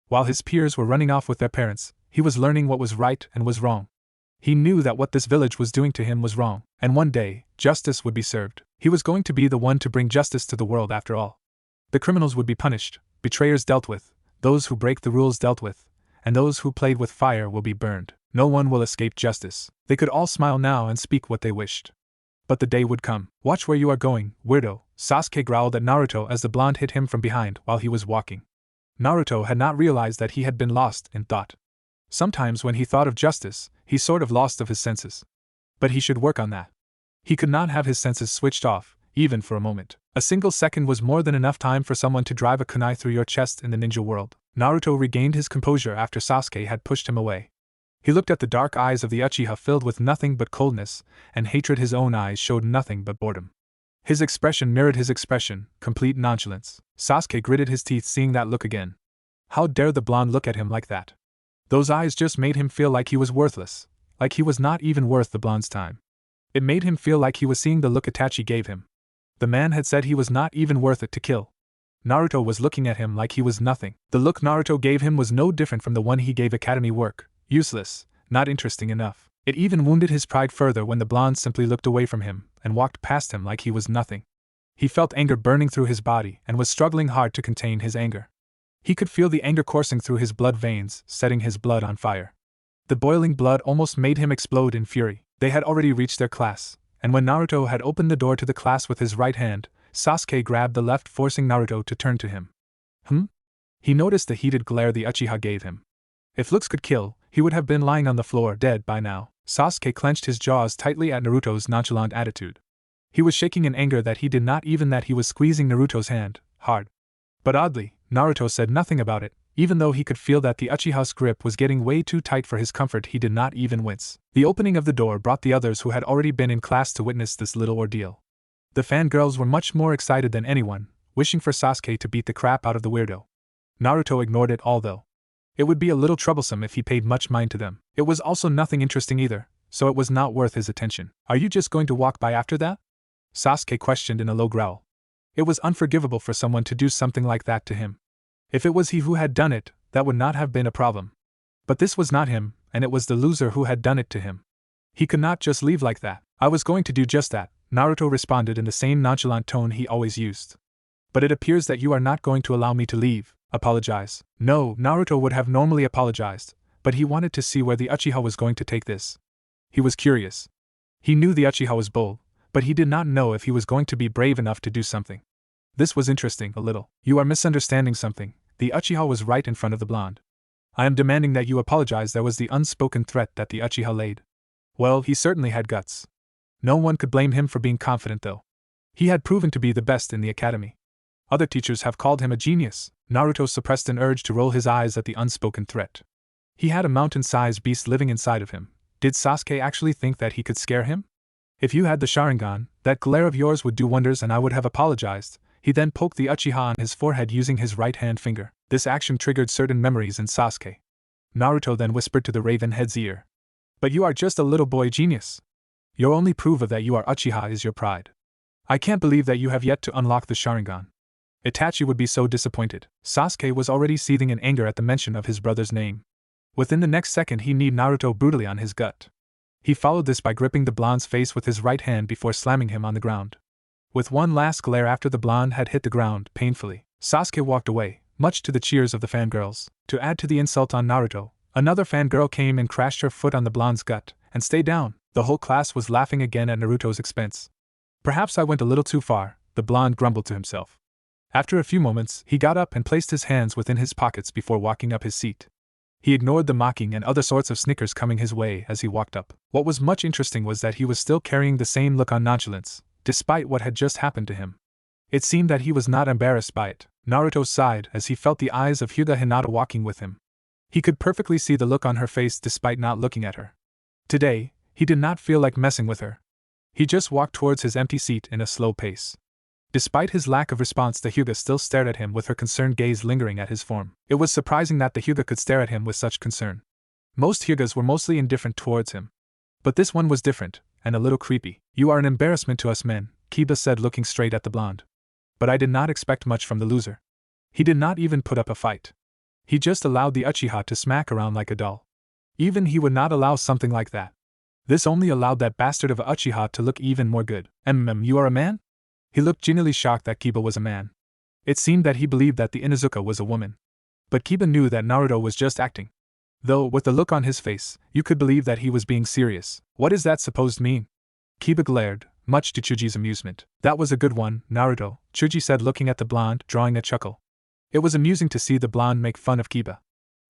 While his peers were running off with their parents, he was learning what was right and was wrong. He knew that what this village was doing to him was wrong, and one day, justice would be served. He was going to be the one to bring justice to the world after all. The criminals would be punished, betrayers dealt with, those who break the rules dealt with, and those who played with fire will be burned. No one will escape justice. They could all smile now and speak what they wished. But the day would come. Watch where you are going, weirdo, Sasuke growled at Naruto as the blonde hit him from behind while he was walking. Naruto had not realized that he had been lost in thought. Sometimes when he thought of justice, he sort of lost of his senses. But he should work on that. He could not have his senses switched off, even for a moment. A single second was more than enough time for someone to drive a kunai through your chest in the ninja world. Naruto regained his composure after Sasuke had pushed him away. He looked at the dark eyes of the Uchiha filled with nothing but coldness and hatred. His own eyes showed nothing but boredom. His expression mirrored his expression, complete nonchalance. Sasuke gritted his teeth seeing that look again. How dare the blonde look at him like that? Those eyes just made him feel like he was worthless, like he was not even worth the blonde's time. It made him feel like he was seeing the look Itachi gave him. The man had said he was not even worth it to kill. Naruto was looking at him like he was nothing. The look Naruto gave him was no different from the one he gave Academy Work. Useless, not interesting enough. It even wounded his pride further when the blonde simply looked away from him and walked past him like he was nothing. He felt anger burning through his body and was struggling hard to contain his anger. He could feel the anger coursing through his blood veins, setting his blood on fire. The boiling blood almost made him explode in fury. They had already reached their class, and when Naruto had opened the door to the class with his right hand, Sasuke grabbed the left, forcing Naruto to turn to him. He noticed the heated glare the Uchiha gave him. If looks could kill, he would have been lying on the floor dead by now. Sasuke clenched his jaws tightly at Naruto's nonchalant attitude. He was shaking in anger that he did not even that he was squeezing Naruto's hand, hard. But oddly, Naruto said nothing about it. Even though he could feel that the Uchiha's grip was getting way too tight for his comfort, he did not even wince. The opening of the door brought the others who had already been in class to witness this little ordeal. The fangirls were much more excited than anyone, wishing for Sasuke to beat the crap out of the weirdo. Naruto ignored it all though. It would be a little troublesome if he paid much mind to them. It was also nothing interesting either, so it was not worth his attention. Are you just going to walk by after that? Sasuke questioned in a low growl. It was unforgivable for someone to do something like that to him. If it was he who had done it, that would not have been a problem. But this was not him, and it was the loser who had done it to him. He could not just leave like that. I was going to do just that, Naruto responded in the same nonchalant tone he always used. But it appears that you are not going to allow me to leave. Apologize. No, Naruto would have normally apologized, but he wanted to see where the Uchiha was going to take this. He was curious. He knew the Uchiha was bold, but he did not know if he was going to be brave enough to do something. This was interesting, a little. You are misunderstanding something. The Uchiha was right in front of the blonde. I am demanding that you apologize. That was the unspoken threat that the Uchiha laid. Well, he certainly had guts. No one could blame him for being confident, though. He had proven to be the best in the academy. Other teachers have called him a genius. Naruto suppressed an urge to roll his eyes at the unspoken threat. He had a mountain-sized beast living inside of him. Did Sasuke actually think that he could scare him? If you had the Sharingan, that glare of yours would do wonders and I would have apologized. He then poked the Uchiha on his forehead using his right-hand finger. This action triggered certain memories in Sasuke. Naruto then whispered to the raven head's ear. But you are just a little boy genius. Your only proof of that you are Uchiha is your pride. I can't believe that you have yet to unlock the Sharingan. Itachi would be so disappointed. Sasuke was already seething in anger at the mention of his brother's name. Within the next second he kneed Naruto brutally on his gut. He followed this by gripping the blonde's face with his right hand before slamming him on the ground. With one last glare after the blonde had hit the ground painfully, Sasuke walked away, much to the cheers of the fangirls. To add to the insult on Naruto, another fangirl came and crashed her foot on the blonde's gut, and stay down. The whole class was laughing again at Naruto's expense. Perhaps I went a little too far, the blonde grumbled to himself. After a few moments, he got up and placed his hands within his pockets before walking up his seat. He ignored the mocking and other sorts of snickers coming his way as he walked up. What was much interesting was that he was still carrying the same look on nonchalance, despite what had just happened to him. It seemed that he was not embarrassed by it. Naruto sighed as he felt the eyes of Hyuga Hinata walking with him. He could perfectly see the look on her face despite not looking at her. Today, he did not feel like messing with her. He just walked towards his empty seat in a slow pace. Despite his lack of response, the Hyuga still stared at him with her concerned gaze lingering at his form. It was surprising that the Hyuga could stare at him with such concern. Most Hyugas were mostly indifferent towards him. But this one was different, and a little creepy. You are an embarrassment to us men, Kiba said looking straight at the blonde. But I did not expect much from the loser. He did not even put up a fight. He just allowed the Uchiha to smack around like a doll. Even he would not allow something like that. This only allowed that bastard of a Uchiha to look even more good. You are a man? He looked genuinely shocked that Kiba was a man. It seemed that he believed that the Inuzuka was a woman. But Kiba knew that Naruto was just acting. Though, with the look on his face, you could believe that he was being serious. What is that supposed to mean? Kiba glared, much to Chuji's amusement. That was a good one, Naruto, Chuji said looking at the blonde, drawing a chuckle. It was amusing to see the blonde make fun of Kiba.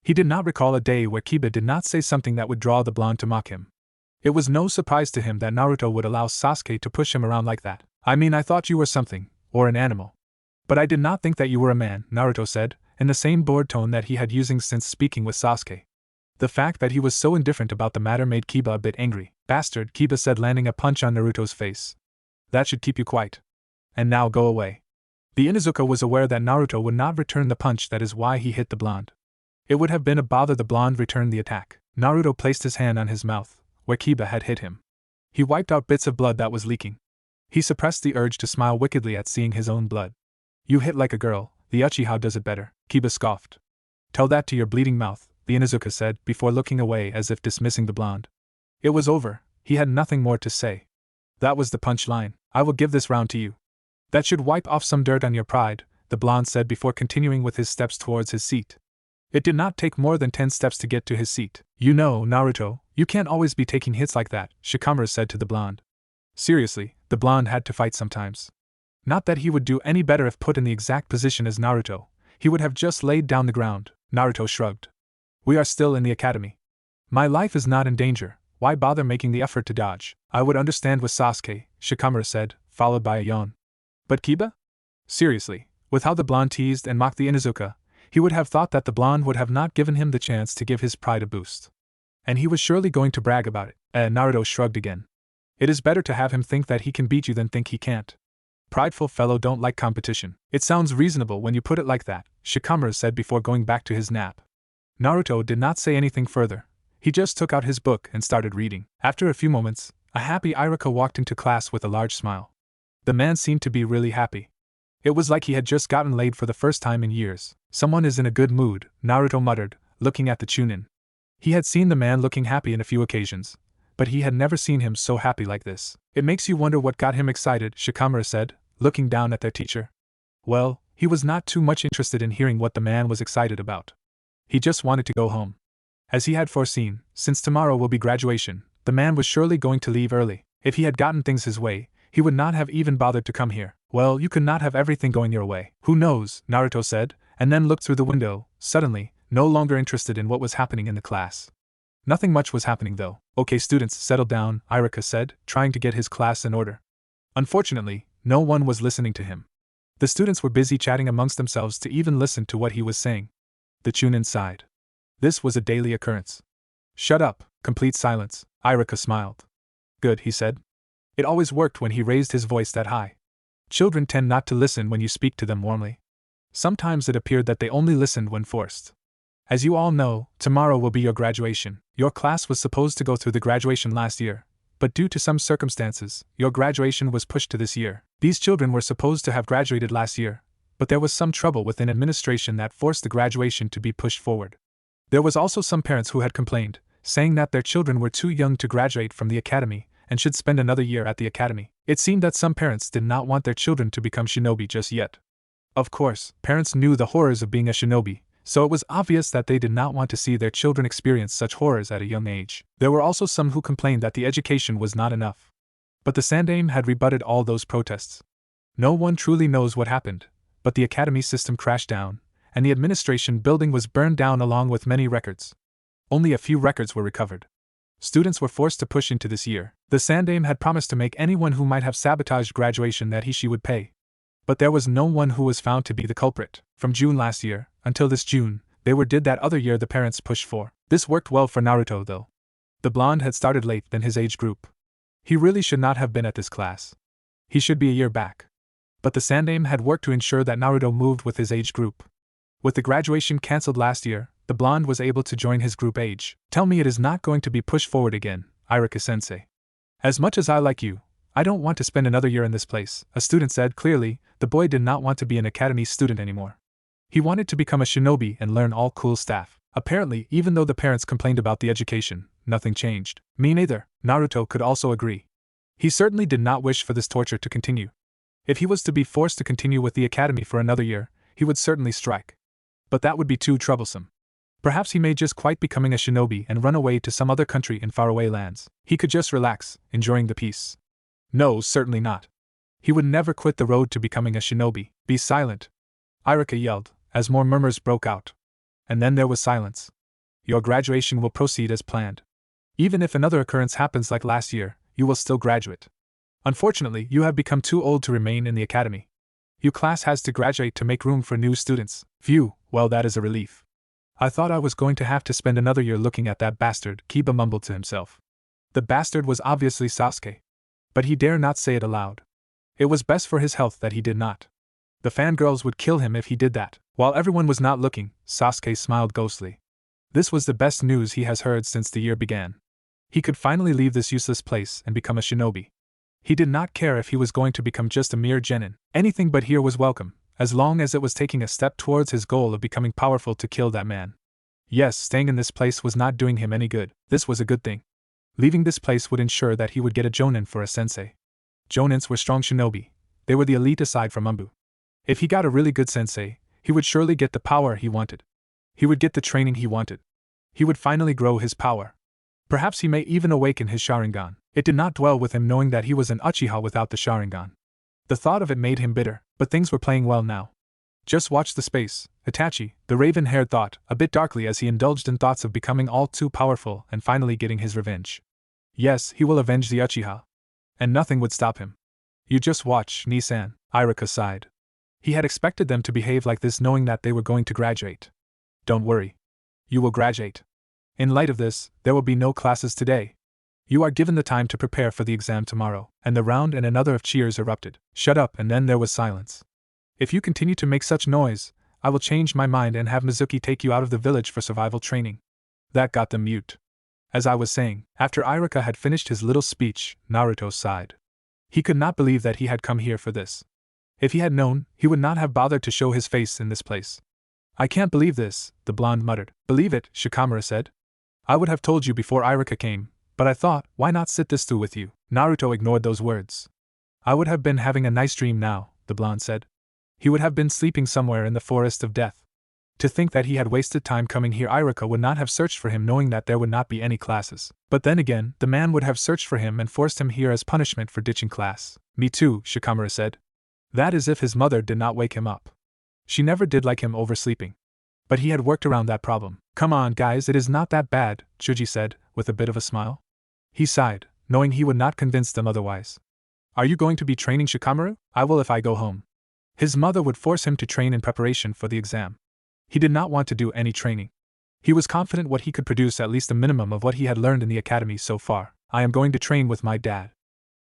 He did not recall a day where Kiba did not say something that would draw the blonde to mock him. It was no surprise to him that Naruto would allow Sasuke to push him around like that. I thought you were something, or an animal. But I did not think that you were a man, Naruto said, in the same bored tone that he had using since speaking with Sasuke. The fact that he was so indifferent about the matter made Kiba a bit angry. Bastard, Kiba said landing a punch on Naruto's face. That should keep you quiet. And now go away. The Inuzuka was aware that Naruto would not return the punch, that is why he hit the blonde. It would have been a bother the blonde returned the attack. Naruto placed his hand on his mouth, where Kiba had hit him. He wiped out bits of blood that was leaking. He suppressed the urge to smile wickedly at seeing his own blood. You hit like a girl, the Uchiha does it better, Kiba scoffed. Tell that to your bleeding mouth, the Inuzuka said, before looking away as if dismissing the blonde. It was over, he had nothing more to say. That was the punch line. I will give this round to you. That should wipe off some dirt on your pride, the blonde said before continuing with his steps towards his seat. It did not take more than 10 steps to get to his seat. You know, Naruto, you can't always be taking hits like that, Shikamaru said to the blonde. Seriously, the blonde had to fight sometimes. Not that he would do any better if put in the exact position as Naruto, he would have just laid down the ground. Naruto shrugged. We are still in the academy. My life is not in danger, why bother making the effort to dodge? I would understand with Sasuke, Shikamaru said, followed by a yawn. But Kiba? Seriously, with how the blonde teased and mocked the Inuzuka, he would have thought that the blonde would have not given him the chance to give his pride a boost. And he was surely going to brag about it. Naruto shrugged again. It is better to have him think that he can beat you than think he can't. Prideful fellow don't like competition. It sounds reasonable when you put it like that, Shikamaru said before going back to his nap. Naruto did not say anything further. He just took out his book and started reading. After a few moments, a happy Iruka walked into class with a large smile. The man seemed to be really happy. It was like he had just gotten laid for the first time in years. Someone is in a good mood, Naruto muttered, looking at the Chunin. He had seen the man looking happy in a few occasions, but he had never seen him so happy like this. It makes you wonder what got him excited, Shikamaru said, looking down at their teacher. Well, he was not too much interested in hearing what the man was excited about. He just wanted to go home. As he had foreseen, since tomorrow will be graduation, the man was surely going to leave early. If he had gotten things his way, he would not have even bothered to come here. Well, you could not have everything going your way. Who knows, Naruto said, and then looked through the window, suddenly, no longer interested in what was happening in the class. Nothing much was happening though. Okay students, settle down, Irika said, trying to get his class in order. Unfortunately, no one was listening to him. The students were busy chatting amongst themselves to even listen to what he was saying. The Chunin sighed. This was a daily occurrence. Shut up, complete silence, Irika smiled. Good, he said. It always worked when he raised his voice that high. Children tend not to listen when you speak to them warmly. Sometimes it appeared that they only listened when forced. As you all know, tomorrow will be your graduation. Your class was supposed to go through the graduation last year, but due to some circumstances, your graduation was pushed to this year. These children were supposed to have graduated last year, but there was some trouble within administration that forced the graduation to be pushed forward. There was also some parents who had complained, saying that their children were too young to graduate from the academy and should spend another year at the academy. It seemed that some parents did not want their children to become shinobi just yet. Of course, parents knew the horrors of being a shinobi, so it was obvious that they did not want to see their children experience such horrors at a young age. There were also some who complained that the education was not enough. But the Sandaime had rebutted all those protests. No one truly knows what happened, but the academy system crashed down, and the administration building was burned down along with many records. Only a few records were recovered. Students were forced to push into this year. The Sandaime had promised to make anyone who might have sabotaged graduation that she would pay. But there was no one who was found to be the culprit. From June last year, until this June, they did that other year the parents pushed for. This worked well for Naruto though. The blonde had started late than his age group. He really should not have been at this class. He should be a year back. But the Sandaime had worked to ensure that Naruto moved with his age group. With the graduation cancelled last year, the blonde was able to join his group age. Tell me it is not going to be pushed forward again, Irika-sensei. As much as I like you, I don't want to spend another year in this place, a student said clearly. The boy did not want to be an academy student anymore. He wanted to become a shinobi and learn all cool stuff. Apparently, even though the parents complained about the education, nothing changed. Me neither, Naruto could also agree. He certainly did not wish for this torture to continue. If he was to be forced to continue with the academy for another year, he would certainly strike. But that would be too troublesome. Perhaps he may just quit becoming a shinobi and run away to some other country in faraway lands. He could just relax, enjoying the peace. No, certainly not. He would never quit the road to becoming a shinobi. Be silent, Irika yelled, as more murmurs broke out. And then there was silence. Your graduation will proceed as planned. Even if another occurrence happens like last year, you will still graduate. Unfortunately, you have become too old to remain in the academy. Your class has to graduate to make room for new students. Phew, well that is a relief. I thought I was going to have to spend another year looking at that bastard, Kiba mumbled to himself. The bastard was obviously Sasuke. But he dare not say it aloud. It was best for his health that he did not. The fangirls would kill him if he did that. While everyone was not looking, Sasuke smiled ghostly. This was the best news he has heard since the year began. He could finally leave this useless place and become a shinobi. He did not care if he was going to become just a mere genin. Anything but here was welcome, as long as it was taking a step towards his goal of becoming powerful to kill that man. Yes, staying in this place was not doing him any good. This was a good thing. Leaving this place would ensure that he would get a jonin for a sensei. Jonins were strong shinobi. They were the elite aside from Umbu. If he got a really good sensei, he would surely get the power he wanted. He would get the training he wanted. He would finally grow his power. Perhaps he may even awaken his Sharingan. It did not dwell with him knowing that he was an Uchiha without the Sharingan. The thought of it made him bitter, but things were playing well now. Just watch the space, Itachi, the raven-haired thought, a bit darkly as he indulged in thoughts of becoming all too powerful and finally getting his revenge. Yes, he will avenge the Uchiha. And nothing would stop him. You just watch, Nisan, Irika sighed. He had expected them to behave like this knowing that they were going to graduate. Don't worry. You will graduate. In light of this, there will be no classes today. You are given the time to prepare for the exam tomorrow. And the round and another of cheers erupted. Shut up, and then there was silence. If you continue to make such noise, I will change my mind and have Mizuki take you out of the village for survival training. That got them mute. As I was saying, after Irika had finished his little speech, Naruto sighed. He could not believe that he had come here for this. If he had known, he would not have bothered to show his face in this place. I can't believe this, the blonde muttered. Believe it, Shikamaru said. I would have told you before Irika came, but I thought, why not sit this through with you? Naruto ignored those words. I would have been having a nice dream now, the blonde said. He would have been sleeping somewhere in the forest of death. To think that he had wasted time coming here, Irika would not have searched for him knowing that there would not be any classes. But then again, the man would have searched for him and forced him here as punishment for ditching class. Me too, Shikamaru said. That is if his mother did not wake him up. She never did like him oversleeping. But he had worked around that problem. Come on, guys, it is not that bad, Chuji said, with a bit of a smile. He sighed, knowing he would not convince them otherwise. Are you going to be training, Shikamaru? I will if I go home. His mother would force him to train in preparation for the exam. He did not want to do any training. He was confident what he could produce at least a minimum of what he had learned in the academy so far. I am going to train with my dad.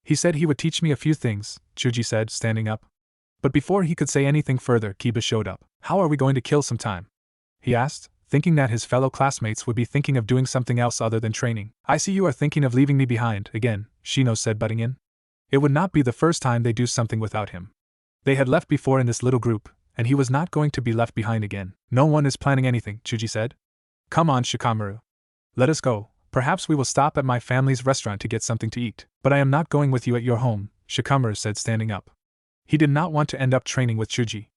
He said he would teach me a few things, Chuji said, standing up. But before he could say anything further, Kiba showed up. How are we going to kill some time? He asked, thinking that his fellow classmates would be thinking of doing something else other than training. I see you are thinking of leaving me behind, again, Shino said, butting in. It would not be the first time they do something without him. They had left before in this little group, and he was not going to be left behind again. No one is planning anything, Chuji said. Come on, Shikamaru. Let us go. Perhaps we will stop at my family's restaurant to get something to eat. But I am not going with you at your home, Shikamaru said, standing up. He did not want to end up training with Chuji.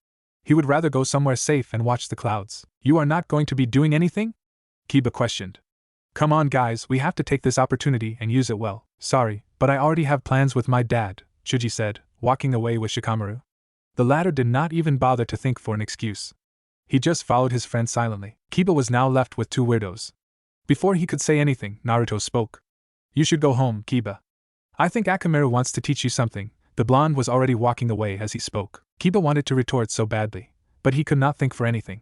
He would rather go somewhere safe and watch the clouds. You are not going to be doing anything? Kiba questioned. Come on, guys, we have to take this opportunity and use it well. Sorry, but I already have plans with my dad, Chuji said, walking away with Shikamaru. The latter did not even bother to think for an excuse. He just followed his friend silently. Kiba was now left with two weirdos. Before he could say anything, Naruto spoke. You should go home, Kiba. I think Akamaru wants to teach you something. The blonde was already walking away as he spoke. Kiba wanted to retort so badly, but he could not think for anything.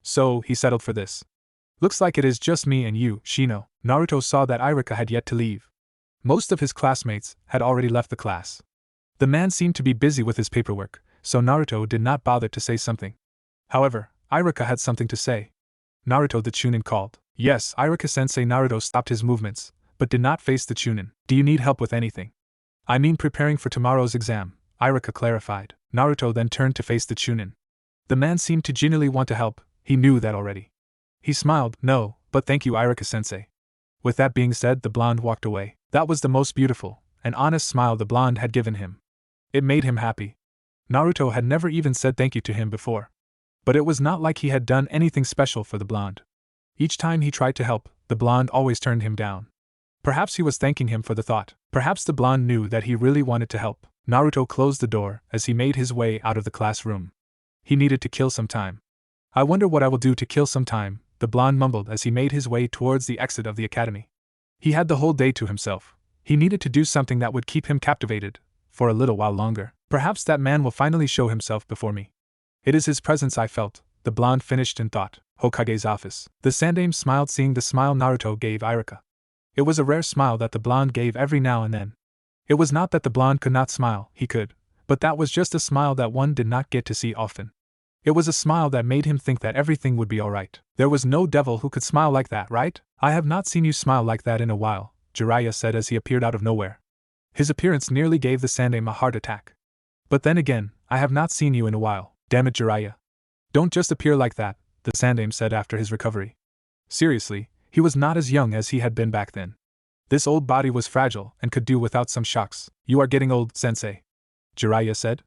So, he settled for this. Looks like it is just me and you, Shino. Naruto saw that Irika had yet to leave. Most of his classmates had already left the class. The man seemed to be busy with his paperwork, so Naruto did not bother to say something. However, Irika had something to say. Naruto, the Chunin called. Yes, Irika-sensei. Naruto stopped his movements, but did not face the Chunin. Do you need help with anything? I mean preparing for tomorrow's exam, Irika clarified. Naruto then turned to face the Chunin. The man seemed to genuinely want to help, he knew that already. He smiled. No, but thank you, Irika-sensei. With that being said, the blonde walked away. That was the most beautiful and honest smile the blonde had given him. It made him happy. Naruto had never even said thank you to him before. But it was not like he had done anything special for the blonde. Each time he tried to help, the blonde always turned him down. Perhaps he was thanking him for the thought. Perhaps the blonde knew that he really wanted to help. Naruto closed the door as he made his way out of the classroom. He needed to kill some time. I wonder what I will do to kill some time, the blonde mumbled as he made his way towards the exit of the academy. He had the whole day to himself. He needed to do something that would keep him captivated for a little while longer. Perhaps that man will finally show himself before me. It is his presence I felt, the blonde finished in thought. Hokage's office. The Sandaime smiled, seeing the smile Naruto gave Irika. It was a rare smile that the blonde gave every now and then. It was not that the blonde could not smile, he could, but that was just a smile that one did not get to see often. It was a smile that made him think that everything would be alright. There was no devil who could smile like that, right? I have not seen you smile like that in a while, Jiraiya said as he appeared out of nowhere. His appearance nearly gave the Sandaime a heart attack. But then again, I have not seen you in a while. Damn it, Jiraiya. Don't just appear like that, the Sandaime said after his recovery. Seriously, he was not as young as he had been back then. This old body was fragile and could do without some shocks. You are getting old, sensei, Jiraiya said.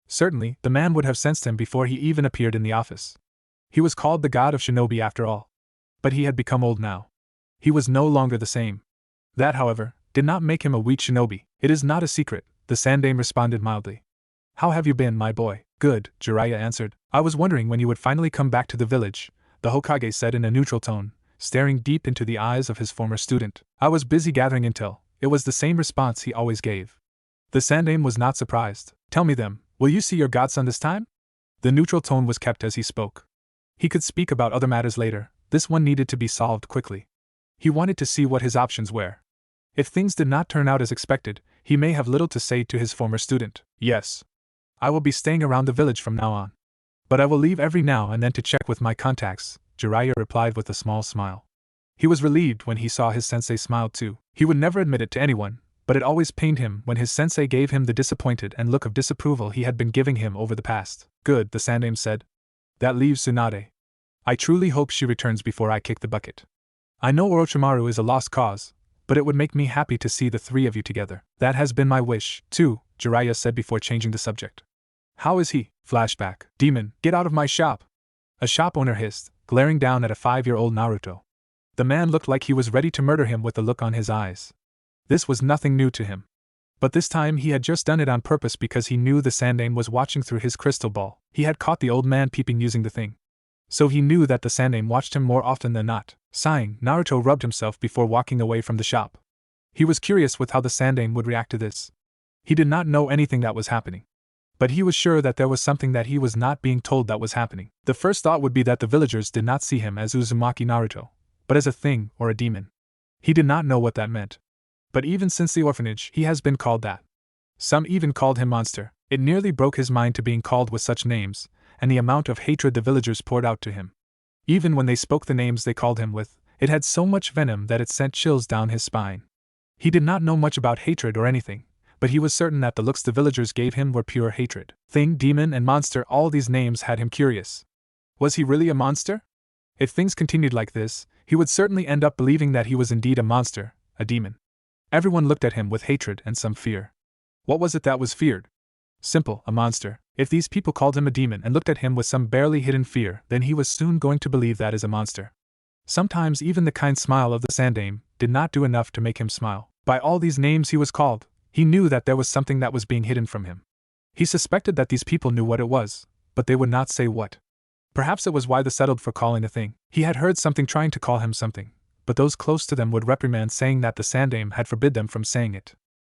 Certainly, the man would have sensed him before he even appeared in the office. He was called the god of shinobi after all. But he had become old now. He was no longer the same. That, however, did not make him a weak shinobi. It is not a secret, the Sandaime responded mildly. How have you been, my boy? Good, Jiraiya answered. I was wondering when you would finally come back to the village, the Hokage said in a neutral tone, staring deep into the eyes of his former student. I was busy gathering intel. It was the same response he always gave. The Sandaime was not surprised. Tell me then, will you see your godson this time? The neutral tone was kept as he spoke. He could speak about other matters later. This one needed to be solved quickly. He wanted to see what his options were. If things did not turn out as expected, he may have little to say to his former student. Yes. I will be staying around the village from now on. But I will leave every now and then to check with my contacts, Jiraiya replied with a small smile. He was relieved when he saw his sensei smile too. He would never admit it to anyone, but it always pained him when his sensei gave him the disappointed and look of disapproval he had been giving him over the past. Good, the Sandaime said. That leaves Tsunade. I truly hope she returns before I kick the bucket. I know Orochimaru is a lost cause, but it would make me happy to see the three of you together. That has been my wish, too, Jiraiya said before changing the subject. How is he? Flashback. Demon, get out of my shop! A shop owner hissed, glaring down at a 5-year-old Naruto. The man looked like he was ready to murder him with the look on his eyes. This was nothing new to him. But this time he had just done it on purpose because he knew the Sandaime was watching through his crystal ball. He had caught the old man peeping using the thing. So he knew that the Sandaime watched him more often than not. Sighing, Naruto rubbed himself before walking away from the shop. He was curious with how the Sandaime would react to this. He did not know anything that was happening. But he was sure that there was something that he was not being told that was happening. The first thought would be that the villagers did not see him as Uzumaki Naruto, but as a thing or a demon. He did not know what that meant. But even since the orphanage, he has been called that. Some even called him monster. It nearly broke his mind to being called with such names, and the amount of hatred the villagers poured out to him. Even when they spoke the names they called him with, it had so much venom that it sent chills down his spine. He did not know much about hatred or anything, but he was certain that the looks the villagers gave him were pure hatred. Thing, demon, and monster, all these names had him curious. Was he really a monster? If things continued like this, he would certainly end up believing that he was indeed a monster, a demon. Everyone looked at him with hatred and some fear. What was it that was feared? Simple, a monster. If these people called him a demon and looked at him with some barely hidden fear, then he was soon going to believe that is a monster. Sometimes even the kind smile of the Sandaime did not do enough to make him smile. By all these names he was called, he knew that there was something that was being hidden from him. He suspected that these people knew what it was, but they would not say what. Perhaps it was why they settled for calling a thing. He had heard something trying to call him something, but those close to them would reprimand saying that the Sandaime had forbid them from saying it.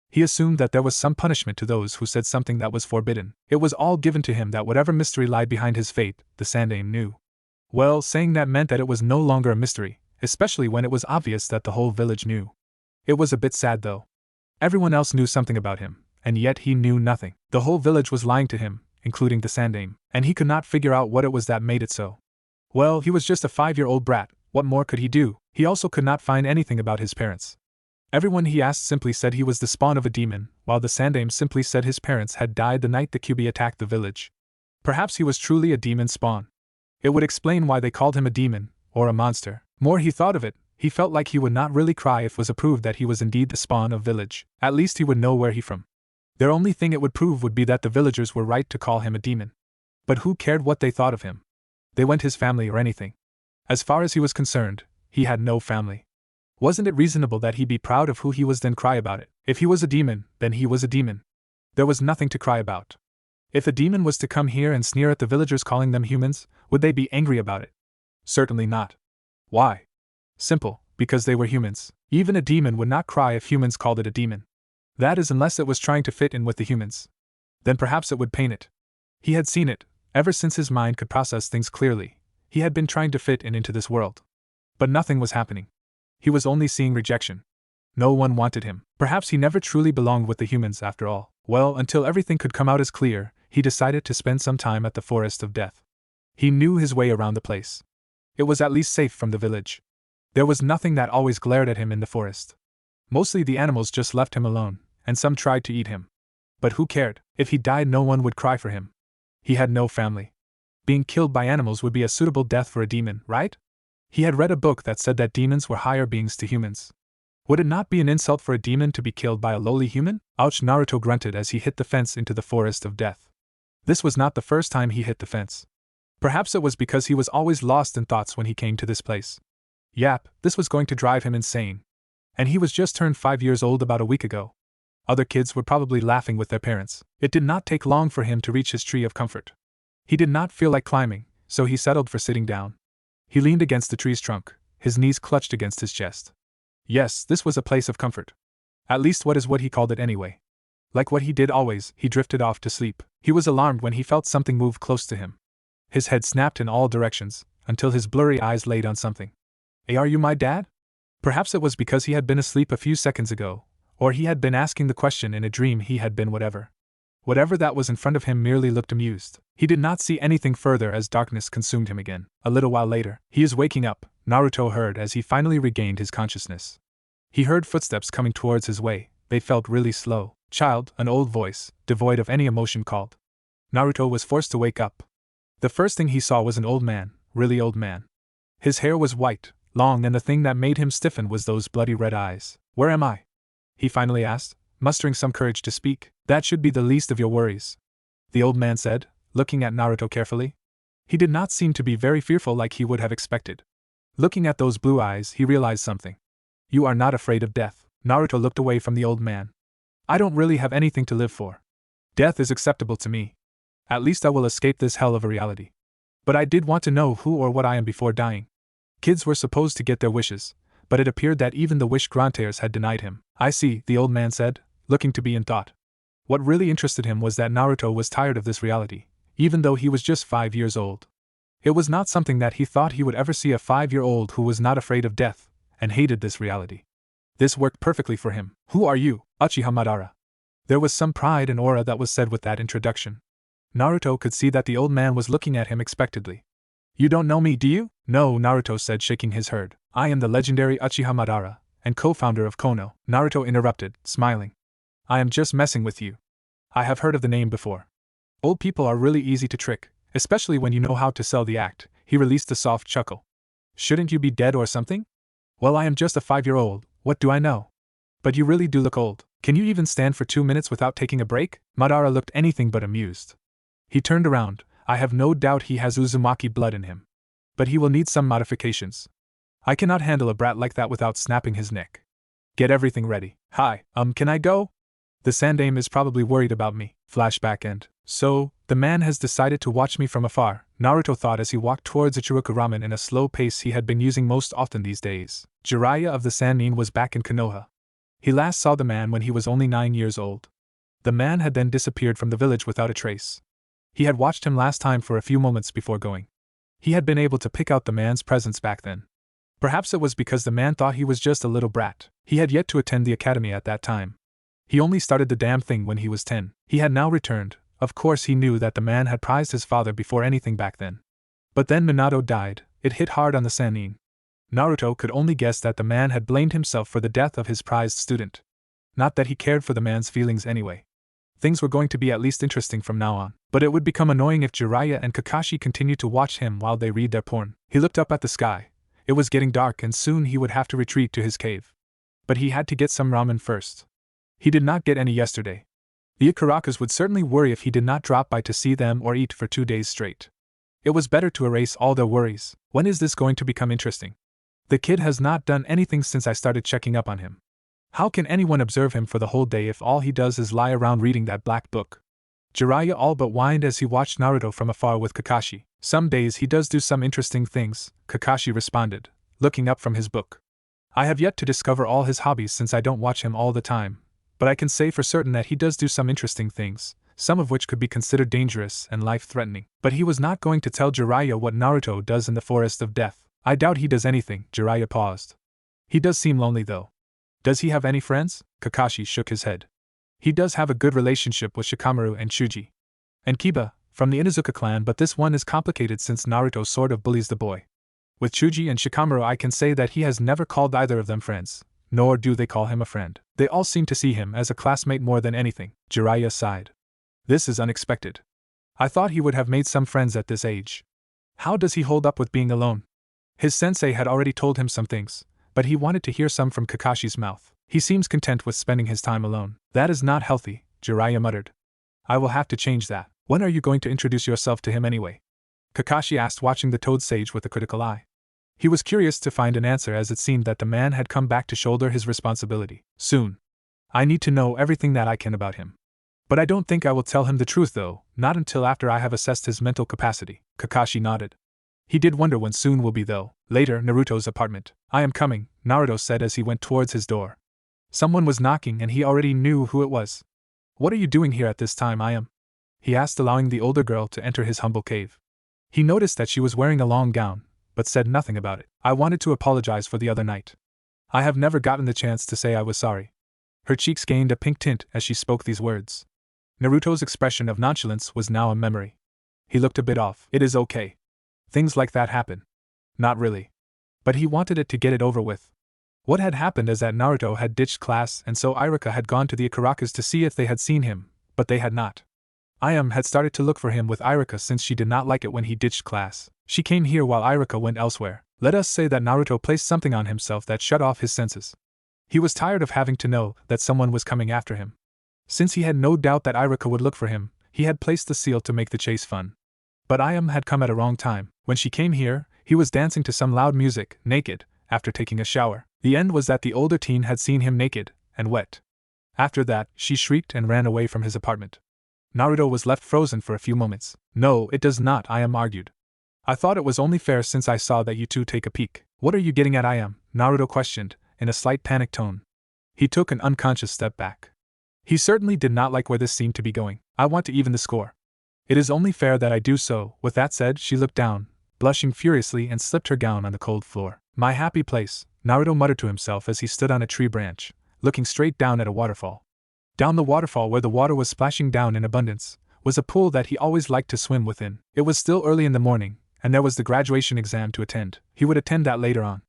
He assumed that there was some punishment to those who said something that was forbidden. It was all given to him that whatever mystery lied behind his fate, the Sandaime knew. Well, saying that meant that it was no longer a mystery, especially when it was obvious that the whole village knew. It was a bit sad though. Everyone else knew something about him, and yet he knew nothing. The whole village was lying to him, including the Sandaime, and he could not figure out what it was that made it so. Well, he was just a 5-year-old brat, what more could he do? He also could not find anything about his parents. Everyone he asked simply said he was the spawn of a demon, while the Sandaime simply said his parents had died the night the Kyuubi attacked the village. Perhaps he was truly a demon spawn. It would explain why they called him a demon, or a monster. More he thought of it, he felt like he would not really cry if it was proved that he was indeed the spawn of village. At least he would know where he from. Their only thing it would prove would be that the villagers were right to call him a demon. But who cared what they thought of him? They weren't his family or anything. As far as he was concerned, he had no family. Wasn't it reasonable that he be proud of who he was then cry about it? If he was a demon, then he was a demon. There was nothing to cry about. If a demon was to come here and sneer at the villagers calling them humans, would they be angry about it? Certainly not. Why? Simple, because they were humans. Even a demon would not cry if humans called it a demon. That is, unless it was trying to fit in with the humans. Then perhaps it would pain it. He had seen it, ever since his mind could process things clearly. He had been trying to fit in into this world. But nothing was happening. He was only seeing rejection. No one wanted him. Perhaps he never truly belonged with the humans after all. Well, until everything could come out as clear, he decided to spend some time at the Forest of Death. He knew his way around the place. It was at least safe from the village. There was nothing that always glared at him in the forest. Mostly the animals just left him alone, and some tried to eat him. But who cared? If he died, no one would cry for him. He had no family. Being killed by animals would be a suitable death for a demon, right? He had read a book that said that demons were higher beings to humans. Would it not be an insult for a demon to be killed by a lowly human? Ouch, Naruto grunted as he hit the fence into the Forest of Death. This was not the first time he hit the fence. Perhaps it was because he was always lost in thoughts when he came to this place. Yap, this was going to drive him insane. And he was just turned 5 years old about a week ago. Other kids were probably laughing with their parents. It did not take long for him to reach his tree of comfort. He did not feel like climbing, so he settled for sitting down. He leaned against the tree's trunk, his knees clutched against his chest. Yes, this was a place of comfort. At least what is what he called it anyway. Like what he did always, he drifted off to sleep. He was alarmed when he felt something move close to him. His head snapped in all directions, until his blurry eyes laid on something. Hey, are you my dad? Perhaps it was because he had been asleep a few seconds ago, or he had been asking the question in a dream. He had been whatever. Whatever that was in front of him merely looked amused. He did not see anything further as darkness consumed him again. A little while later, he is waking up, Naruto heard as he finally regained his consciousness. He heard footsteps coming towards his way, they felt really slow. Child, an old voice, devoid of any emotion called. Naruto was forced to wake up. The first thing he saw was an old man, really old man. His hair was white, long, and the thing that made him stiffen was those bloody red eyes. "Where am I?" he finally asked, mustering some courage to speak. "That should be the least of your worries," the old man said, looking at Naruto carefully. He did not seem to be very fearful like he would have expected. Looking at those blue eyes, he realized something. "You are not afraid of death." Naruto looked away from the old man. "I don't really have anything to live for. Death is acceptable to me. At least I will escape this hell of a reality. But I did want to know who or what I am before dying." Kids were supposed to get their wishes, but it appeared that even the wish granters had denied him. "I see," the old man said, looking to be in thought. What really interested him was that Naruto was tired of this reality, even though he was just 5 years old. It was not something that he thought he would ever see, a 5-year-old who was not afraid of death, and hated this reality. This worked perfectly for him. "Who are you, Uchiha Madara?" There was some pride and aura that was said with that introduction. Naruto could see that the old man was looking at him expectantly. "You don't know me, do you?" "No," Naruto said, shaking his head. "I am the legendary Uchiha Madara, and co-founder of Kono." Naruto interrupted, smiling. "I am just messing with you. I have heard of the name before. Old people are really easy to trick, especially when you know how to sell the act." He released a soft chuckle. "Shouldn't you be dead or something?" "Well, I am just a 5-year-old, what do I know? But you really do look old. Can you even stand for 2 minutes without taking a break?" Madara looked anything but amused. He turned around. "I have no doubt he has Uzumaki blood in him. But he will need some modifications. I cannot handle a brat like that without snapping his neck. Get everything ready." "Hi, can I go? The Sandaime is probably worried about me." Flashback end. "So, the man has decided to watch me from afar," Naruto thought as he walked towards Ichiroku Ramen in a slow pace he had been using most often these days. Jiraiya of the Sannin was back in Konoha. He last saw the man when he was only 9 years old. The man had then disappeared from the village without a trace. He had watched him last time for a few moments before going. He had been able to pick out the man's presence back then. Perhaps it was because the man thought he was just a little brat. He had yet to attend the academy at that time. He only started the damn thing when he was 10. He had now returned. Of course he knew that the man had prized his father before anything back then. But then Minato died. It hit hard on the Sannin. Naruto could only guess that the man had blamed himself for the death of his prized student. Not that he cared for the man's feelings anyway. Things were going to be at least interesting from now on, but it would become annoying if Jiraiya and Kakashi continued to watch him while they read their porn. He looked up at the sky. It was getting dark and soon he would have to retreat to his cave. But he had to get some ramen first. He did not get any yesterday. The Ikarakas would certainly worry if he did not drop by to see them or eat for 2 days straight. It was better to erase all their worries. When is this going to become interesting? The kid has not done anything since I started checking up on him. How can anyone observe him for the whole day if all he does is lie around reading that black book? Jiraiya all but whined as he watched Naruto from afar with Kakashi. "Some days he does do some interesting things," Kakashi responded, looking up from his book. "I have yet to discover all his hobbies since I don't watch him all the time, but I can say for certain that he does do some interesting things, some of which could be considered dangerous and life-threatening." But he was not going to tell Jiraiya what Naruto does in the Forest of Death. "I doubt he does anything." Jiraiya paused. "He does seem lonely though. Does he have any friends?" Kakashi shook his head. "He does have a good relationship with Shikamaru and Chuji. And Kiba, from the Inuzuka clan, but this one is complicated since Naruto sort of bullies the boy. With Chuji and Shikamaru I can say that he has never called either of them friends, nor do they call him a friend. They all seem to see him as a classmate more than anything." Jiraiya sighed. "This is unexpected. I thought he would have made some friends at this age. How does he hold up with being alone?" His sensei had already told him some things, but he wanted to hear some from Kakashi's mouth. "He seems content with spending his time alone." "That is not healthy," Jiraiya muttered. "I will have to change that." "When are you going to introduce yourself to him anyway?" Kakashi asked, watching the Toad Sage with a critical eye. He was curious to find an answer as it seemed that the man had come back to shoulder his responsibility. "Soon. I need to know everything that I can about him. But I don't think I will tell him the truth though, not until after I have assessed his mental capacity." Kakashi nodded. He did wonder when soon will be though. Later, Naruto's apartment. "I am coming," Naruto said as he went towards his door. Someone was knocking and he already knew who it was. "What are you doing here at this time, Ayam?" he asked, allowing the older girl to enter his humble cave. He noticed that she was wearing a long gown, but said nothing about it. "I wanted to apologize for the other night. I have never gotten the chance to say I was sorry." Her cheeks gained a pink tint as she spoke these words. Naruto's expression of nonchalance was now a memory. He looked a bit off. "It is okay. Things like that happen." "Not really." But he wanted it to get it over with. What had happened is that Naruto had ditched class and so Irika had gone to the Ikarakas to see if they had seen him, but they had not. Ayam had started to look for him with Irika since she did not like it when he ditched class. She came here while Irika went elsewhere. Let us say that Naruto placed something on himself that shut off his senses. He was tired of having to know that someone was coming after him. Since he had no doubt that Irika would look for him, he had placed the seal to make the chase fun. But Ayam had come at a wrong time. When she came here, he was dancing to some loud music, naked, after taking a shower. The end was that the older teen had seen him naked, and wet. After that, she shrieked and ran away from his apartment. Naruto was left frozen for a few moments. No, it does not, Ayam argued. I thought it was only fair since I saw that you two take a peek. What are you getting at, Ayam? Naruto questioned, in a slight panicked tone. He took an unconscious step back. He certainly did not like where this seemed to be going. I want to even the score. It is only fair that I do so. With that said, she looked down, blushing furiously, and slipped her gown on the cold floor. My happy place, Naruto muttered to himself as he stood on a tree branch, looking straight down at a waterfall. Down the waterfall, where the water was splashing down in abundance, was a pool that he always liked to swim within. It was still early in the morning, and there was the graduation exam to attend. He would attend that later on.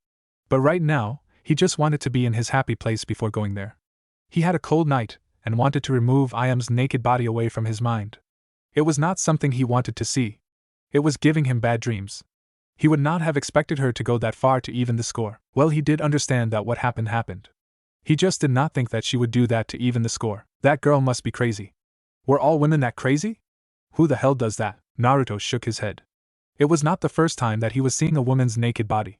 But right now, he just wanted to be in his happy place before going there. He had a cold night, and wanted to remove Ayam's naked body away from his mind. It was not something he wanted to see. It was giving him bad dreams. He would not have expected her to go that far to even the score. Well, he did understand that what happened happened. He just did not think that she would do that to even the score. That girl must be crazy. Were all women that crazy? Who the hell does that? Naruto shook his head. It was not the first time that he was seeing a woman's naked body.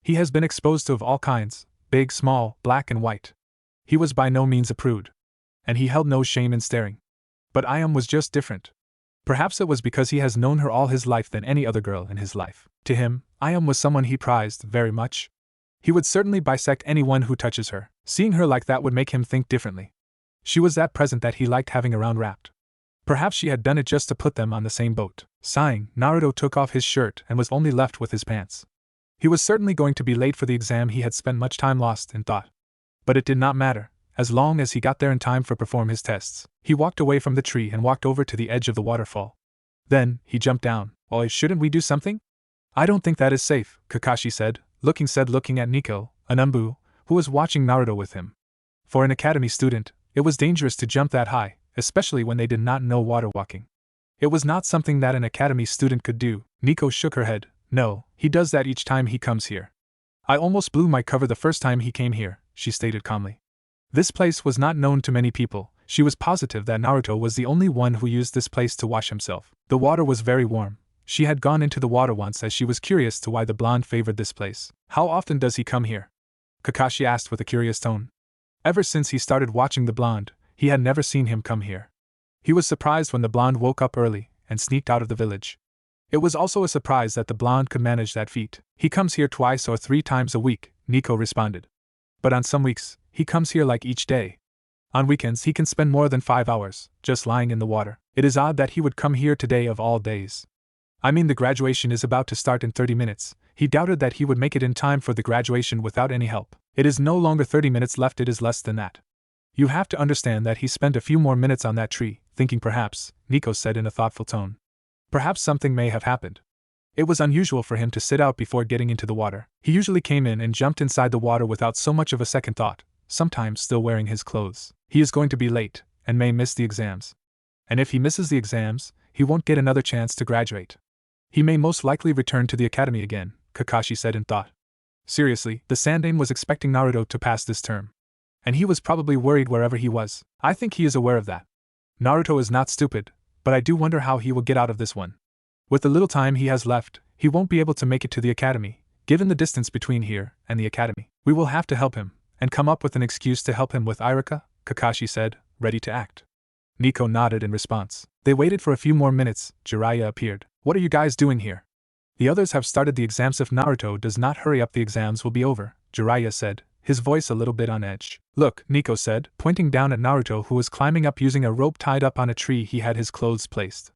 He has been exposed to of all kinds, big, small, black and white. He was by no means a prude. And he held no shame in staring. But Ayam was just different. Perhaps it was because he has known her all his life than any other girl in his life. To him, Ayam was someone he prized very much. He would certainly bisect anyone who touches her. Seeing her like that would make him think differently. She was that present that he liked having around wrapped. Perhaps she had done it just to put them on the same boat. Sighing, Naruto took off his shirt and was only left with his pants. He was certainly going to be late for the exam. He had spent much time lost in thought. But it did not matter, as long as he got there in time for perform his tests. He walked away from the tree and walked over to the edge of the waterfall. Then, he jumped down. Oh, shouldn't we do something? I don't think that is safe, Kakashi said, looking at Nico, an Umbu, who was watching Naruto with him. For an academy student, it was dangerous to jump that high, especially when they did not know water walking. It was not something that an academy student could do. Nico shook her head. No, he does that each time he comes here. I almost blew my cover the first time he came here, she stated calmly. This place was not known to many people. She was positive that Naruto was the only one who used this place to wash himself. The water was very warm. She had gone into the water once as she was curious to why the blonde favored this place. How often does he come here? Kakashi asked with a curious tone. Ever since he started watching the blonde, he had never seen him come here. He was surprised when the blonde woke up early and sneaked out of the village. It was also a surprise that the blonde could manage that feat. He comes here 2 or 3 times a week, Nico responded. But on some weeks, he comes here like each day. On weekends he can spend more than 5 hours, just lying in the water. It is odd that he would come here today of all days. I mean, the graduation is about to start in 30 minutes. He doubted that he would make it in time for the graduation without any help. It is no longer 30 minutes left, it is less than that. You have to understand that he spent a few more minutes on that tree, thinking perhaps, Nico said in a thoughtful tone. Perhaps something may have happened. It was unusual for him to sit out before getting into the water. He usually came in and jumped inside the water without so much of a second thought, sometimes still wearing his clothes. He is going to be late, and may miss the exams. And if he misses the exams, he won't get another chance to graduate. He may most likely return to the academy again, Kakashi said in thought. Seriously, the Sandaime was expecting Naruto to pass this term. And he was probably worried wherever he was. I think he is aware of that. Naruto is not stupid, but I do wonder how he will get out of this one. With the little time he has left, he won't be able to make it to the academy, given the distance between here and the academy. We will have to help him, and come up with an excuse to help him with Irika, Kakashi said, ready to act. Nico nodded in response. They waited for a few more minutes. Jiraiya appeared. What are you guys doing here? The others have started the exams. If Naruto does not hurry up, the exams will be over, Jiraiya said, his voice a little bit on edge. Look, Nico said, pointing down at Naruto, who was climbing up using a rope tied up on a tree he had his clothes placed.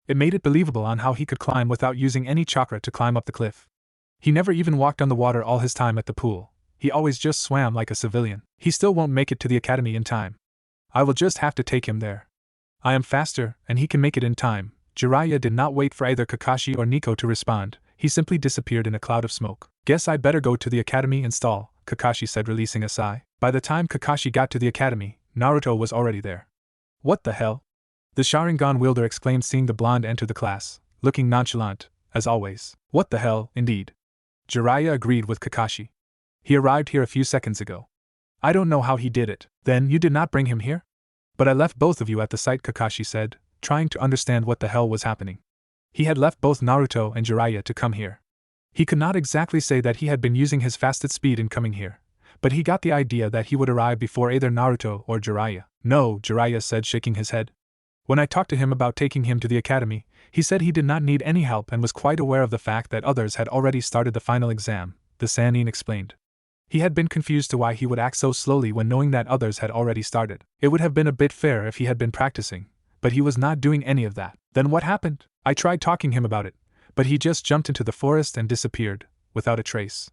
It made it believable on how he could climb without using any chakra to climb up the cliff. He never even walked on the water all his time at the pool. He always just swam like a civilian. He still won't make it to the academy in time. I will just have to take him there. I am faster, and he can make it in time. Jiraiya did not wait for either Kakashi or Nico to respond. He simply disappeared in a cloud of smoke. Guess I better go to the academy and stall, Kakashi said, releasing a sigh. By the time Kakashi got to the academy, Naruto was already there. What the hell? The Sharingan wielder exclaimed, seeing the blonde enter the class, looking nonchalant, as always. What the hell, indeed. Jiraiya agreed with Kakashi. He arrived here a few seconds ago. I don't know how he did it. Then you did not bring him here? But I left both of you at the site, Kakashi said, trying to understand what the hell was happening. He had left both Naruto and Jiraiya to come here. He could not exactly say that he had been using his fastest speed in coming here, but he got the idea that he would arrive before either Naruto or Jiraiya. No, Jiraiya said, shaking his head. When I talked to him about taking him to the academy, he said he did not need any help and was quite aware of the fact that others had already started the final exam, the Sannin explained. He had been confused to why he would act so slowly when knowing that others had already started. It would have been a bit fair if he had been practicing, but he was not doing any of that. Then what happened? I tried talking him about it, but he just jumped into the forest and disappeared, without a trace.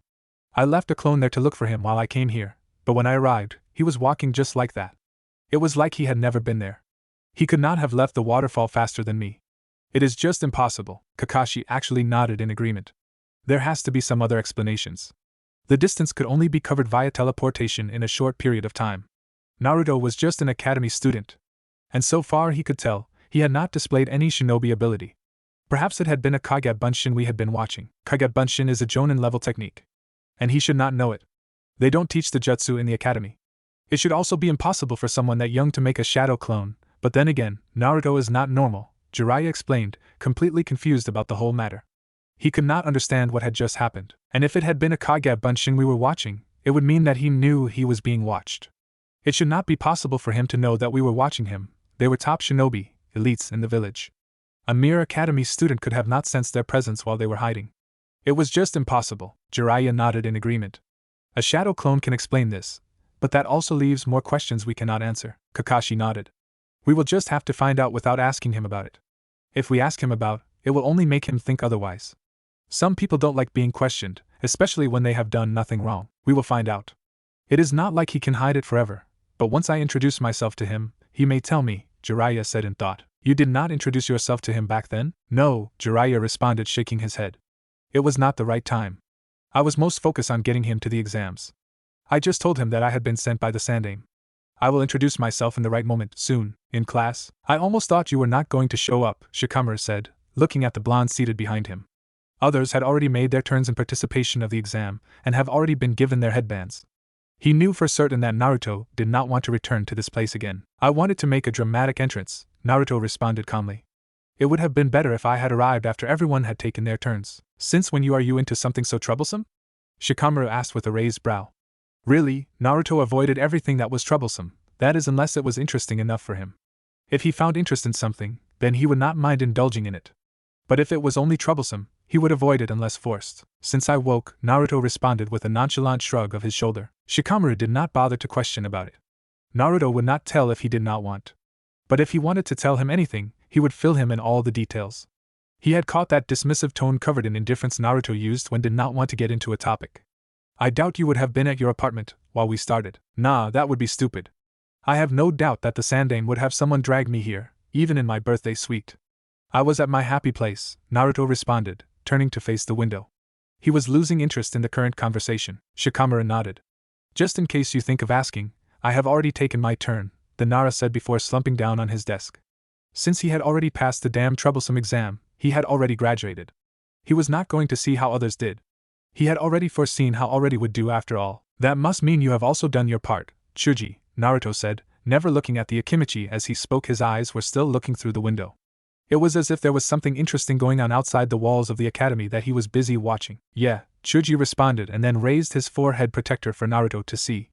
I left a clone there to look for him while I came here, but when I arrived, he was walking just like that. It was like he had never been there. He could not have left the waterfall faster than me. It is just impossible. Kakashi actually nodded in agreement. There has to be some other explanations. The distance could only be covered via teleportation in a short period of time. Naruto was just an academy student, and so far he could tell, he had not displayed any shinobi ability. Perhaps it had been a Kage Bunshin we had been watching. Kage Bunshin is a Jonin level technique, and he should not know it. They don't teach the jutsu in the academy. It should also be impossible for someone that young to make a shadow clone, but then again, Naruto is not normal, Jiraiya explained, completely confused about the whole matter. He could not understand what had just happened, and if it had been a Kage Bunshin we were watching, it would mean that he knew he was being watched. It should not be possible for him to know that we were watching him. They were top shinobi, elites in the village. A mere academy student could have not sensed their presence while they were hiding. It was just impossible. Jiraiya nodded in agreement. A shadow clone can explain this, but that also leaves more questions we cannot answer. Kakashi nodded. We will just have to find out without asking him about it. If we ask him about, it will only make him think otherwise. Some people don't like being questioned, especially when they have done nothing wrong. We will find out. It is not like he can hide it forever, but once I introduce myself to him, he may tell me, Jiraiya said in thought. You did not introduce yourself to him back then? No, Jiraiya responded, shaking his head. It was not the right time. I was most focused on getting him to the exams. I just told him that I had been sent by the Sandaime. I will introduce myself in the right moment, soon, in class. I almost thought you were not going to show up, Shikamaru said, looking at the blonde seated behind him. Others had already made their turns in participation of the exam, and have already been given their headbands. He knew for certain that Naruto did not want to return to this place again. I wanted to make a dramatic entrance, Naruto responded calmly. It would have been better if I had arrived after everyone had taken their turns. Since when are you into something so troublesome? Shikamaru asked with a raised brow. Really, Naruto avoided everything that was troublesome, that is unless it was interesting enough for him. If he found interest in something, then he would not mind indulging in it. But if it was only troublesome, he would avoid it unless forced. Since I woke, Naruto responded with a nonchalant shrug of his shoulder. Shikamaru did not bother to question about it. Naruto would not tell if he did not want. But if he wanted to tell him anything, he would fill him in all the details. He had caught that dismissive tone covered in indifference Naruto used when did not want to get into a topic. I doubt you would have been at your apartment while we started. Nah, that would be stupid. I have no doubt that the Sandaime would have someone drag me here, even in my birthday suite. I was at my happy place, Naruto responded, turning to face the window. He was losing interest in the current conversation. Shikamaru nodded. Just in case you think of asking, I have already taken my turn, the Nara said before slumping down on his desk. Since he had already passed the damn troublesome exam, he had already graduated. He was not going to see how others did. He had already foreseen how already would do after all. That must mean you have also done your part, Chuji, Naruto said, never looking at the Akimichi as he spoke. His eyes were still looking through the window. It was as if there was something interesting going on outside the walls of the academy that he was busy watching. Yeah, Chuji responded and then raised his forehead protector for Naruto to see.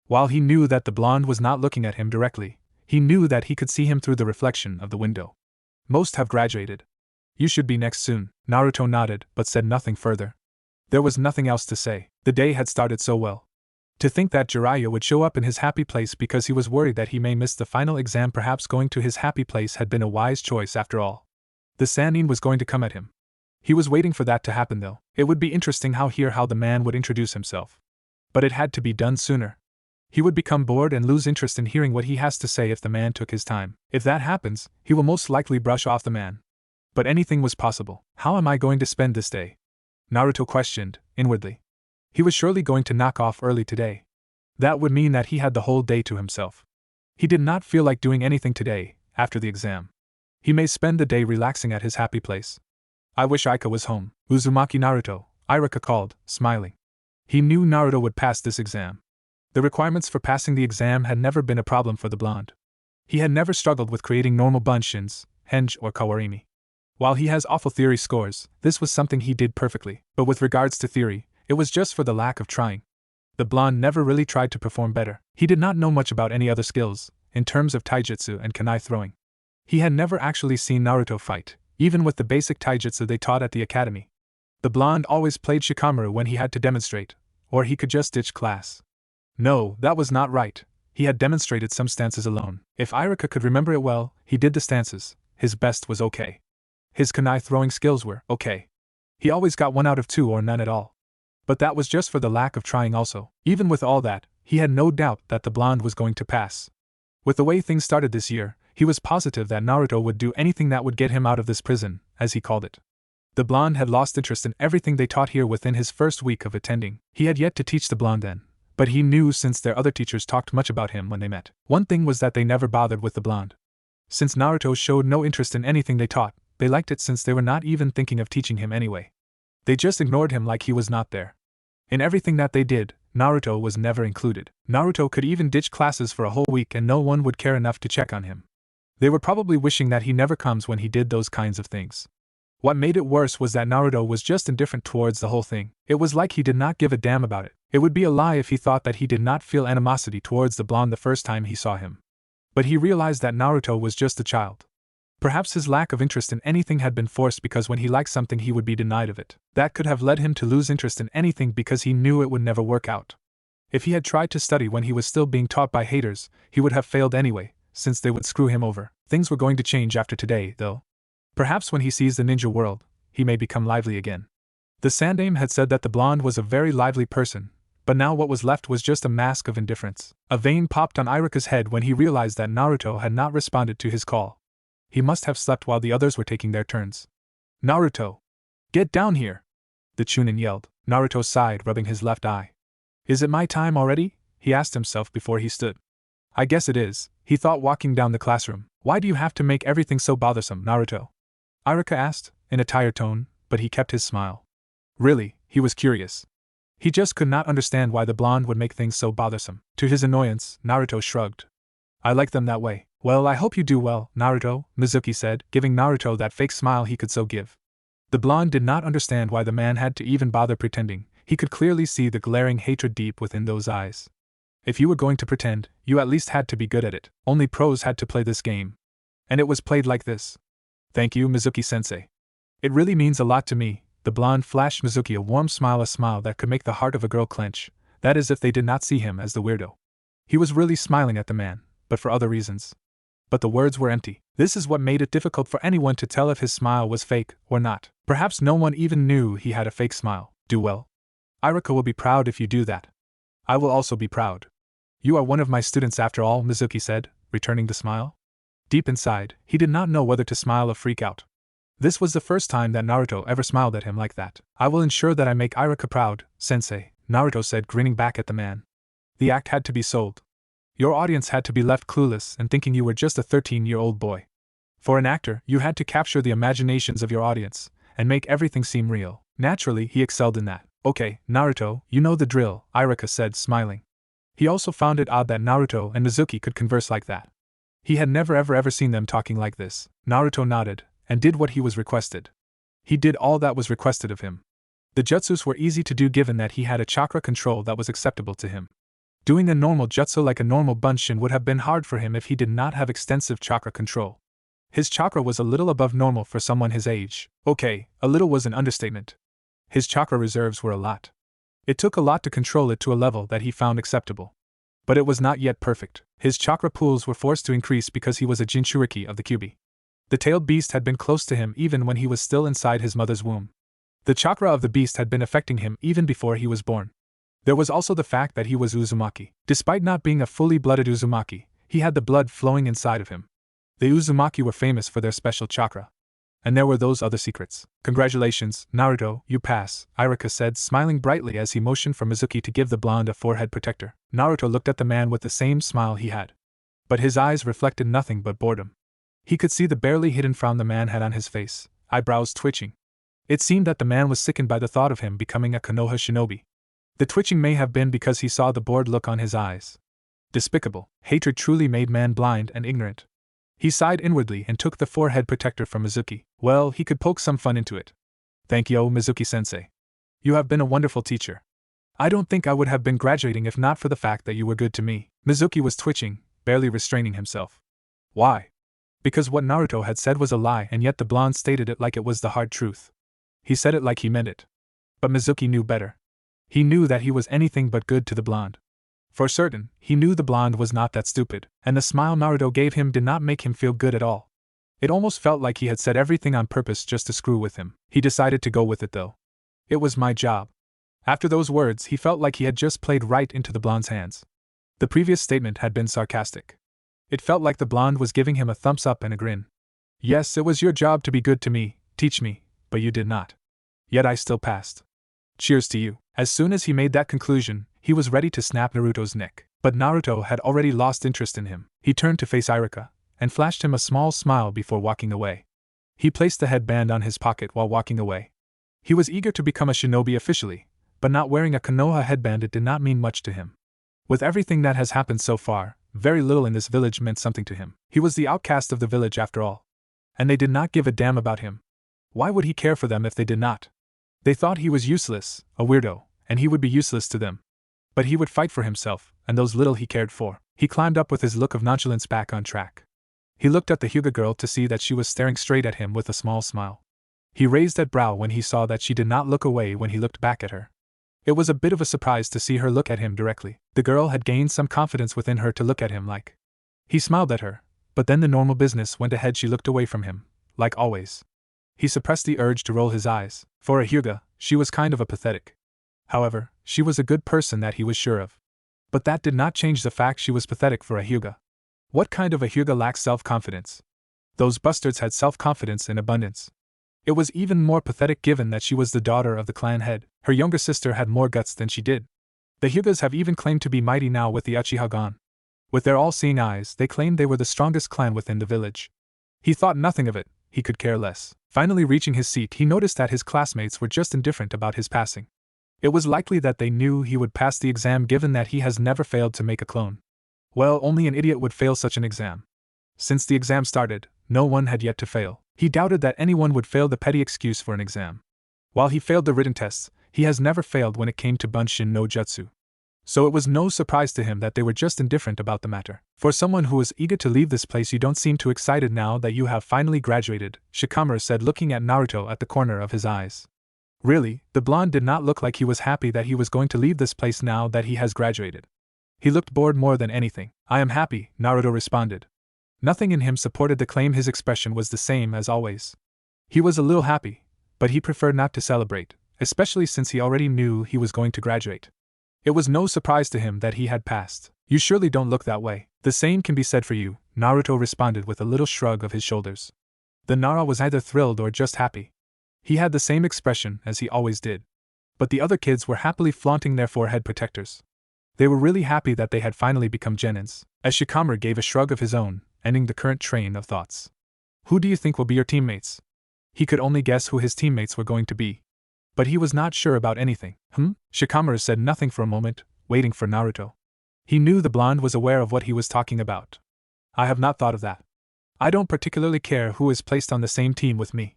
While he knew that the blonde was not looking at him directly, he knew that he could see him through the reflection of the window. Most have graduated. You should be next soon. Naruto nodded but said nothing further. There was nothing else to say. The day had started so well. To think that Jiraiya would show up in his happy place because he was worried that he may miss the final exam, perhaps going to his happy place had been a wise choice after all. The Sannin was going to come at him. He was waiting for that to happen though. It would be interesting how the man would introduce himself. But it had to be done sooner. He would become bored and lose interest in hearing what he has to say if the man took his time. If that happens, he will most likely brush off the man. But anything was possible. How am I going to spend this day? Naruto questioned, inwardly. He was surely going to knock off early today. That would mean that he had the whole day to himself. He did not feel like doing anything today, after the exam. He may spend the day relaxing at his happy place. I wish Aika was home. Uzumaki Naruto, Iruka called, smiling. He knew Naruto would pass this exam. The requirements for passing the exam had never been a problem for the blonde. He had never struggled with creating normal bunshins, henge or kawarimi. While he has awful theory scores, this was something he did perfectly, but with regards to theory, it was just for the lack of trying. The blonde never really tried to perform better. He did not know much about any other skills, in terms of taijutsu and kunai throwing. He had never actually seen Naruto fight, even with the basic taijutsu they taught at the academy. The blonde always played Shikamaru when he had to demonstrate, or he could just ditch class. No, that was not right. He had demonstrated some stances alone. If Iruka could remember it well, he did the stances. His best was okay. His kunai throwing skills were okay. He always got 1 out of 2 or none at all. But that was just for the lack of trying also. Even with all that, he had no doubt that the blonde was going to pass. With the way things started this year, he was positive that Naruto would do anything that would get him out of this prison, as he called it. The blonde had lost interest in everything they taught here within his first week of attending. He had yet to teach the blonde then, but he knew since their other teachers talked much about him when they met. One thing was that they never bothered with the blonde. Since Naruto showed no interest in anything they taught, they liked it since they were not even thinking of teaching him anyway. They just ignored him like he was not there. In everything that they did, Naruto was never included. Naruto could even ditch classes for a whole week and no one would care enough to check on him. They were probably wishing that he never comes when he did those kinds of things. What made it worse was that Naruto was just indifferent towards the whole thing. It was like he did not give a damn about it. It would be a lie if he thought that he did not feel animosity towards the blonde the first time he saw him. But he realized that Naruto was just a child. Perhaps his lack of interest in anything had been forced because when he liked something he would be denied of it. That could have led him to lose interest in anything because he knew it would never work out. If he had tried to study when he was still being taught by haters, he would have failed anyway, since they would screw him over. Things were going to change after today, though. Perhaps when he sees the ninja world, he may become lively again. The Sandaime had said that the blonde was a very lively person, but now what was left was just a mask of indifference. A vein popped on Iruka's head when he realized that Naruto had not responded to his call. He must have slept while the others were taking their turns. Naruto! Get down here! The Chunin yelled. Naruto sighed, rubbing his left eye. Is it my time already? He asked himself before he stood. I guess it is, he thought walking down the classroom. Why do you have to make everything so bothersome, Naruto? Iruka asked, in a tired tone, but he kept his smile. Really, he was curious. He just could not understand why the blonde would make things so bothersome. To his annoyance, Naruto shrugged. I like them that way. Well, I hope you do well, Naruto, Mizuki said, giving Naruto that fake smile he could so give. The blonde did not understand why the man had to even bother pretending. He could clearly see the glaring hatred deep within those eyes. If you were going to pretend, you at least had to be good at it. Only pros had to play this game. And it was played like this. Thank you, Mizuki-sensei. It really means a lot to me. The blonde flashed Mizuki a smile that could make the heart of a girl clench, that is if they did not see him as the weirdo. He was really smiling at the man, but for other reasons. But the words were empty. This is what made it difficult for anyone to tell if his smile was fake or not. Perhaps no one even knew he had a fake smile. Do well. Iruka will be proud if you do that. I will also be proud. You are one of my students after all, Mizuki said, returning the smile. Deep inside, he did not know whether to smile or freak out. This was the first time that Naruto ever smiled at him like that. I will ensure that I make Iruka proud, sensei, Naruto said, grinning back at the man. The act had to be sold. Your audience had to be left clueless and thinking you were just a 13-year-old boy. For an actor, you had to capture the imaginations of your audience and make everything seem real. Naturally, he excelled in that. Okay, Naruto, you know the drill, Iruka said, smiling. He also found it odd that Naruto and Mizuki could converse like that. He had never ever seen them talking like this. Naruto nodded and did what he was requested. He did all that was requested of him. The jutsus were easy to do given that he had a chakra control that was acceptable to him. Doing a normal jutsu like a normal bunshin would have been hard for him if he did not have extensive chakra control. His chakra was a little above normal for someone his age. Okay, a little was an understatement. His chakra reserves were a lot. It took a lot to control it to a level that he found acceptable. But it was not yet perfect. His chakra pools were forced to increase because he was a Jinchuriki of the Kyuubi. The tailed beast had been close to him even when he was still inside his mother's womb. The chakra of the beast had been affecting him even before he was born. There was also the fact that he was Uzumaki. Despite not being a fully blooded Uzumaki, he had the blood flowing inside of him. The Uzumaki were famous for their special chakra. And there were those other secrets. Congratulations, Naruto, you pass, Iruka said, smiling brightly as he motioned for Mizuki to give the blonde a forehead protector. Naruto looked at the man with the same smile he had. But his eyes reflected nothing but boredom. He could see the barely hidden frown the man had on his face, eyebrows twitching. It seemed that the man was sickened by the thought of him becoming a Konoha shinobi. The twitching may have been because he saw the bored look on his eyes. Despicable. Hatred truly made man blind and ignorant. He sighed inwardly and took the forehead protector from Mizuki. Well, he could poke some fun into it. Thank you, Mizuki-sensei. You have been a wonderful teacher. I don't think I would have been graduating if not for the fact that you were good to me. Mizuki was twitching, barely restraining himself. Why? Because what Naruto had said was a lie, and yet the blonde stated it like it was the hard truth. He said it like he meant it. But Mizuki knew better. He knew that he was anything but good to the blonde. For certain, he knew the blonde was not that stupid, and the smile Naruto gave him did not make him feel good at all. It almost felt like he had said everything on purpose just to screw with him. He decided to go with it though. It was my job. After those words, he felt like he had just played right into the blonde's hands. The previous statement had been sarcastic. It felt like the blonde was giving him a thumbs up and a grin. Yes, it was your job to be good to me, teach me, but you did not. Yet I still passed. Cheers to you. As soon as he made that conclusion, he was ready to snap Naruto's neck. But Naruto had already lost interest in him. He turned to face Iruka, and flashed him a small smile before walking away. He placed the headband on his pocket while walking away. He was eager to become a shinobi officially, but not wearing a Konoha headband it did not mean much to him. With everything that has happened so far, very little in this village meant something to him. He was the outcast of the village after all. And they did not give a damn about him. Why would he care for them if they did not? They thought he was useless, a weirdo, and he would be useless to them. But he would fight for himself, and those little he cared for. He climbed up with his look of nonchalance back on track. He looked at the Hyuga girl to see that she was staring straight at him with a small smile. He raised that brow when he saw that she did not look away when he looked back at her. It was a bit of a surprise to see her look at him directly. The girl had gained some confidence within her to look at him like. He smiled at her, but then the normal business went ahead. She looked away from him, like always. He suppressed the urge to roll his eyes. For a Hyuga, she was kind of a pathetic. However, she was a good person that he was sure of. But that did not change the fact she was pathetic for a Hyuga. What kind of a Hyuga lacks self-confidence? Those bastards had self-confidence in abundance. It was even more pathetic given that she was the daughter of the clan head. Her younger sister had more guts than she did. The Hyugas have even claimed to be mighty now with the Uchiha gone. With their all-seeing eyes, they claimed they were the strongest clan within the village. He thought nothing of it, he could care less. Finally reaching his seat, he noticed that his classmates were just indifferent about his passing. It was likely that they knew he would pass the exam given that he has never failed to make a clone. Well, only an idiot would fail such an exam. Since the exam started, no one had yet to fail. He doubted that anyone would fail the petty excuse for an exam. While he failed the written tests, he has never failed when it came to Bunshin no Jutsu. So it was no surprise to him that they were just indifferent about the matter. For someone who is eager to leave this place, you don't seem too excited now that you have finally graduated, Shikamaru said, looking at Naruto at the corner of his eyes. Really, the blonde did not look like he was happy that he was going to leave this place now that he has graduated. He looked bored more than anything. I am happy, Naruto responded. Nothing in him supported the claim. His expression was the same as always. He was a little happy, but he preferred not to celebrate, especially since he already knew he was going to graduate. It was no surprise to him that he had passed. You surely don't look that way. The same can be said for you, Naruto responded with a little shrug of his shoulders. The Nara was either thrilled or just happy. He had the same expression as he always did. But the other kids were happily flaunting their forehead protectors. They were really happy that they had finally become genins. As Shikamaru gave a shrug of his own, ending the current train of thoughts. Who do you think will be your teammates? He could only guess who his teammates were going to be. But he was not sure about anything. Shikamaru said nothing for a moment, waiting for Naruto. He knew the blonde was aware of what he was talking about. I have not thought of that. I don't particularly care who is placed on the same team with me.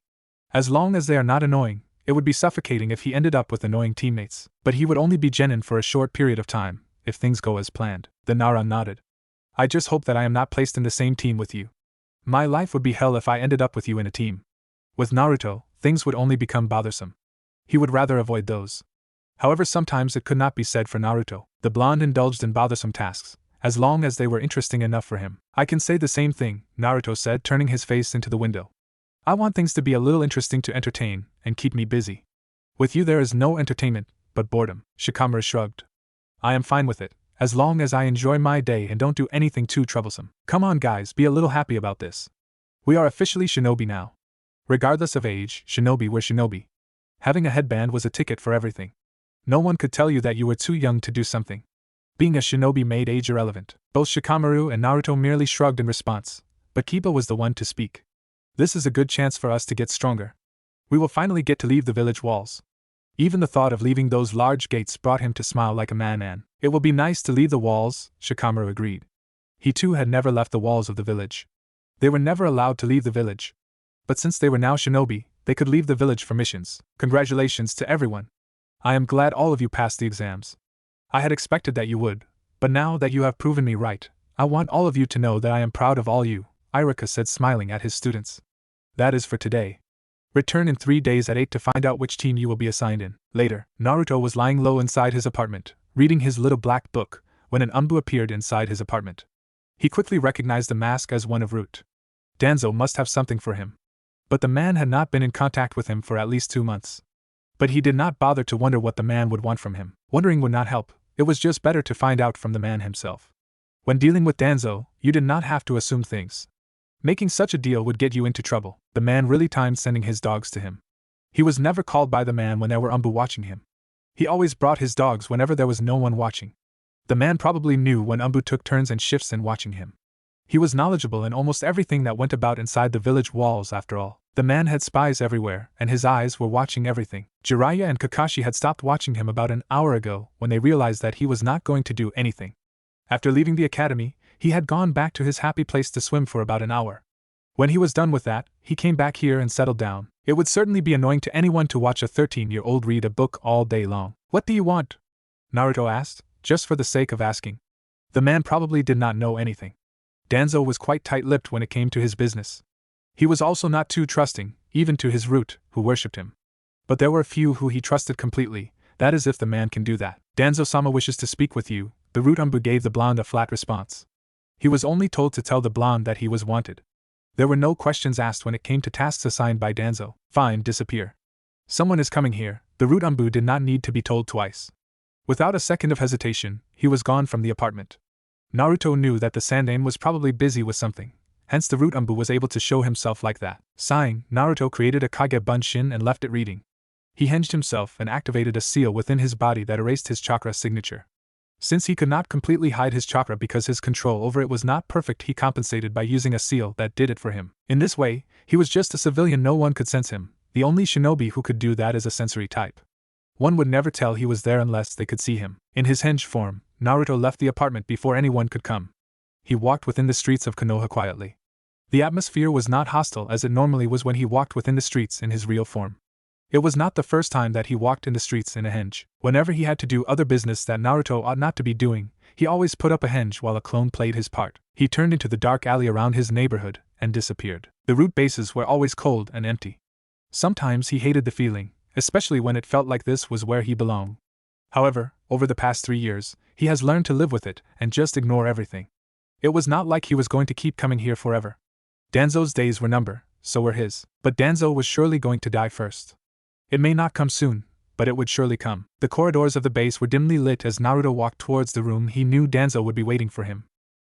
As long as they are not annoying, it would be suffocating if he ended up with annoying teammates. But he would only be genin for a short period of time, if things go as planned. The Nara nodded. I just hope that I am not placed in the same team with you. My life would be hell if I ended up with you in a team. With Naruto, things would only become bothersome. He would rather avoid those. However, sometimes it could not be said for Naruto. The blonde indulged in bothersome tasks, as long as they were interesting enough for him. I can say the same thing, Naruto said, turning his face into the window. I want things to be a little interesting to entertain, and keep me busy. With you there is no entertainment, but boredom. Shikamaru shrugged. I am fine with it, as long as I enjoy my day and don't do anything too troublesome. Come on guys, be a little happy about this. We are officially shinobi now. Regardless of age, shinobi were shinobi. Having a headband was a ticket for everything. No one could tell you that you were too young to do something. Being a shinobi made age irrelevant. Both Shikamaru and Naruto merely shrugged in response, but Kiba was the one to speak. This is a good chance for us to get stronger. We will finally get to leave the village walls. Even the thought of leaving those large gates brought him to smile like a man. It will be nice to leave the walls, Shikamaru agreed. He too had never left the walls of the village. They were never allowed to leave the village. But since they were now shinobi, they could leave the village for missions. Congratulations to everyone. I am glad all of you passed the exams. I had expected that you would, but now that you have proven me right, I want all of you to know that I am proud of all you, Iruka said, smiling at his students. That is for today. Return in 3 days at 8 to find out which team you will be assigned in. Later, Naruto was lying low inside his apartment, reading his little black book, when an Umbu appeared inside his apartment. He quickly recognized the mask as one of Root. Danzo must have something for him. But the man had not been in contact with him for at least 2 months. But he did not bother to wonder what the man would want from him. Wondering would not help, it was just better to find out from the man himself. When dealing with Danzo, you did not have to assume things. Making such a deal would get you into trouble. The man really timed sending his dogs to him. He was never called by the man when there were Umbu watching him. He always brought his dogs whenever there was no one watching. The man probably knew when Umbu took turns and shifts in watching him. He was knowledgeable in almost everything that went about inside the village walls after all. The man had spies everywhere, and his eyes were watching everything. Jiraiya and Kakashi had stopped watching him about an hour ago when they realized that he was not going to do anything. After leaving the academy, he had gone back to his happy place to swim for about an hour. When he was done with that, he came back here and settled down. It would certainly be annoying to anyone to watch a 13-year-old read a book all day long. What do you want? Naruto asked, just for the sake of asking. The man probably did not know anything. Danzo was quite tight-lipped when it came to his business. He was also not too trusting, even to his Root, who worshipped him. But there were a few who he trusted completely, that is if the man can do that. Danzo-sama wishes to speak with you, the Root Umbu gave the blonde a flat response. He was only told to tell the blonde that he was wanted. There were no questions asked when it came to tasks assigned by Danzo. Fine, disappear. Someone is coming here. The Root Umbu did not need to be told twice. Without a second of hesitation, he was gone from the apartment. Naruto knew that the Sandaime was probably busy with something, hence the Root Umbu was able to show himself like that. Sighing, Naruto created a Kage Bunshin and left it reading. He hinged himself and activated a seal within his body that erased his chakra signature. Since he could not completely hide his chakra because his control over it was not perfect, he compensated by using a seal that did it for him. In this way, he was just a civilian, no one could sense him. The only shinobi who could do that is a sensory type. One would never tell he was there unless they could see him. In his henge form, Naruto left the apartment before anyone could come. He walked within the streets of Konoha quietly. The atmosphere was not hostile as it normally was when he walked within the streets in his real form. It was not the first time that he walked in the streets in a henge. Whenever he had to do other business that Naruto ought not to be doing, he always put up a henge while a clone played his part. He turned into the dark alley around his neighborhood and disappeared. The Root bases were always cold and empty. Sometimes he hated the feeling, especially when it felt like this was where he belonged. However, over the past 3 years, he has learned to live with it and just ignore everything. It was not like he was going to keep coming here forever. Danzo's days were numbered, so were his. But Danzo was surely going to die first. It may not come soon, but it would surely come. The corridors of the base were dimly lit as Naruto walked towards the room he knew Danzo would be waiting for him.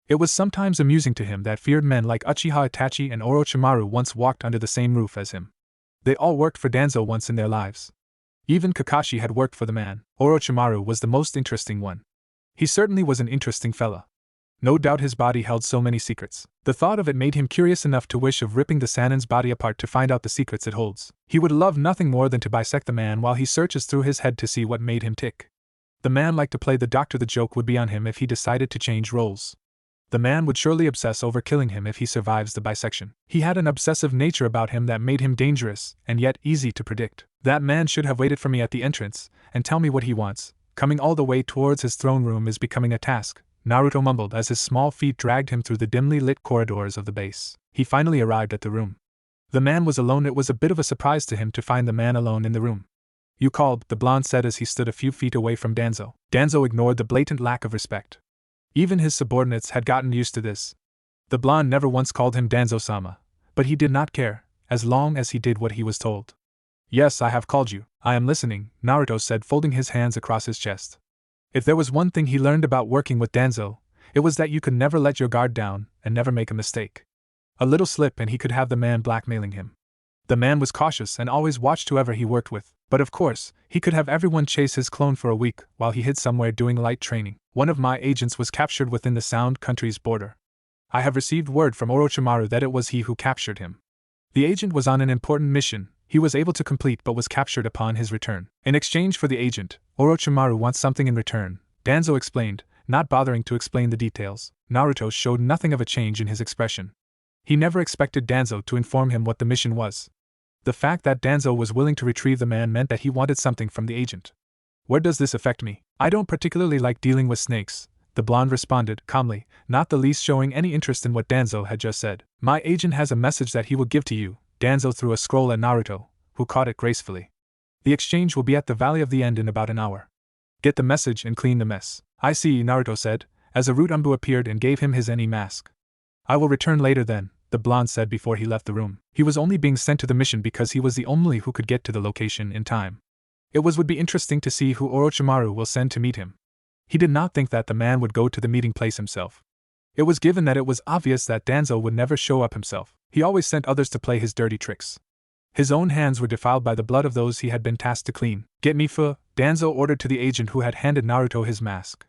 It was sometimes amusing to him that feared men like Uchiha Itachi and Orochimaru once walked under the same roof as him. They all worked for Danzo once in their lives. Even Kakashi had worked for the man. Orochimaru was the most interesting one. He certainly was an interesting fella. No doubt his body held so many secrets. The thought of it made him curious enough to wish of ripping the Sanin's body apart to find out the secrets it holds. He would love nothing more than to bisect the man while he searches through his head to see what made him tick. The man liked to play the doctor. The joke would be on him if he decided to change roles. The man would surely obsess over killing him if he survives the bisection. He had an obsessive nature about him that made him dangerous and yet easy to predict. That man should have waited for me at the entrance and tell me what he wants. Coming all the way towards his throne room is becoming a task, Naruto mumbled as his small feet dragged him through the dimly lit corridors of the base. He finally arrived at the room. The man was alone. It was a bit of a surprise to him to find the man alone in the room. You called, the blonde said as he stood a few feet away from Danzo. Danzo ignored the blatant lack of respect. Even his subordinates had gotten used to this. The blonde never once called him Danzo-sama, but he did not care, as long as he did what he was told. Yes, I have called you. I am listening, Naruto said, folding his hands across his chest. If there was one thing he learned about working with Danzo, it was that you could never let your guard down and never make a mistake. A little slip and he could have the man blackmailing him. The man was cautious and always watched whoever he worked with, but of course, he could have everyone chase his clone for a week while he hid somewhere doing light training. One of my agents was captured within the Sound country's border. I have received word from Orochimaru that it was he who captured him. The agent was on an important mission he was able to complete but was captured upon his return. In exchange for the agent, Orochimaru wants something in return, Danzo explained, not bothering to explain the details. Naruto showed nothing of a change in his expression. He never expected Danzo to inform him what the mission was. The fact that Danzo was willing to retrieve the man meant that he wanted something from the agent. Where does this affect me? I don't particularly like dealing with snakes, the blonde responded, calmly, not the least showing any interest in what Danzo had just said. My agent has a message that he will give to you. Danzo threw a scroll at Naruto, who caught it gracefully. The exchange will be at the Valley of the End in about an hour. Get the message and clean the mess. I see, Naruto said, as a root Umbu appeared and gave him his Eni mask. I will return later then, the blonde said before he left the room. He was only being sent to the mission because he was the only who could get to the location in time. Would be interesting to see who Orochimaru will send to meet him. He did not think that the man would go to the meeting place himself. It was given that it was obvious that Danzo would never show up himself. He always sent others to play his dirty tricks. His own hands were defiled by the blood of those he had been tasked to clean. Get me Fu, Danzo ordered to the agent who had handed Naruto his mask.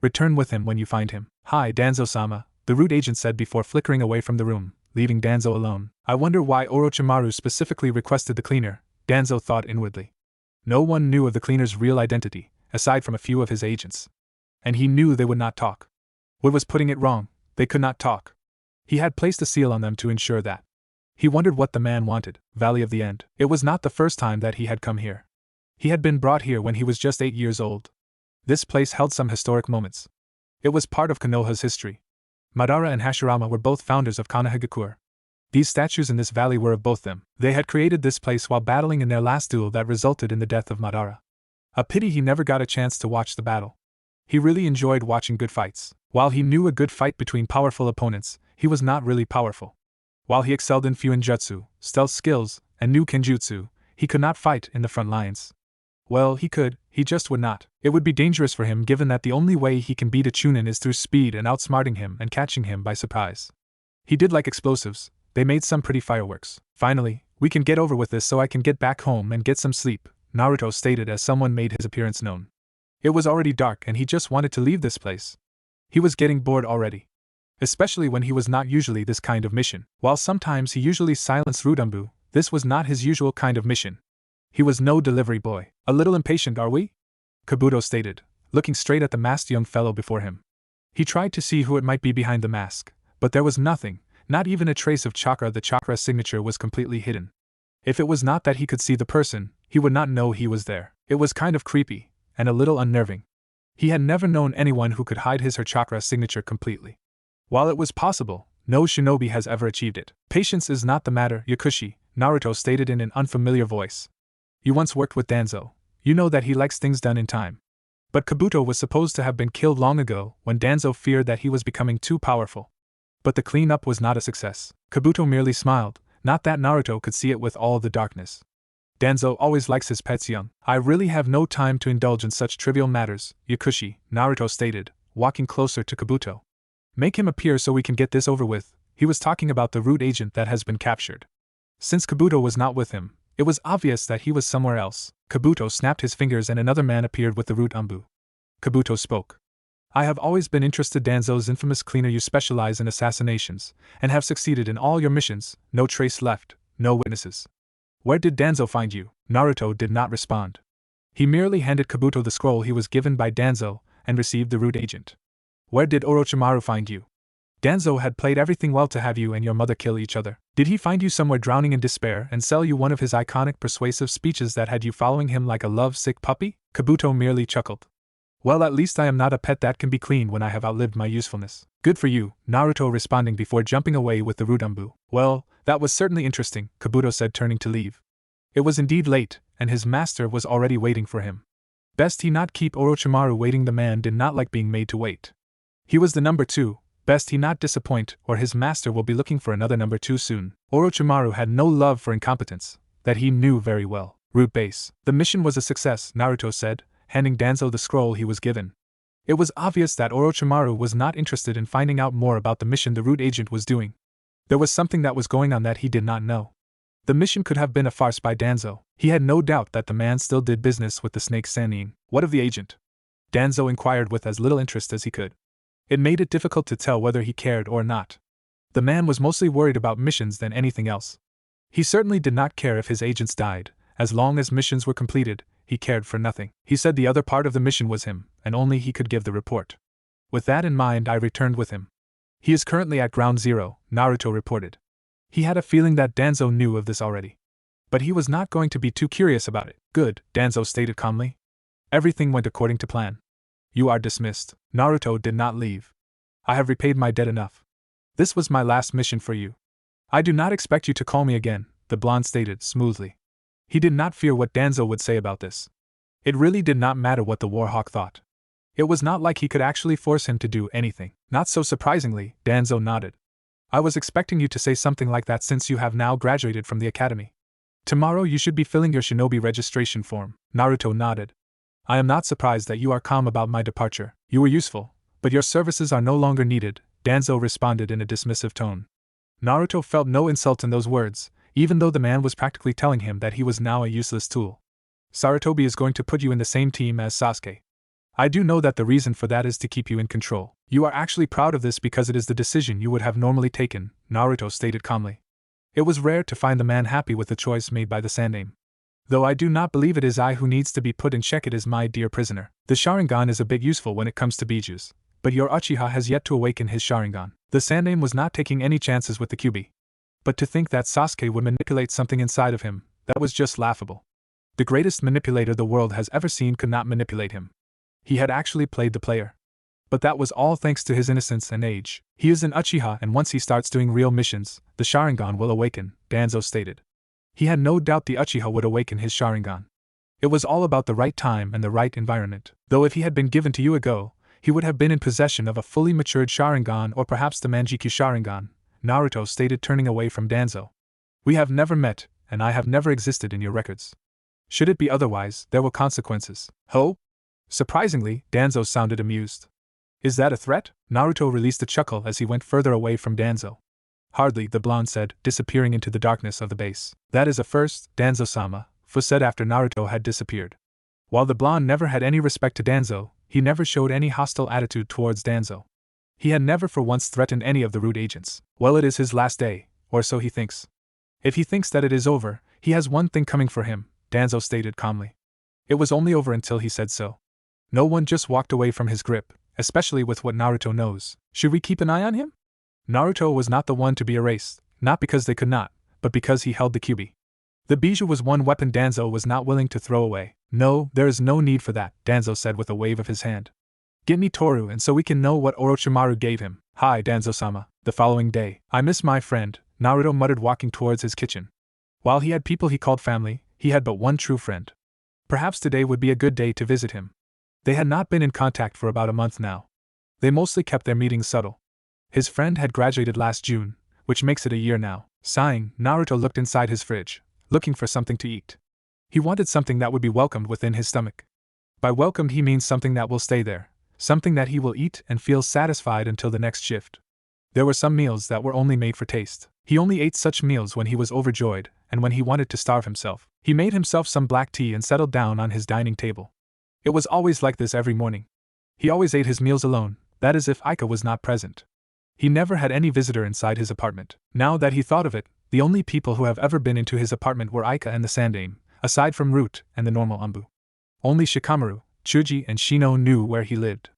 Return with him when you find him. Hi, Danzo-sama, the root agent said before flickering away from the room, leaving Danzo alone. I wonder why Orochimaru specifically requested the cleaner, Danzo thought inwardly. No one knew of the cleaner's real identity, aside from a few of his agents. And he knew they would not talk. What was putting it wrong? They could not talk. He had placed a seal on them to ensure that. He wondered what the man wanted. Valley of the End. It was not the first time that he had come here. He had been brought here when he was just 8 years old. This place held some historic moments. It was part of Konoha's history. Madara and Hashirama were both founders of Konohagakure. These statues in this valley were of both them. They had created this place while battling in their last duel that resulted in the death of Madara. A pity he never got a chance to watch the battle. He really enjoyed watching good fights. While he knew a good fight between powerful opponents, he was not really powerful. While he excelled in Fuinjutsu, stealth skills, and knew Kenjutsu, he could not fight in the front lines. Well, he could, he just would not. It would be dangerous for him given that the only way he can beat a Chunin is through speed and outsmarting him and catching him by surprise. He did like explosives. They made some pretty fireworks. Finally, we can get over with this so I can get back home and get some sleep, Naruto stated as someone made his appearance known. It was already dark and he just wanted to leave this place. He was getting bored already. Especially when he was not usually this kind of mission. While sometimes he usually silenced Rudambu, this was not his usual kind of mission. He was no delivery boy. A little impatient, are we? Kabuto stated, looking straight at the masked young fellow before him. He tried to see who it might be behind the mask, but there was nothing, not even a trace of chakra. The chakra signature was completely hidden. If it was not that he could see the person, he would not know he was there. It was kind of creepy, and a little unnerving. He had never known anyone who could hide his or her chakra signature completely. While it was possible, no shinobi has ever achieved it. Patience is not the matter, Yakushi, Naruto stated in an unfamiliar voice. You once worked with Danzo. You know that he likes things done in time. But Kabuto was supposed to have been killed long ago when Danzo feared that he was becoming too powerful. But the cleanup was not a success. Kabuto merely smiled, not that Naruto could see it with all the darkness. Danzo always likes his pets young. I really have no time to indulge in such trivial matters, Yakushi, Naruto stated, walking closer to Kabuto. Make him appear so we can get this over with. He was talking about the root agent that has been captured. Since Kabuto was not with him, it was obvious that he was somewhere else. Kabuto snapped his fingers and another man appeared with the root Umbu. Kabuto spoke. I have always been interested. Danzo's infamous cleaner. You specialize in assassinations, and have succeeded in all your missions. No trace left, no witnesses. Where did Danzo find you? Naruto did not respond. He merely handed Kabuto the scroll he was given by Danzo, and received the root agent. Where did Orochimaru find you? Danzo had played everything well to have you and your mother kill each other. Did he find you somewhere drowning in despair and sell you one of his iconic persuasive speeches that had you following him like a love-sick puppy? Kabuto merely chuckled. Well, at least I am not a pet that can be cleaned when I have outlived my usefulness. Good for you, Naruto responding before jumping away with the root Umbu. Well, that was certainly interesting, Kabuto said, turning to leave. It was indeed late, and his master was already waiting for him. Best he not keep Orochimaru waiting. The man did not like being made to wait. He was the number 2. Best he not disappoint, or his master will be looking for another number 2 soon. Orochimaru had no love for incompetence, that he knew very well. Root base. The mission was a success, Naruto said, handing Danzo the scroll he was given. It was obvious that Orochimaru was not interested in finding out more about the mission the root agent was doing. There was something that was going on that he did not know. The mission could have been a farce by Danzo. He had no doubt that the man still did business with the snake Sannin. What of the agent? Danzo inquired with as little interest as he could. It made it difficult to tell whether he cared or not. The man was mostly worried about missions than anything else. He certainly did not care if his agents died. As long as missions were completed, he cared for nothing. He said the other part of the mission was him, and only he could give the report. With that in mind, I returned with him. He is currently at Ground Zero, Naruto reported. He had a feeling that Danzo knew of this already. But he was not going to be too curious about it. Good, Danzo stated calmly. Everything went according to plan. You are dismissed. Naruto did not leave. I have repaid my debt enough. This was my last mission for you. I do not expect you to call me again, the blonde stated smoothly. He did not fear what Danzo would say about this. It really did not matter what the Warhawk thought. It was not like he could actually force him to do anything. Not so surprisingly, Danzo nodded. I was expecting you to say something like that since you have now graduated from the academy. Tomorrow you should be filling your shinobi registration form. Naruto nodded. I am not surprised that you are calm about my departure. You were useful, but your services are no longer needed, Danzo responded in a dismissive tone. Naruto felt no insult in those words, even though the man was practically telling him that he was now a useless tool. Sarutobi is going to put you in the same team as Sasuke. I do know that the reason for that is to keep you in control. You are actually proud of this because it is the decision you would have normally taken, Naruto stated calmly. It was rare to find the man happy with the choice made by the Sandaime. Though I do not believe it is I who needs to be put in check, it is my dear prisoner. The Sharingan is a bit useful when it comes to Bijus, but your Uchiha has yet to awaken his Sharingan. The Sandaime was not taking any chances with the Kyuubi. But to think that Sasuke would manipulate something inside of him, that was just laughable. The greatest manipulator the world has ever seen could not manipulate him. He had actually played the player. But that was all thanks to his innocence and age. He is an Uchiha, and once he starts doing real missions, the Sharingan will awaken, Danzo stated. He had no doubt the Uchiha would awaken his Sharingan. It was all about the right time and the right environment. Though if he had been given to you ago, he would have been in possession of a fully matured Sharingan or perhaps the Manjikyu Sharingan, Naruto stated, turning away from Danzo. We have never met, and I have never existed in your records. Should it be otherwise, there were consequences. Ho? Surprisingly, Danzo sounded amused. Is that a threat? Naruto released a chuckle as he went further away from Danzo. Hardly, the blonde said, disappearing into the darkness of the base. That is a first, Danzo-sama, Fu said after Naruto had disappeared. While the blonde never had any respect to Danzo, he never showed any hostile attitude towards Danzo. He had never for once threatened any of the rude agents. Well, it is his last day, or so he thinks. If he thinks that it is over, he has one thing coming for him, Danzo stated calmly. It was only over until he said so. No one just walked away from his grip, especially with what Naruto knows. Should we keep an eye on him? Naruto was not the one to be erased, not because they could not, but because he held the Kyuubi. The Bijou was one weapon Danzo was not willing to throw away. No, there is no need for that, Danzo said with a wave of his hand. Get me Toru and so we can know what Orochimaru gave him. Hi, Danzo-sama. The following day, I miss my friend, Naruto muttered walking towards his kitchen. While he had people he called family, he had but one true friend. Perhaps today would be a good day to visit him. They had not been in contact for about a month now. They mostly kept their meetings subtle. His friend had graduated last June, which makes it a year now. Sighing, Naruto looked inside his fridge, looking for something to eat. He wanted something that would be welcomed within his stomach. By welcomed he means something that will stay there, something that he will eat and feel satisfied until the next shift. There were some meals that were only made for taste. He only ate such meals when he was overjoyed and when he wanted to starve himself. He made himself some black tea and settled down on his dining table. It was always like this every morning. He always ate his meals alone, that is if Aika was not present. He never had any visitor inside his apartment. Now that he thought of it, the only people who have ever been into his apartment were Aika and the Sandaime, aside from Root and the normal Anbu. Only Shikamaru, Chuji and Shino knew where he lived.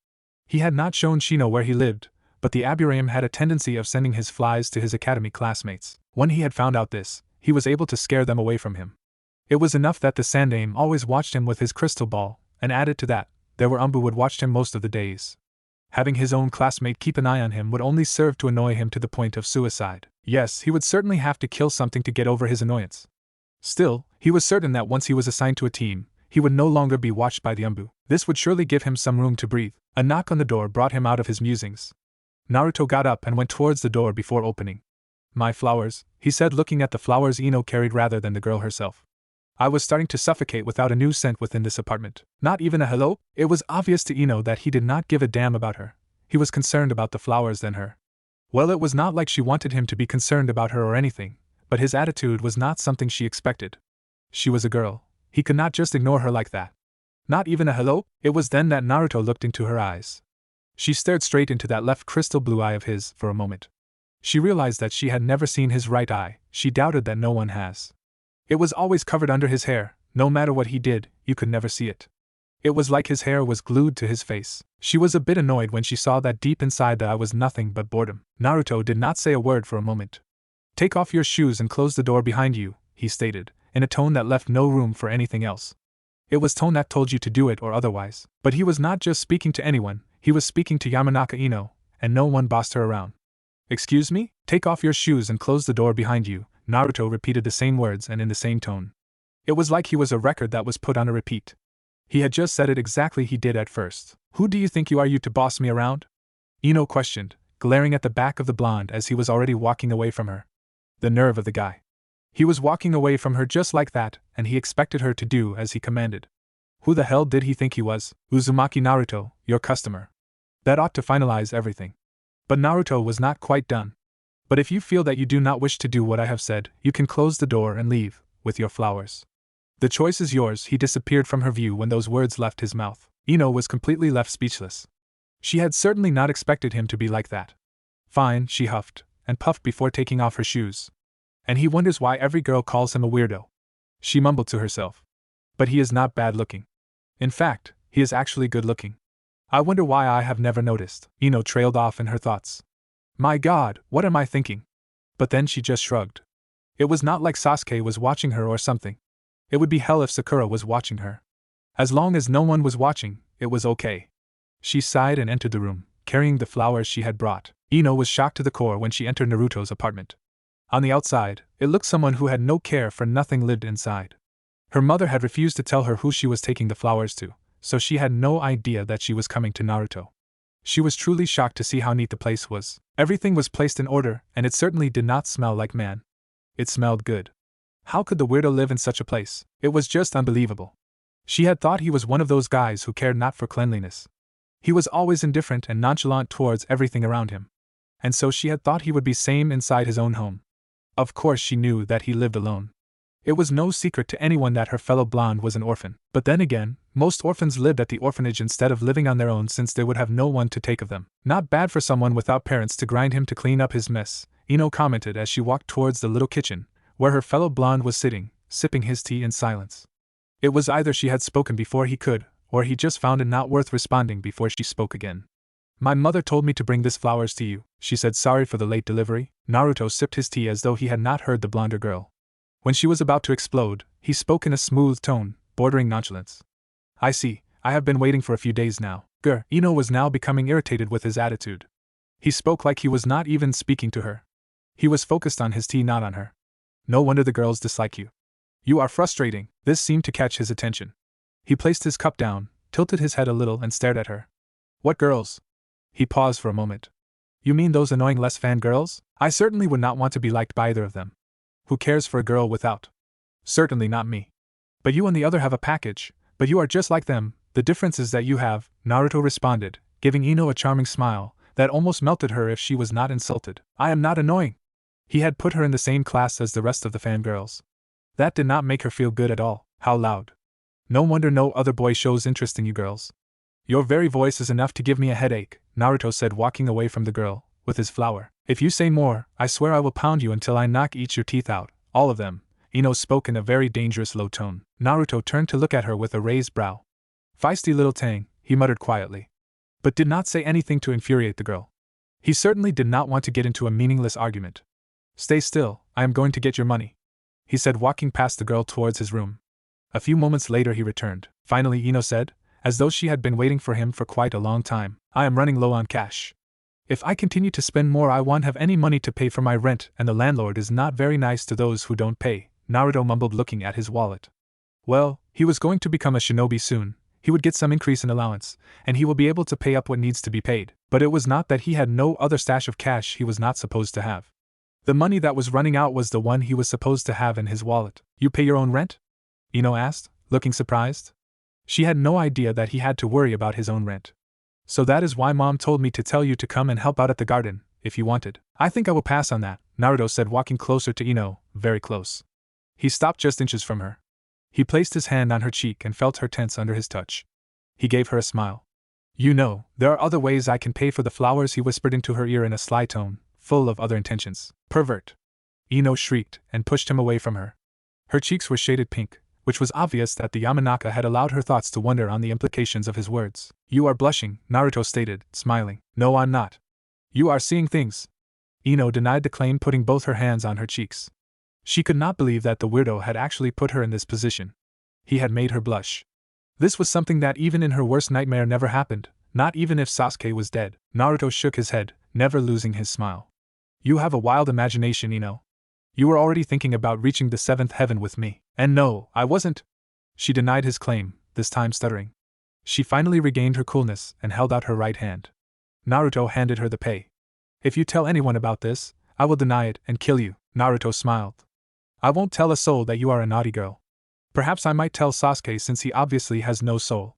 He had not shown Shino where he lived, but the Aburame had a tendency of sending his flies to his academy classmates. When he had found out this, he was able to scare them away from him. It was enough that the Sandaime always watched him with his crystal ball, and added to that, there were Anbu would watch him most of the days. Having his own classmate keep an eye on him would only serve to annoy him to the point of suicide. Yes, he would certainly have to kill something to get over his annoyance. Still, he was certain that once he was assigned to a team, he would no longer be watched by the Anbu. This would surely give him some room to breathe. A knock on the door brought him out of his musings. Naruto got up and went towards the door before opening. My flowers, he said, looking at the flowers Ino carried rather than the girl herself. I was starting to suffocate without a new scent within this apartment. Not even a hello? It was obvious to Ino that he did not give a damn about her. He was concerned about the flowers than her. Well, it was not like she wanted him to be concerned about her or anything, but his attitude was not something she expected. She was a girl. He could not just ignore her like that. Not even a hello? It was then that Naruto looked into her eyes. She stared straight into that left crystal blue eye of his for a moment. She realized that she had never seen his right eye. She doubted that no one has. It was always covered under his hair. No matter what he did, you could never see it. It was like his hair was glued to his face. She was a bit annoyed when she saw that deep inside the eye was nothing but boredom. Naruto did not say a word for a moment. "Take off your shoes and close the door behind you," he stated, in a tone that left no room for anything else. It was tone that told you to do it or otherwise. But he was not just speaking to anyone, he was speaking to Yamanaka Ino, and no one bossed her around. "Excuse me? Take off your shoes and close the door behind you," Naruto repeated the same words and in the same tone. It was like he was a record that was put on a repeat. He had just said it exactly he did at first. "Who do you think you are to boss me around?" Ino questioned, glaring at the back of the blonde as he was already walking away from her. The nerve of the guy. He was walking away from her just like that, and he expected her to do as he commanded. Who the hell did he think he was? "Uzumaki Naruto, your customer." That ought to finalize everything. But Naruto was not quite done. "But if you feel that you do not wish to do what I have said, you can close the door and leave, with your flowers. The choice is yours." He disappeared from her view when those words left his mouth. Ino was completely left speechless. She had certainly not expected him to be like that. "Fine," she huffed, and puffed before taking off her shoes. "And he wonders why every girl calls him a weirdo," she mumbled to herself. "But he is not bad looking. In fact, he is actually good looking. I wonder why I have never noticed." Ino trailed off in her thoughts. "My God, what am I thinking?" But then she just shrugged. It was not like Sasuke was watching her or something. It would be hell if Sakura was watching her. As long as no one was watching, it was okay. She sighed and entered the room, carrying the flowers she had brought. Ino was shocked to the core when she entered Naruto's apartment. On the outside, it looked someone who had no care for nothing lived inside. Her mother had refused to tell her who she was taking the flowers to, so she had no idea that she was coming to Naruto. She was truly shocked to see how neat the place was. Everything was placed in order, and it certainly did not smell like man. It smelled good. How could the weirdo live in such a place? It was just unbelievable. She had thought he was one of those guys who cared not for cleanliness. He was always indifferent and nonchalant towards everything around him. And so she had thought he would be same inside his own home. Of course she knew that he lived alone. It was no secret to anyone that her fellow blonde was an orphan. But then again, most orphans lived at the orphanage instead of living on their own since they would have no one to take of them. Not bad for someone without parents to grind him to clean up his mess, Ino commented as she walked towards the little kitchen, where her fellow blonde was sitting, sipping his tea in silence. It was either she had spoken before he could, or he just found it not worth responding before she spoke again. "My mother told me to bring this flowers to you," she said. "Sorry for the late delivery." Naruto sipped his tea as though he had not heard the blonder girl. When she was about to explode, he spoke in a smooth tone, bordering nonchalance. "I see, I have been waiting for a few days now." Ino was now becoming irritated with his attitude. He spoke like he was not even speaking to her. He was focused on his tea, not on her. "No wonder the girls dislike you. You are frustrating." This seemed to catch his attention. He placed his cup down, tilted his head a little and stared at her. "What girls?" He paused for a moment. "You mean those annoying less fan girls? I certainly would not want to be liked by either of them. Who cares for a girl without? Certainly not me. But you on the other have a package, but you are just like them. The difference is that you have," Naruto responded, giving Ino a charming smile that almost melted her if she was not insulted. "I am not annoying." He had put her in the same class as the rest of the fangirls. That did not make her feel good at all. How loud. "No wonder no other boy shows interest in you girls. Your very voice is enough to give me a headache," Naruto said, walking away from the girl, with his flower. "If you say more, I swear I will pound you until I knock each your teeth out, all of them." Ino spoke in a very dangerous low tone. Naruto turned to look at her with a raised brow. "Feisty little tang," he muttered quietly. But did not say anything to infuriate the girl. He certainly did not want to get into a meaningless argument. "Stay still, I am going to get your money," he said, walking past the girl towards his room. A few moments later he returned. Finally, Ino said, as though she had been waiting for him for quite a long time, "I am running low on cash. If I continue to spend more, I won't have any money to pay for my rent, and the landlord is not very nice to those who don't pay," Naruto mumbled, looking at his wallet. Well, he was going to become a shinobi soon. He would get some increase in allowance, and he will be able to pay up what needs to be paid. But it was not that he had no other stash of cash he was not supposed to have. The money that was running out was the one he was supposed to have in his wallet. "You pay your own rent?" Ino asked, looking surprised. She had no idea that he had to worry about his own rent. "So that is why Mom told me to tell you to come and help out at the garden, if you wanted." "I think I will pass on that," Naruto said, walking closer to Ino, very close. He stopped just inches from her. He placed his hand on her cheek and felt her tense under his touch. He gave her a smile. You know, there are other ways I can pay for the flowers, he whispered into her ear in a sly tone, full of other intentions. Pervert! Ino shrieked and pushed him away from her. Her cheeks were shaded pink, which was obvious that the Yamanaka had allowed her thoughts to wander on the implications of his words. You are blushing, Naruto stated, smiling. No, I'm not. You are seeing things. Ino denied the claim, putting both her hands on her cheeks. She could not believe that the weirdo had actually put her in this position. He had made her blush. This was something that even in her worst nightmare never happened, not even if Sasuke was dead. Naruto shook his head, never losing his smile. You have a wild imagination, Ino. You were already thinking about reaching the seventh heaven with me. And no, I wasn't. She denied his claim, this time stuttering. She finally regained her coolness and held out her right hand. Naruto handed her the pay. If you tell anyone about this, I will deny it and kill you. Naruto smiled. I won't tell a soul that you are a naughty girl. Perhaps I might tell Sasuke since he obviously has no soul.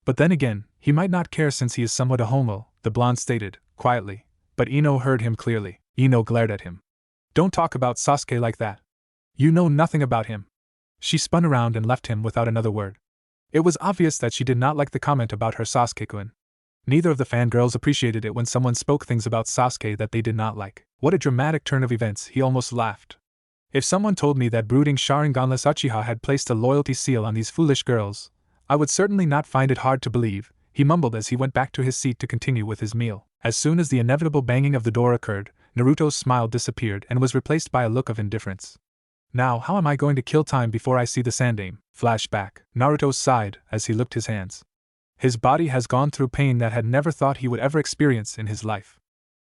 But then again, he might not care since he is somewhat a homo, the blonde stated, quietly, but Ino heard him clearly. Ino glared at him. Don't talk about Sasuke like that. You know nothing about him. She spun around and left him without another word. It was obvious that she did not like the comment about her Sasuke-kun. Neither of the fangirls appreciated it when someone spoke things about Sasuke that they did not like. What a dramatic turn of events, he almost laughed. If someone told me that brooding Sharinganless Uchiha had placed a loyalty seal on these foolish girls, I would certainly not find it hard to believe, he mumbled as he went back to his seat to continue with his meal. As soon as the inevitable banging of the door occurred, Naruto's smile disappeared and was replaced by a look of indifference. Now how am I going to kill time before I see the Sandaime? Flashback. Naruto sighed as he looked his hands. His body has gone through pain that had never thought he would ever experience in his life.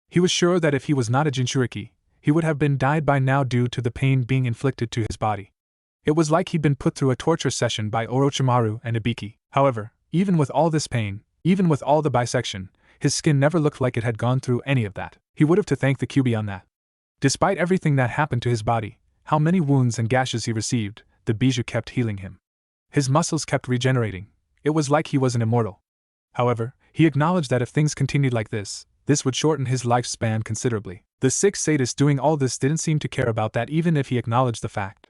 He was sure that if he was not a Jinchuriki, he would have been died by now due to the pain being inflicted to his body. It was like he'd been put through a torture session by Orochimaru and Ibiki. However, even with all this pain, even with all the bisection, his skin never looked like it had gone through any of that. He would have to thank the Kyuubi on that. Despite everything that happened to his body, how many wounds and gashes he received, the bijou kept healing him. His muscles kept regenerating. It was like he was an immortal. However, he acknowledged that if things continued like this would shorten his lifespan considerably. The sixth sadist doing all this didn't seem to care about that even if he acknowledged the fact.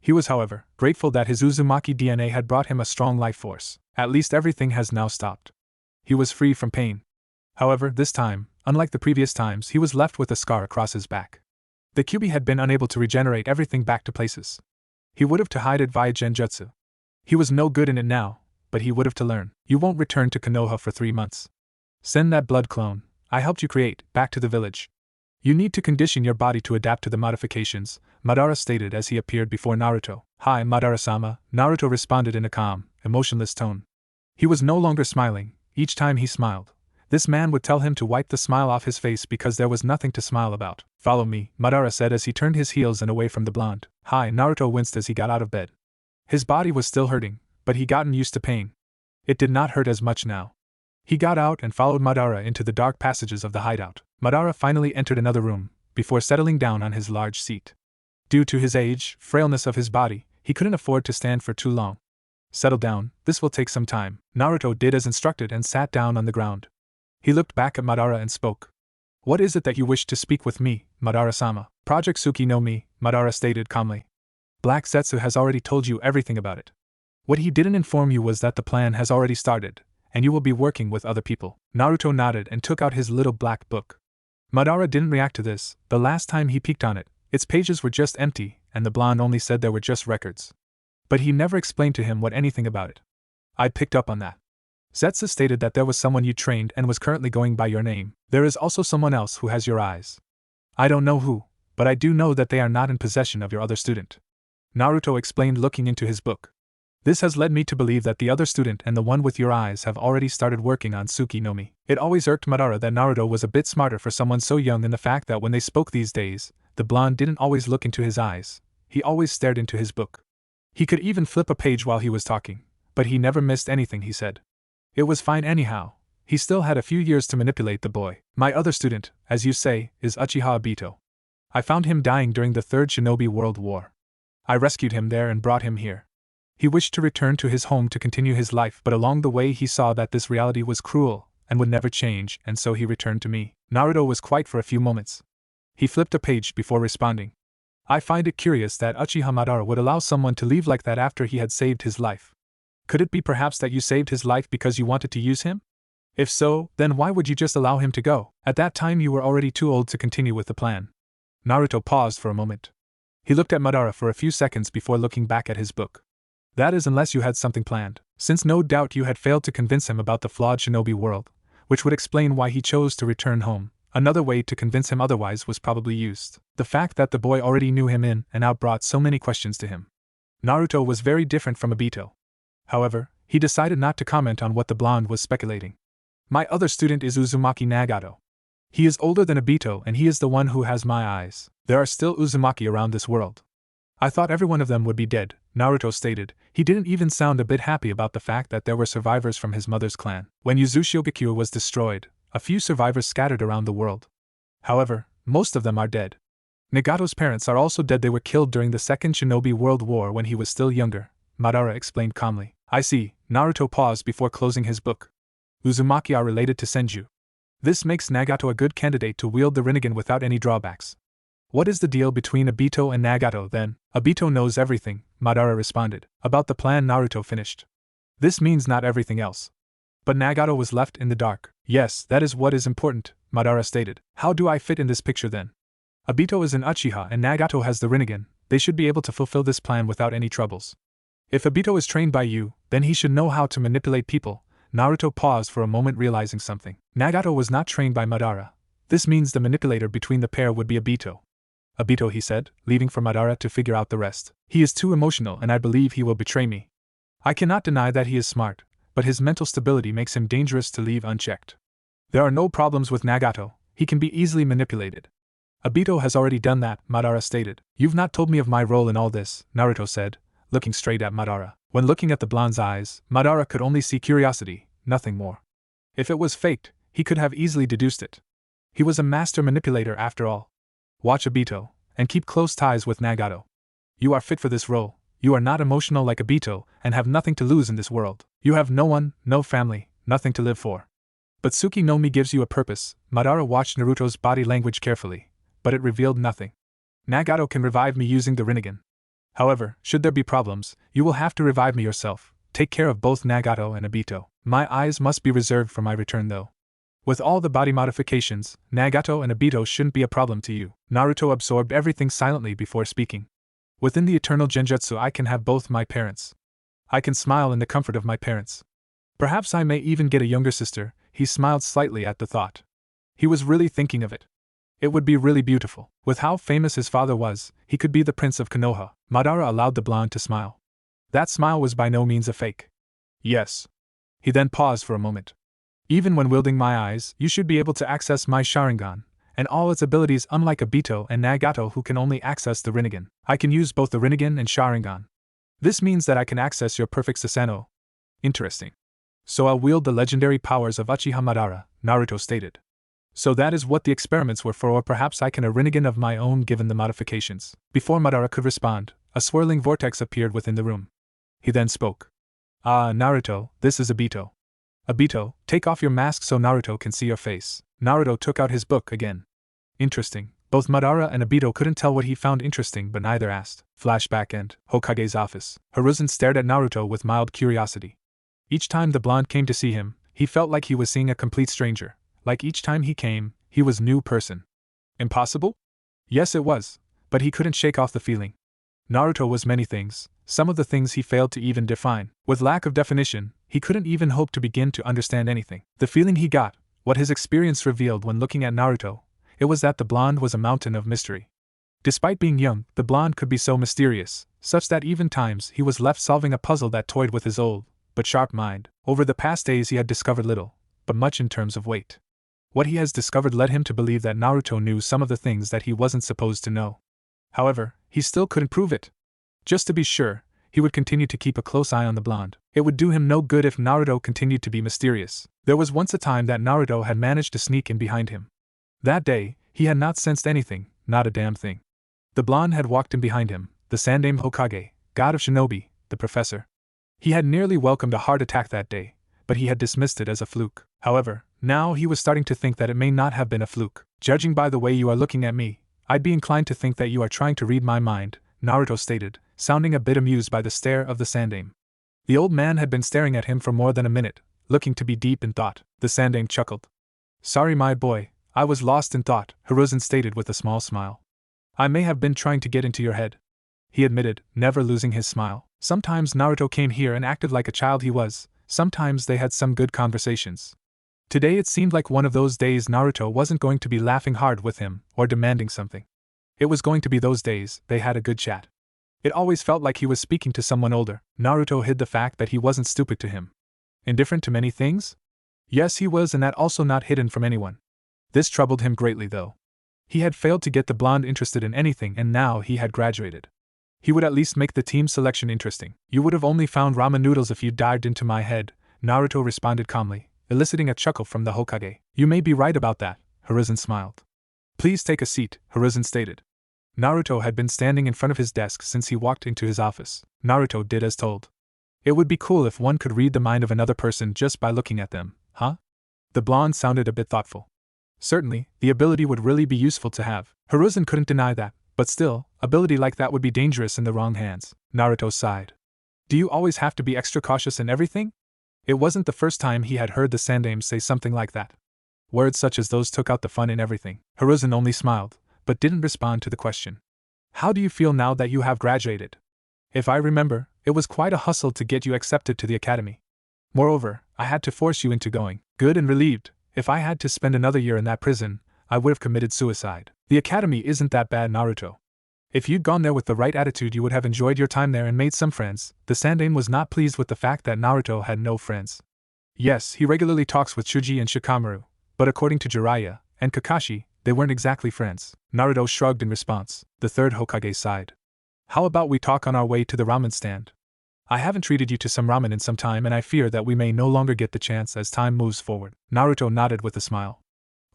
He was, however, grateful that his Uzumaki DNA had brought him a strong life force. At least everything has now stopped. He was free from pain. However, this time, unlike the previous times, he was left with a scar across his back. The Kyuubi had been unable to regenerate everything back to places. He would have to hide it via genjutsu. He was no good in it now, but he would have to learn. You won't return to Konoha for 3 months. Send that blood clone I helped you create back to the village. You need to condition your body to adapt to the modifications, Madara stated as he appeared before Naruto. Hi, Madara-sama, Naruto responded in a calm, emotionless tone. He was no longer smiling. Each time he smiled, this man would tell him to wipe the smile off his face because there was nothing to smile about. Follow me, Madara said as he turned his heels and away from the blonde. Hi, Naruto winced as he got out of bed. His body was still hurting, but he'd gotten used to pain. It did not hurt as much now. He got out and followed Madara into the dark passages of the hideout. Madara finally entered another room, before settling down on his large seat. Due to his age, frailness of his body, he couldn't afford to stand for too long. Settle down, this will take some time. Naruto did as instructed and sat down on the ground. He looked back at Madara and spoke. What is it that you wish to speak with me, Madara-sama? Project Tsuki no Mi, Madara stated calmly. Black Zetsu has already told you everything about it. What he didn't inform you was that the plan has already started, and you will be working with other people. Naruto nodded and took out his little black book. Madara didn't react to this. The last time he peeked on it, its pages were just empty, and the blonde only said there were just records. But he never explained to him anything about it. I'd picked up on that. Zetsu stated that there was someone you trained and was currently going by your name. There is also someone else who has your eyes. I don't know who, but I do know that they are not in possession of your other student. Naruto explained, looking into his book. This has led me to believe that the other student and the one with your eyes have already started working on Tsuki no Mi. It always irked Madara that Naruto was a bit smarter for someone so young, and the fact that when they spoke these days, the blonde didn't always look into his eyes. He always stared into his book. He could even flip a page while he was talking, but he never missed anything he said. It was fine anyhow. He still had a few years to manipulate the boy. My other student, as you say, is Uchiha Obito. I found him dying during the Third Shinobi World War. I rescued him there and brought him here. He wished to return to his home to continue his life, but along the way he saw that this reality was cruel and would never change, and so he returned to me. Naruto was quiet for a few moments. He flipped a page before responding. I find it curious that Uchiha Madara would allow someone to leave like that after he had saved his life. Could it be perhaps that you saved his life because you wanted to use him? If so, then why would you just allow him to go? At that time you were already too old to continue with the plan. Naruto paused for a moment. He looked at Madara for a few seconds before looking back at his book. That is, unless you had something planned, since no doubt you had failed to convince him about the flawed shinobi world, which would explain why he chose to return home. Another way to convince him otherwise was probably used. The fact that the boy already knew him in and out brought so many questions to him. Naruto was very different from Obito. However, he decided not to comment on what the blonde was speculating. My other student is Uzumaki Nagato. He is older than Obito and he is the one who has my eyes. There are still Uzumaki around this world. I thought every one of them would be dead, Naruto stated. He didn't even sound a bit happy about the fact that there were survivors from his mother's clan. When Uzushiogakure was destroyed, a few survivors scattered around the world. However, most of them are dead. Nagato's parents are also dead. They were killed during the Second Shinobi World War when he was still younger, Madara explained calmly. I see. Naruto paused before closing his book. Uzumaki are related to Senju. This makes Nagato a good candidate to wield the Rinnegan without any drawbacks. What is the deal between Obito and Nagato then? Obito knows everything, Madara responded. About the plan, Naruto finished. This means not everything else. But Nagato was left in the dark. Yes, that is what is important, Madara stated. How do I fit in this picture then? Obito is an Uchiha and Nagato has the Rinnegan. They should be able to fulfill this plan without any troubles. If Obito is trained by you, then he should know how to manipulate people. Naruto paused for a moment, realizing something. Nagato was not trained by Madara. This means the manipulator between the pair would be Obito. Obito, he said, leaving for Madara to figure out the rest. He is too emotional and I believe he will betray me. I cannot deny that he is smart, but his mental stability makes him dangerous to leave unchecked. There are no problems with Nagato, he can be easily manipulated. Obito has already done that, Madara stated. You've not told me of my role in all this, Naruto said, looking straight at Madara. When looking at the blonde's eyes, Madara could only see curiosity, nothing more. If it was faked, he could have easily deduced it. He was a master manipulator after all. Watch Obito, and keep close ties with Nagato. You are fit for this role, you are not emotional like Obito, and have nothing to lose in this world. You have no one, no family, nothing to live for. But Tsuki no Mi gives you a purpose. Madara watched Naruto's body language carefully, but it revealed nothing. Nagato can revive me using the Rinnegan. However, should there be problems, you will have to revive me yourself. Take care of both Nagato and Obito. My eyes must be reserved for my return though. With all the body modifications, Nagato and Obito shouldn't be a problem to you. Naruto absorbed everything silently before speaking. Within the eternal genjutsu I can have both my parents. I can smile in the comfort of my parents. Perhaps I may even get a younger sister. He smiled slightly at the thought. He was really thinking of it. It would be really beautiful. With how famous his father was, he could be the prince of Konoha. Madara allowed the blonde to smile. That smile was by no means a fake. Yes. He then paused for a moment. Even when wielding my eyes, you should be able to access my Sharingan, and all its abilities, unlike Obito and Nagato who can only access the Rinnegan. I can use both the Rinnegan and Sharingan. This means that I can access your perfect Susanoo. Interesting. So I'll wield the legendary powers of Uchiha Madara, Naruto stated. So that is what the experiments were for, or perhaps I can a Rinnegan of my own given the modifications. Before Madara could respond, a swirling vortex appeared within the room. He then spoke. Ah, Naruto, this is Obito. Obito, take off your mask so Naruto can see your face. Naruto took out his book again. Interesting. Both Madara and Obito couldn't tell what he found interesting, but neither asked. Flashback end. Hokage's office. Hiruzen stared at Naruto with mild curiosity. Each time the blonde came to see him, he felt like he was seeing a complete stranger. Like each time he came, he was a new person. Impossible? Yes, it was, but he couldn't shake off the feeling. Naruto was many things, some of the things he failed to even define. With lack of definition, he couldn't even hope to begin to understand anything. The feeling he got, what his experience revealed when looking at Naruto, it was that the blonde was a mountain of mystery. Despite being young, the blonde could be so mysterious, such that even times he was left solving a puzzle that toyed with his old, but sharp mind. Over the past days he had discovered little, but much in terms of weight. What he has discovered led him to believe that Naruto knew some of the things that he wasn't supposed to know. However, he still couldn't prove it. Just to be sure, he would continue to keep a close eye on the blonde. It would do him no good if Naruto continued to be mysterious. There was once a time that Naruto had managed to sneak in behind him. That day, he had not sensed anything, not a damn thing. The blonde had walked in behind him, the Sandaime Hokage, god of shinobi, the professor. He had nearly welcomed a heart attack that day, but he had dismissed it as a fluke. However, now he was starting to think that it may not have been a fluke. Judging by the way you are looking at me, I'd be inclined to think that you are trying to read my mind, Naruto stated, sounding a bit amused by the stare of the Sandame. The old man had been staring at him for more than a minute, looking to be deep in thought. The Sandame chuckled. Sorry my boy, I was lost in thought, Hiruzen stated with a small smile. I may have been trying to get into your head, he admitted, never losing his smile. Sometimes Naruto came here and acted like a child he was, sometimes they had some good conversations. Today it seemed like one of those days Naruto wasn't going to be laughing hard with him, or demanding something. It was going to be those days they had a good chat. It always felt like he was speaking to someone older. Naruto hid the fact that he wasn't stupid to him. Indifferent to many things? Yes, he was, and that also not hidden from anyone. This troubled him greatly though. He had failed to get the blonde interested in anything, and now he had graduated. He would at least make the team selection interesting. You would have only found ramen noodles if you dived into my head, Naruto responded calmly, eliciting a chuckle from the Hokage. You may be right about that, Hiruzen smiled. Please take a seat, Hiruzen stated. Naruto had been standing in front of his desk since he walked into his office. Naruto did as told. It would be cool if one could read the mind of another person just by looking at them, huh? The blonde sounded a bit thoughtful. Certainly, the ability would really be useful to have. Hiruzen couldn't deny that, but still, ability like that would be dangerous in the wrong hands. Naruto sighed. Do you always have to be extra cautious in everything? It wasn't the first time he had heard the Sandame say something like that. Words such as those took out the fun in everything. Hiruzen only smiled, but didn't respond to the question. How do you feel now that you have graduated? If I remember, it was quite a hustle to get you accepted to the academy. Moreover, I had to force you into going. Good and relieved. If I had to spend another year in that prison, I would have committed suicide. The academy isn't that bad, Naruto. If you'd gone there with the right attitude, you would have enjoyed your time there and made some friends. The Sandame was not pleased with the fact that Naruto had no friends. Yes, he regularly talks with Chuji and Shikamaru, but according to Jiraiya and Kakashi, they weren't exactly friends. Naruto shrugged in response. The third Hokage sighed. How about we talk on our way to the ramen stand? I haven't treated you to some ramen in some time, and I fear that we may no longer get the chance as time moves forward. Naruto nodded with a smile.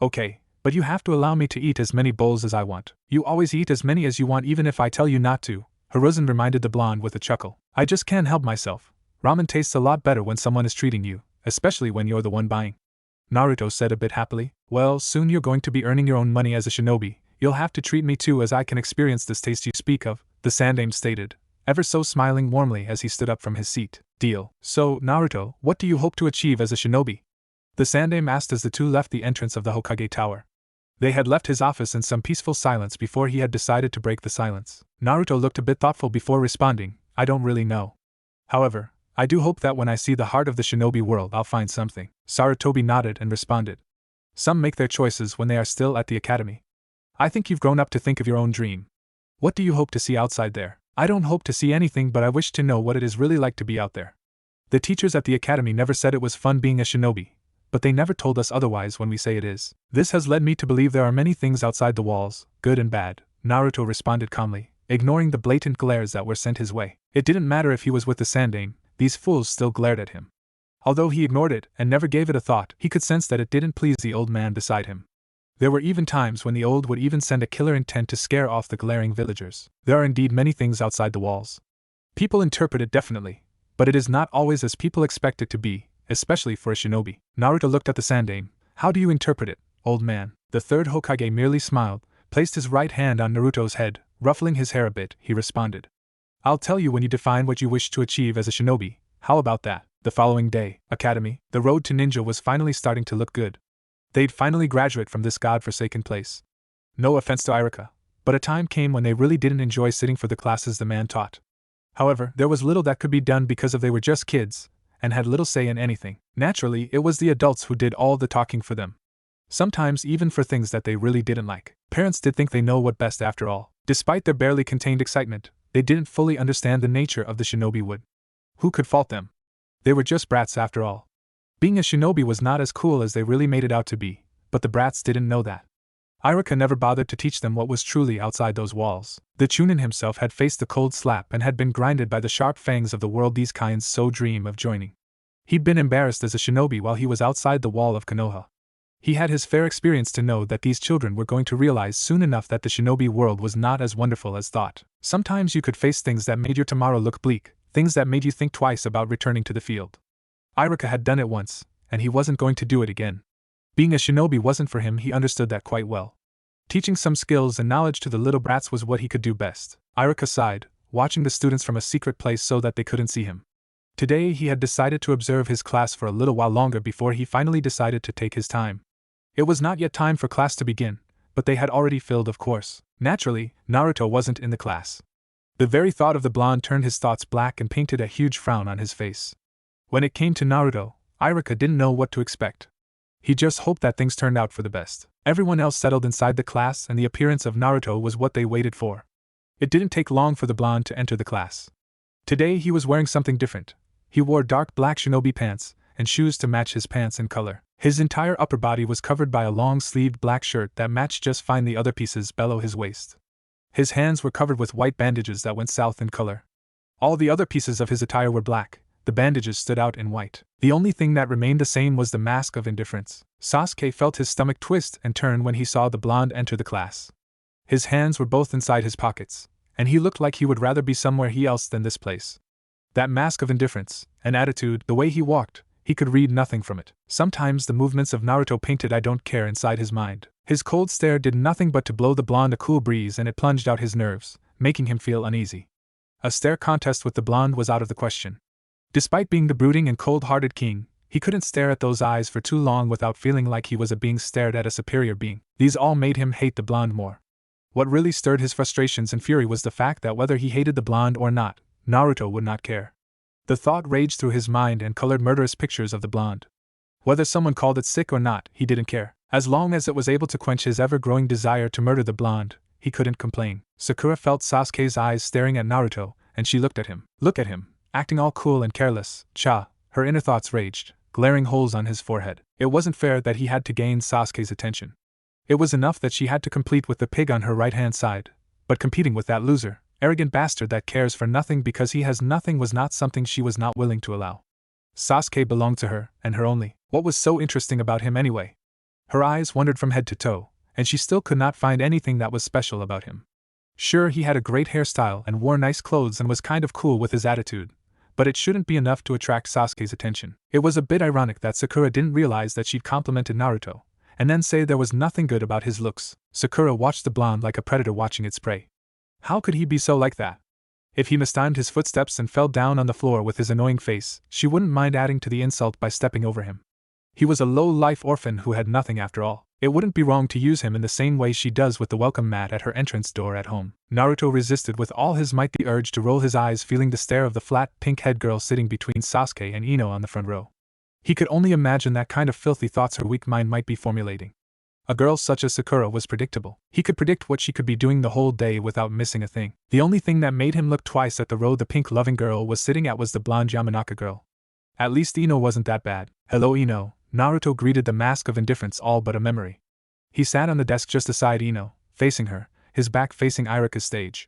Okay, but you have to allow me to eat as many bowls as I want. You always eat as many as you want even if I tell you not to, Hiruzen reminded the blonde with a chuckle. I just can't help myself. Ramen tastes a lot better when someone is treating you, especially when you're the one buying. Naruto said a bit happily. Well, soon you're going to be earning your own money as a shinobi. You'll have to treat me too, as I can experience this taste you speak of, the Sandame stated, ever so smiling warmly as he stood up from his seat. Deal. So, Naruto, what do you hope to achieve as a shinobi? The Sandame asked as the two left the entrance of the Hokage Tower. They had left his office in some peaceful silence before he had decided to break the silence. Naruto looked a bit thoughtful before responding, I don't really know. However, I do hope that when I see the heart of the shinobi world I'll find something. Sarutobi nodded and responded. Some make their choices when they are still at the academy. I think you've grown up to think of your own dream. What do you hope to see outside there? I don't hope to see anything, but I wish to know what it is really like to be out there. The teachers at the academy never said it was fun being a shinobi, but they never told us otherwise when we say it is. This has led me to believe there are many things outside the walls, good and bad, Naruto responded calmly, ignoring the blatant glares that were sent his way. It didn't matter if he was with the Sandame, these fools still glared at him. Although he ignored it and never gave it a thought, he could sense that it didn't please the old man beside him. There were even times when the old would even send a killer intent to scare off the glaring villagers. There are indeed many things outside the walls. People interpret it definitely, but it is not always as people expect it to be, especially for a shinobi. Naruto looked at the Sandame. How do you interpret it, old man? The third Hokage merely smiled, placed his right hand on Naruto's head, ruffling his hair a bit, he responded. I'll tell you when you define what you wish to achieve as a shinobi. How about that? The following day, academy, the road to ninja was finally starting to look good. They'd finally graduate from this god-forsaken place. No offense to Iruka, but a time came when they really didn't enjoy sitting for the classes the man taught. However, there was little that could be done because they were just kids, and had little say in anything. Naturally, it was the adults who did all the talking for them. Sometimes even for things that they really didn't like. Parents did think they know what best after all. Despite their barely contained excitement, they didn't fully understand the nature of the shinobi wood. Who could fault them? They were just brats after all. Being a shinobi was not as cool as they really made it out to be, but the brats didn't know that. Iruka never bothered to teach them what was truly outside those walls. The Chunin himself had faced the cold slap and had been grinded by the sharp fangs of the world these kinds so dream of joining. He'd been embarrassed as a shinobi while he was outside the wall of Konoha. He had his fair experience to know that these children were going to realize soon enough that the shinobi world was not as wonderful as thought. Sometimes you could face things that made your tomorrow look bleak, things that made you think twice about returning to the field. Iruka had done it once, and he wasn't going to do it again. Being a shinobi wasn't for him, he understood that quite well. Teaching some skills and knowledge to the little brats was what he could do best. Iruka sighed, watching the students from a secret place so that they couldn't see him. Today he had decided to observe his class for a little while longer before he finally decided to take his time. It was not yet time for class to begin, but they had already filled, of course. Naturally, Naruto wasn't in the class. The very thought of the blonde turned his thoughts black and painted a huge frown on his face. When it came to Naruto, Iruka didn't know what to expect. He just hoped that things turned out for the best. Everyone else settled inside the class and the appearance of Naruto was what they waited for. It didn't take long for the blonde to enter the class. Today he was wearing something different. He wore dark black shinobi pants and shoes to match his pants in color. His entire upper body was covered by a long-sleeved black shirt that matched just fine the other pieces below his waist. His hands were covered with white bandages that went south in color. All the other pieces of his attire were black. The bandages stood out in white. The only thing that remained the same was the mask of indifference. Sasuke felt his stomach twist and turn when he saw the blonde enter the class. His hands were both inside his pockets, and he looked like he would rather be somewhere else than this place. That mask of indifference, an attitude, the way he walked, he could read nothing from it. Sometimes the movements of Naruto painted "I don't care" inside his mind. His cold stare did nothing but to blow the blonde a cool breeze, and it plunged out his nerves, making him feel uneasy. A stare contest with the blonde was out of the question. Despite being the brooding and cold-hearted king, he couldn't stare at those eyes for too long without feeling like he was being stared at a superior being. These all made him hate the blonde more. What really stirred his frustrations and fury was the fact that whether he hated the blonde or not, Naruto would not care. The thought raged through his mind and colored murderous pictures of the blonde. Whether someone called it sick or not, he didn't care. As long as it was able to quench his ever-growing desire to murder the blonde, he couldn't complain. Sakura felt Sasuke's eyes staring at Naruto, and she looked at him. Look at him, acting all cool and careless. Cha, her inner thoughts raged, glaring holes on his forehead. It wasn't fair that he had to gain Sasuke's attention. It was enough that she had to compete with the pig on her right-hand side, but competing with that loser, arrogant bastard that cares for nothing because he has nothing was not something she was not willing to allow. Sasuke belonged to her, and her only. What was so interesting about him anyway? Her eyes wandered from head to toe, and she still could not find anything that was special about him. Sure, he had a great hairstyle and wore nice clothes and was kind of cool with his attitude, but it shouldn't be enough to attract Sasuke's attention. It was a bit ironic that Sakura didn't realize that she'd complimented Naruto, and then say there was nothing good about his looks. Sakura watched the blonde like a predator watching its prey. How could he be so like that? If he mistimed his footsteps and fell down on the floor with his annoying face, she wouldn't mind adding to the insult by stepping over him. He was a low-life orphan who had nothing after all. It wouldn't be wrong to use him in the same way she does with the welcome mat at her entrance door at home. Naruto resisted with all his might the urge to roll his eyes, feeling the stare of the flat, pink-haired girl sitting between Sasuke and Ino on the front row. He could only imagine that kind of filthy thoughts her weak mind might be formulating. A girl such as Sakura was predictable. He could predict what she could be doing the whole day without missing a thing. The only thing that made him look twice at the row the pink-loving girl was sitting at was the blonde Yamanaka girl. At least Ino wasn't that bad. Hello Ino, Naruto greeted the mask of indifference all but a memory. He sat on the desk just beside Ino, facing her, his back facing Iruka's stage.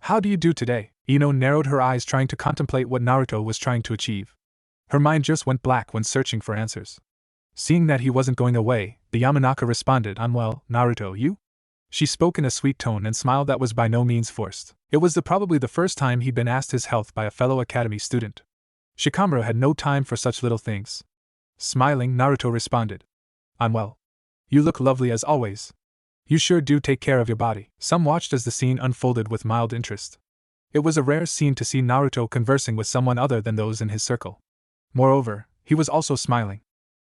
How do you do today? Ino narrowed her eyes trying to contemplate what Naruto was trying to achieve. Her mind just went black when searching for answers. Seeing that he wasn't going away, the Yamanaka responded, "I'm well, Naruto, you?" She spoke in a sweet tone and smiled that was by no means forced. It was probably the first time he'd been asked his health by a fellow academy student. Shikamaru had no time for such little things. Smiling, Naruto responded, "I'm well. You look lovely as always. You sure do take care of your body." Some watched as the scene unfolded with mild interest. It was a rare scene to see Naruto conversing with someone other than those in his circle. Moreover, he was also smiling.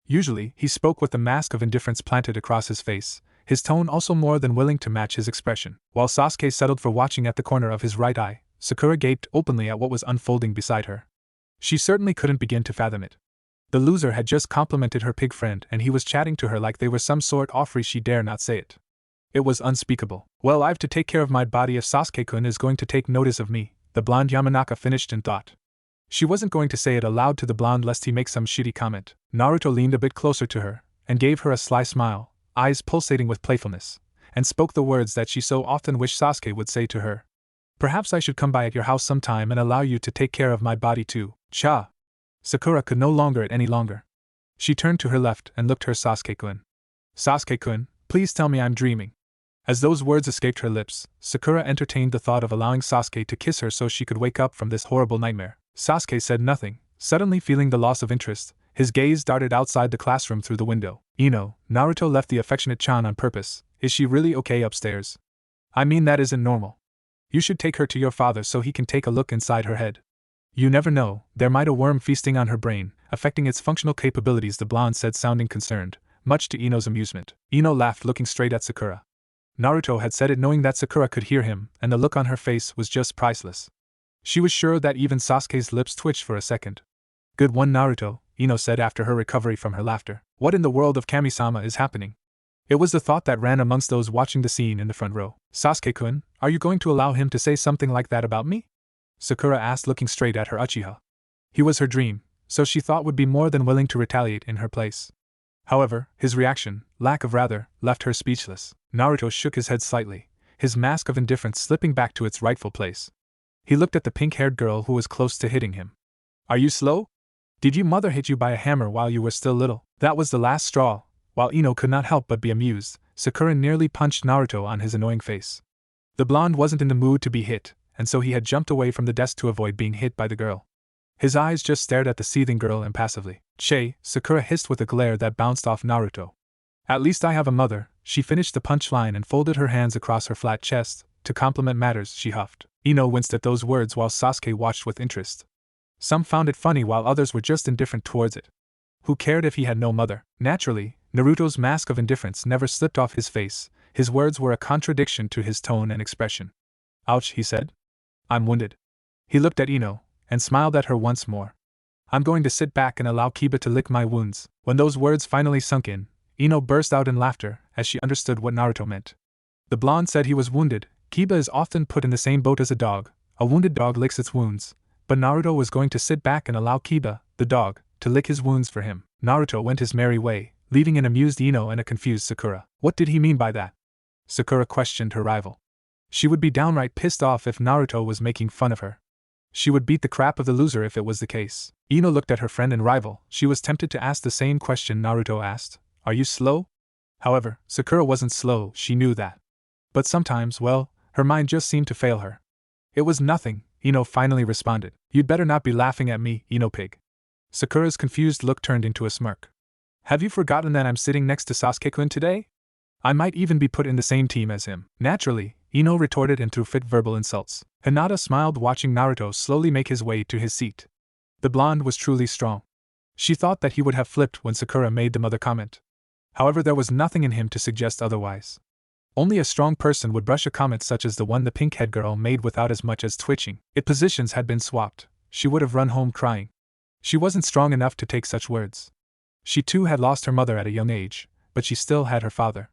Usually, he spoke with the mask of indifference planted across his face, his tone also more than willing to match his expression. While Sasuke settled for watching at the corner of his right eye, Sakura gaped openly at what was unfolding beside her. She certainly couldn't begin to fathom it. The loser had just complimented her pig friend and he was chatting to her like they were some sort of free. She dare not say it. It was unspeakable. Well, I've to take care of my body if Sasuke-kun is going to take notice of me, the blonde Yamanaka finished in thought. She wasn't going to say it aloud to the blonde lest he make some shitty comment. Naruto leaned a bit closer to her, and gave her a sly smile, eyes pulsating with playfulness, and spoke the words that she so often wished Sasuke would say to her. "Perhaps I should come by at your house sometime and allow you to take care of my body too." Cha! Sakura could no longer it any longer. She turned to her left and looked her Sasuke-kun. "Sasuke-kun, please tell me I'm dreaming." As those words escaped her lips, Sakura entertained the thought of allowing Sasuke to kiss her so she could wake up from this horrible nightmare. Sasuke said nothing, suddenly feeling the loss of interest. His gaze darted outside the classroom through the window. Naruto left the affectionate-chan on purpose. Is she really okay upstairs? I mean, that isn't normal. You should take her to your father so he can take a look inside her head. You never know, there might a worm feasting on her brain, affecting its functional capabilities, the blonde said, sounding concerned, much to Ino's amusement. Ino laughed, looking straight at Sakura. Naruto had said it knowing that Sakura could hear him, and the look on her face was just priceless. She was sure that even Sasuke's lips twitched for a second. Good one, Naruto, Ino said after her recovery from her laughter. What in the world of Kami-sama is happening? It was the thought that ran amongst those watching the scene in the front row. Sasuke-kun, are you going to allow him to say something like that about me? Sakura asked, looking straight at her Uchiha. He was her dream, so she thought would be more than willing to retaliate in her place. However, his reaction, lack of rather, left her speechless. Naruto shook his head slightly, his mask of indifference slipping back to its rightful place. He looked at the pink-haired girl who was close to hitting him. Are you slow? Did your mother hit you by a hammer while you were still little? That was the last straw. While Ino could not help but be amused, Sakura nearly punched Naruto on his annoying face. The blonde wasn't in the mood to be hit, and so he had jumped away from the desk to avoid being hit by the girl. His eyes just stared at the seething girl impassively. Che, Sakura hissed with a glare that bounced off Naruto. At least I have a mother, she finished the punchline and folded her hands across her flat chest. To complement matters, she huffed. Ino winced at those words while Sasuke watched with interest. Some found it funny while others were just indifferent towards it. Who cared if he had no mother? Naturally, Naruto's mask of indifference never slipped off his face. His words were a contradiction to his tone and expression. Ouch, he said. I'm wounded. He looked at Ino, and smiled at her once more. I'm going to sit back and allow Kiba to lick my wounds. When those words finally sunk in, Ino burst out in laughter, as she understood what Naruto meant. The blonde said he was wounded. Kiba is often put in the same boat as a dog. A wounded dog licks its wounds. But Naruto was going to sit back and allow Kiba, the dog, to lick his wounds for him. Naruto went his merry way, leaving an amused Ino and a confused Sakura. What did he mean by that? Sakura questioned her rival. She would be downright pissed off if Naruto was making fun of her. She would beat the crap of the loser if it was the case. Ino looked at her friend and rival. She was tempted to ask the same question Naruto asked. Are you slow? However, Sakura wasn't slow, she knew that. But sometimes, well, her mind just seemed to fail her. It was nothing, Ino finally responded. You'd better not be laughing at me, Ino pig. Sakura's confused look turned into a smirk. Have you forgotten that I'm sitting next to Sasuke-kun today? I might even be put in the same team as him. Naturally, Ino retorted and threw fit verbal insults. Hinata smiled watching Naruto slowly make his way to his seat. The blonde was truly strong. She thought that he would have flipped when Sakura made the mother comment. However, there was nothing in him to suggest otherwise. Only a strong person would brush a comment such as the one the pink-haired girl made without as much as twitching. If positions had been swapped, she would have run home crying. She wasn't strong enough to take such words. She too had lost her mother at a young age, but she still had her father.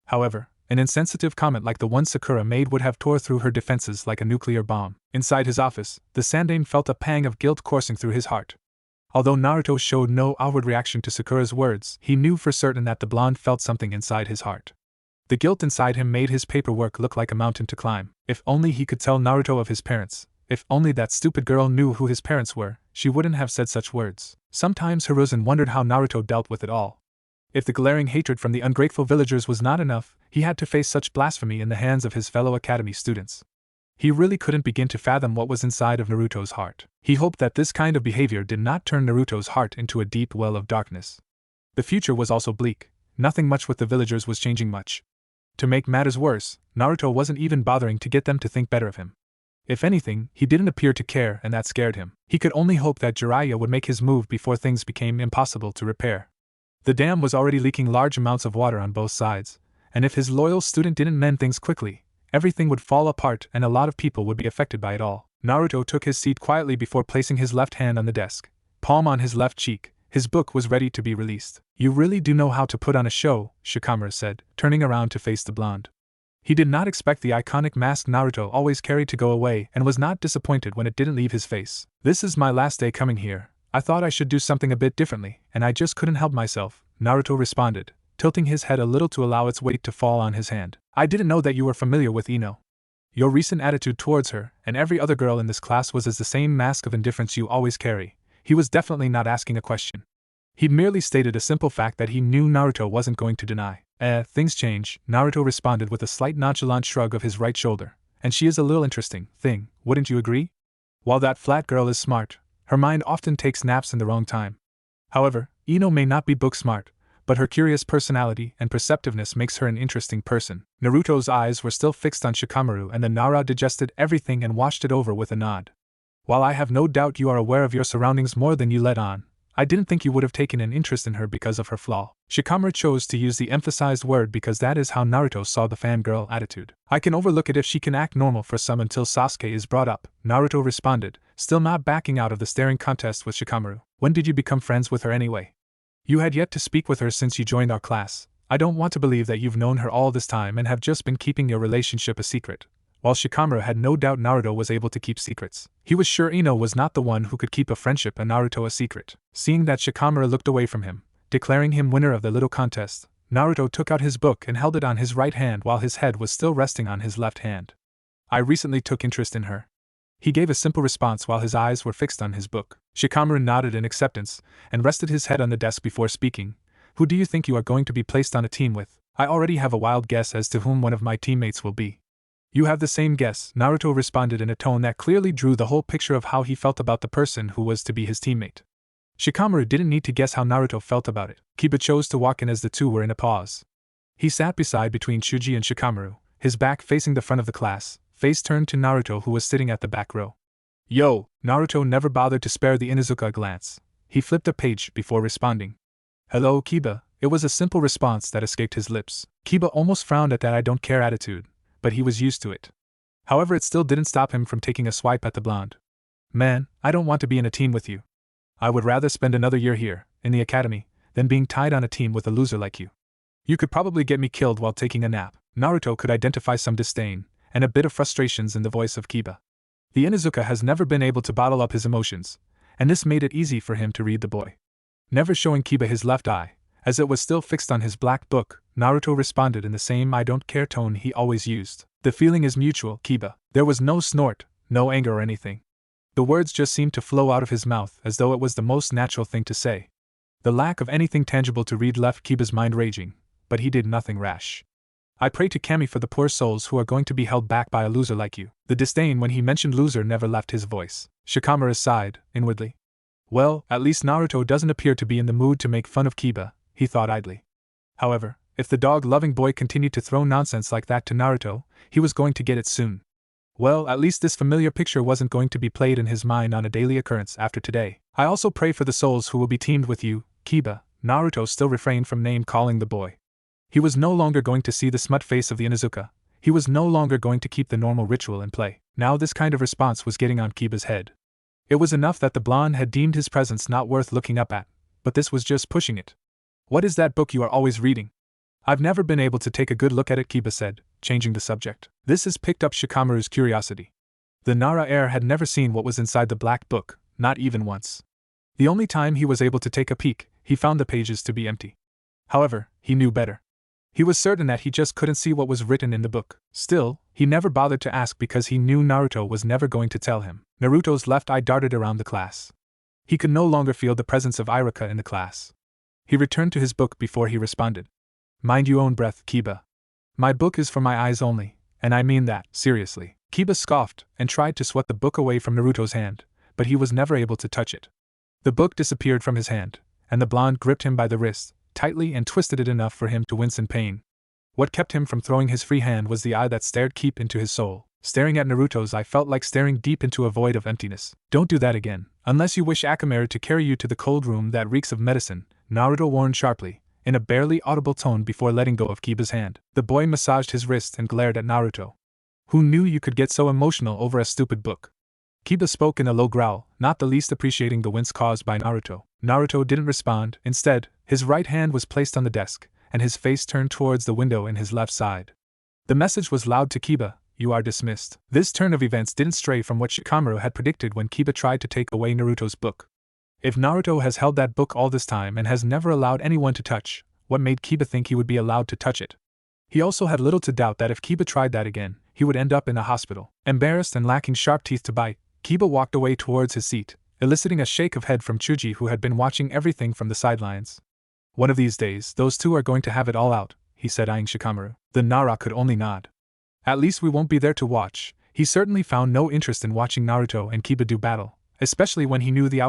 However, an insensitive comment like the one Sakura made would have tore through her defenses like a nuclear bomb. Inside his office, the Sandaime felt a pang of guilt coursing through his heart. Although Naruto showed no outward reaction to Sakura's words, he knew for certain that the blonde felt something inside his heart. The guilt inside him made his paperwork look like a mountain to climb. If only he could tell Naruto of his parents. If only that stupid girl knew who his parents were, she wouldn't have said such words. Sometimes Hiruzen wondered how Naruto dealt with it all. If the glaring hatred from the ungrateful villagers was not enough, he had to face such blasphemy in the hands of his fellow academy students. He really couldn't begin to fathom what was inside of Naruto's heart. He hoped that this kind of behavior did not turn Naruto's heart into a deep well of darkness. The future was also bleak. Nothing much with the villagers was changing much. To make matters worse, Naruto wasn't even bothering to get them to think better of him. If anything, he didn't appear to care, and that scared him. He could only hope that Jiraiya would make his move before things became impossible to repair. The dam was already leaking large amounts of water on both sides, and if his loyal student didn't mend things quickly, everything would fall apart and a lot of people would be affected by it all. Naruto took his seat quietly before placing his left hand on the desk, palm on his left cheek. His book was ready to be released. You really do know how to put on a show, Shikamaru said, turning around to face the blonde. He did not expect the iconic mask Naruto always carried to go away and was not disappointed when it didn't leave his face. This is my last day coming here. I thought I should do something a bit differently, and I just couldn't help myself, Naruto responded, tilting his head a little to allow its weight to fall on his hand. I didn't know that you were familiar with Ino. Your recent attitude towards her and every other girl in this class was as the same mask of indifference you always carry. He was definitely not asking a question. He'd merely stated a simple fact that he knew Naruto wasn't going to deny. Things change, Naruto responded with a slight nonchalant shrug of his right shoulder. And she is a little interesting thing, wouldn't you agree? While that flat girl is smart, her mind often takes naps in the wrong time. However, Ino may not be book smart, but her curious personality and perceptiveness makes her an interesting person. Naruto's eyes were still fixed on Shikamaru, and the Nara digested everything and watched it over with a nod. While I have no doubt you are aware of your surroundings more than you let on, I didn't think you would have taken an interest in her because of her flaw. Shikamaru chose to use the emphasized word because that is how Naruto saw the fangirl attitude. I can overlook it if she can act normal for some until Sasuke is brought up, Naruto responded, still not backing out of the staring contest with Shikamaru. When did you become friends with her anyway? You had yet to speak with her since you joined our class. I don't want to believe that you've known her all this time and have just been keeping your relationship a secret. While Shikamaru had no doubt Naruto was able to keep secrets, he was sure Ino was not the one who could keep a friendship and Naruto a secret. Seeing that Shikamaru looked away from him, declaring him winner of the little contest, Naruto took out his book and held it on his right hand while his head was still resting on his left hand. I recently took interest in her. He gave a simple response while his eyes were fixed on his book. Shikamaru nodded in acceptance and rested his head on the desk before speaking. Who do you think you are going to be placed on a team with? I already have a wild guess as to whom one of my teammates will be. You have the same guess, Naruto responded in a tone that clearly drew the whole picture of how he felt about the person who was to be his teammate. Shikamaru didn't need to guess how Naruto felt about it. Kiba chose to walk in as the two were in a pause. He sat between Chuji and Shikamaru, his back facing the front of the class, face turned to Naruto who was sitting at the back row. Yo! Naruto never bothered to spare the Inuzuka a glance. He flipped a page before responding. Hello, Kiba. It was a simple response that escaped his lips. Kiba almost frowned at that I don't care attitude, but he was used to it. However, it still didn't stop him from taking a swipe at the blonde. Man, I don't want to be in a team with you. I would rather spend another year here, in the academy, than being tied on a team with a loser like you. You could probably get me killed while taking a nap. Naruto could identify some disdain and a bit of frustrations in the voice of Kiba. The Inuzuka has never been able to bottle up his emotions, and this made it easy for him to read the boy. Never showing Kiba his left eye, as it was still fixed on his black book, Naruto responded in the same I don't care tone he always used. The feeling is mutual, Kiba. There was no snort, no anger or anything. The words just seemed to flow out of his mouth as though it was the most natural thing to say. The lack of anything tangible to read left Kiba's mind raging, but he did nothing rash. I pray to Kami for the poor souls who are going to be held back by a loser like you. The disdain when he mentioned loser never left his voice. Shikamaru sighed, inwardly. Well, at least Naruto doesn't appear to be in the mood to make fun of Kiba, he thought idly. However, if the dog-loving boy continued to throw nonsense like that to Naruto, he was going to get it soon. Well, at least this familiar picture wasn't going to be played in his mind on a daily occurrence after today. I also pray for the souls who will be teamed with you, Kiba. Naruto still refrained from name-calling the boy. He was no longer going to see the smut face of the Inuzuka. He was no longer going to keep the normal ritual in play. Now this kind of response was getting on Kiba's head. It was enough that the blonde had deemed his presence not worth looking up at, but this was just pushing it. What is that book you are always reading? I've never been able to take a good look at it, Kiba said, changing the subject. This has picked up Shikamaru's curiosity. The Nara heir had never seen what was inside the black book, not even once. The only time he was able to take a peek, he found the pages to be empty. However, he knew better. He was certain that he just couldn't see what was written in the book. Still, he never bothered to ask because he knew Naruto was never going to tell him. Naruto's left eye darted around the class. He could no longer feel the presence of Iruka in the class. He returned to his book before he responded. Mind your own breath, Kiba. My book is for my eyes only, and I mean that, seriously. Kiba scoffed and tried to swat the book away from Naruto's hand, but he was never able to touch it. The book disappeared from his hand, and the blonde gripped him by the wrist, tightly and twisted it enough for him to wince in pain. What kept him from throwing his free hand was the eye that stared deep into his soul. Staring at Naruto's eye felt like staring deep into a void of emptiness. Don't do that again, unless you wish Akamaru to carry you to the cold room that reeks of medicine, Naruto warned sharply, in a barely audible tone before letting go of Kiba's hand. The boy massaged his wrist and glared at Naruto. Who knew you could get so emotional over a stupid book? Kiba spoke in a low growl, not the least appreciating the wince caused by Naruto. Naruto didn't respond. Instead, his right hand was placed on the desk, and his face turned towards the window in his left side. The message was loud to Kiba, you are dismissed. This turn of events didn't stray from what Shikamaru had predicted when Kiba tried to take away Naruto's book. If Naruto has held that book all this time and has never allowed anyone to touch, what made Kiba think he would be allowed to touch it? He also had little to doubt that if Kiba tried that again, he would end up in a hospital. Embarrassed and lacking sharp teeth to bite, Kiba walked away towards his seat, eliciting a shake of head from Chuji who had been watching everything from the sidelines. One of these days, those two are going to have it all out, he said, eyeing Shikamaru. The Nara could only nod. At least we won't be there to watch. He certainly found no interest in watching Naruto and Kiba do battle, especially when he knew the outcome.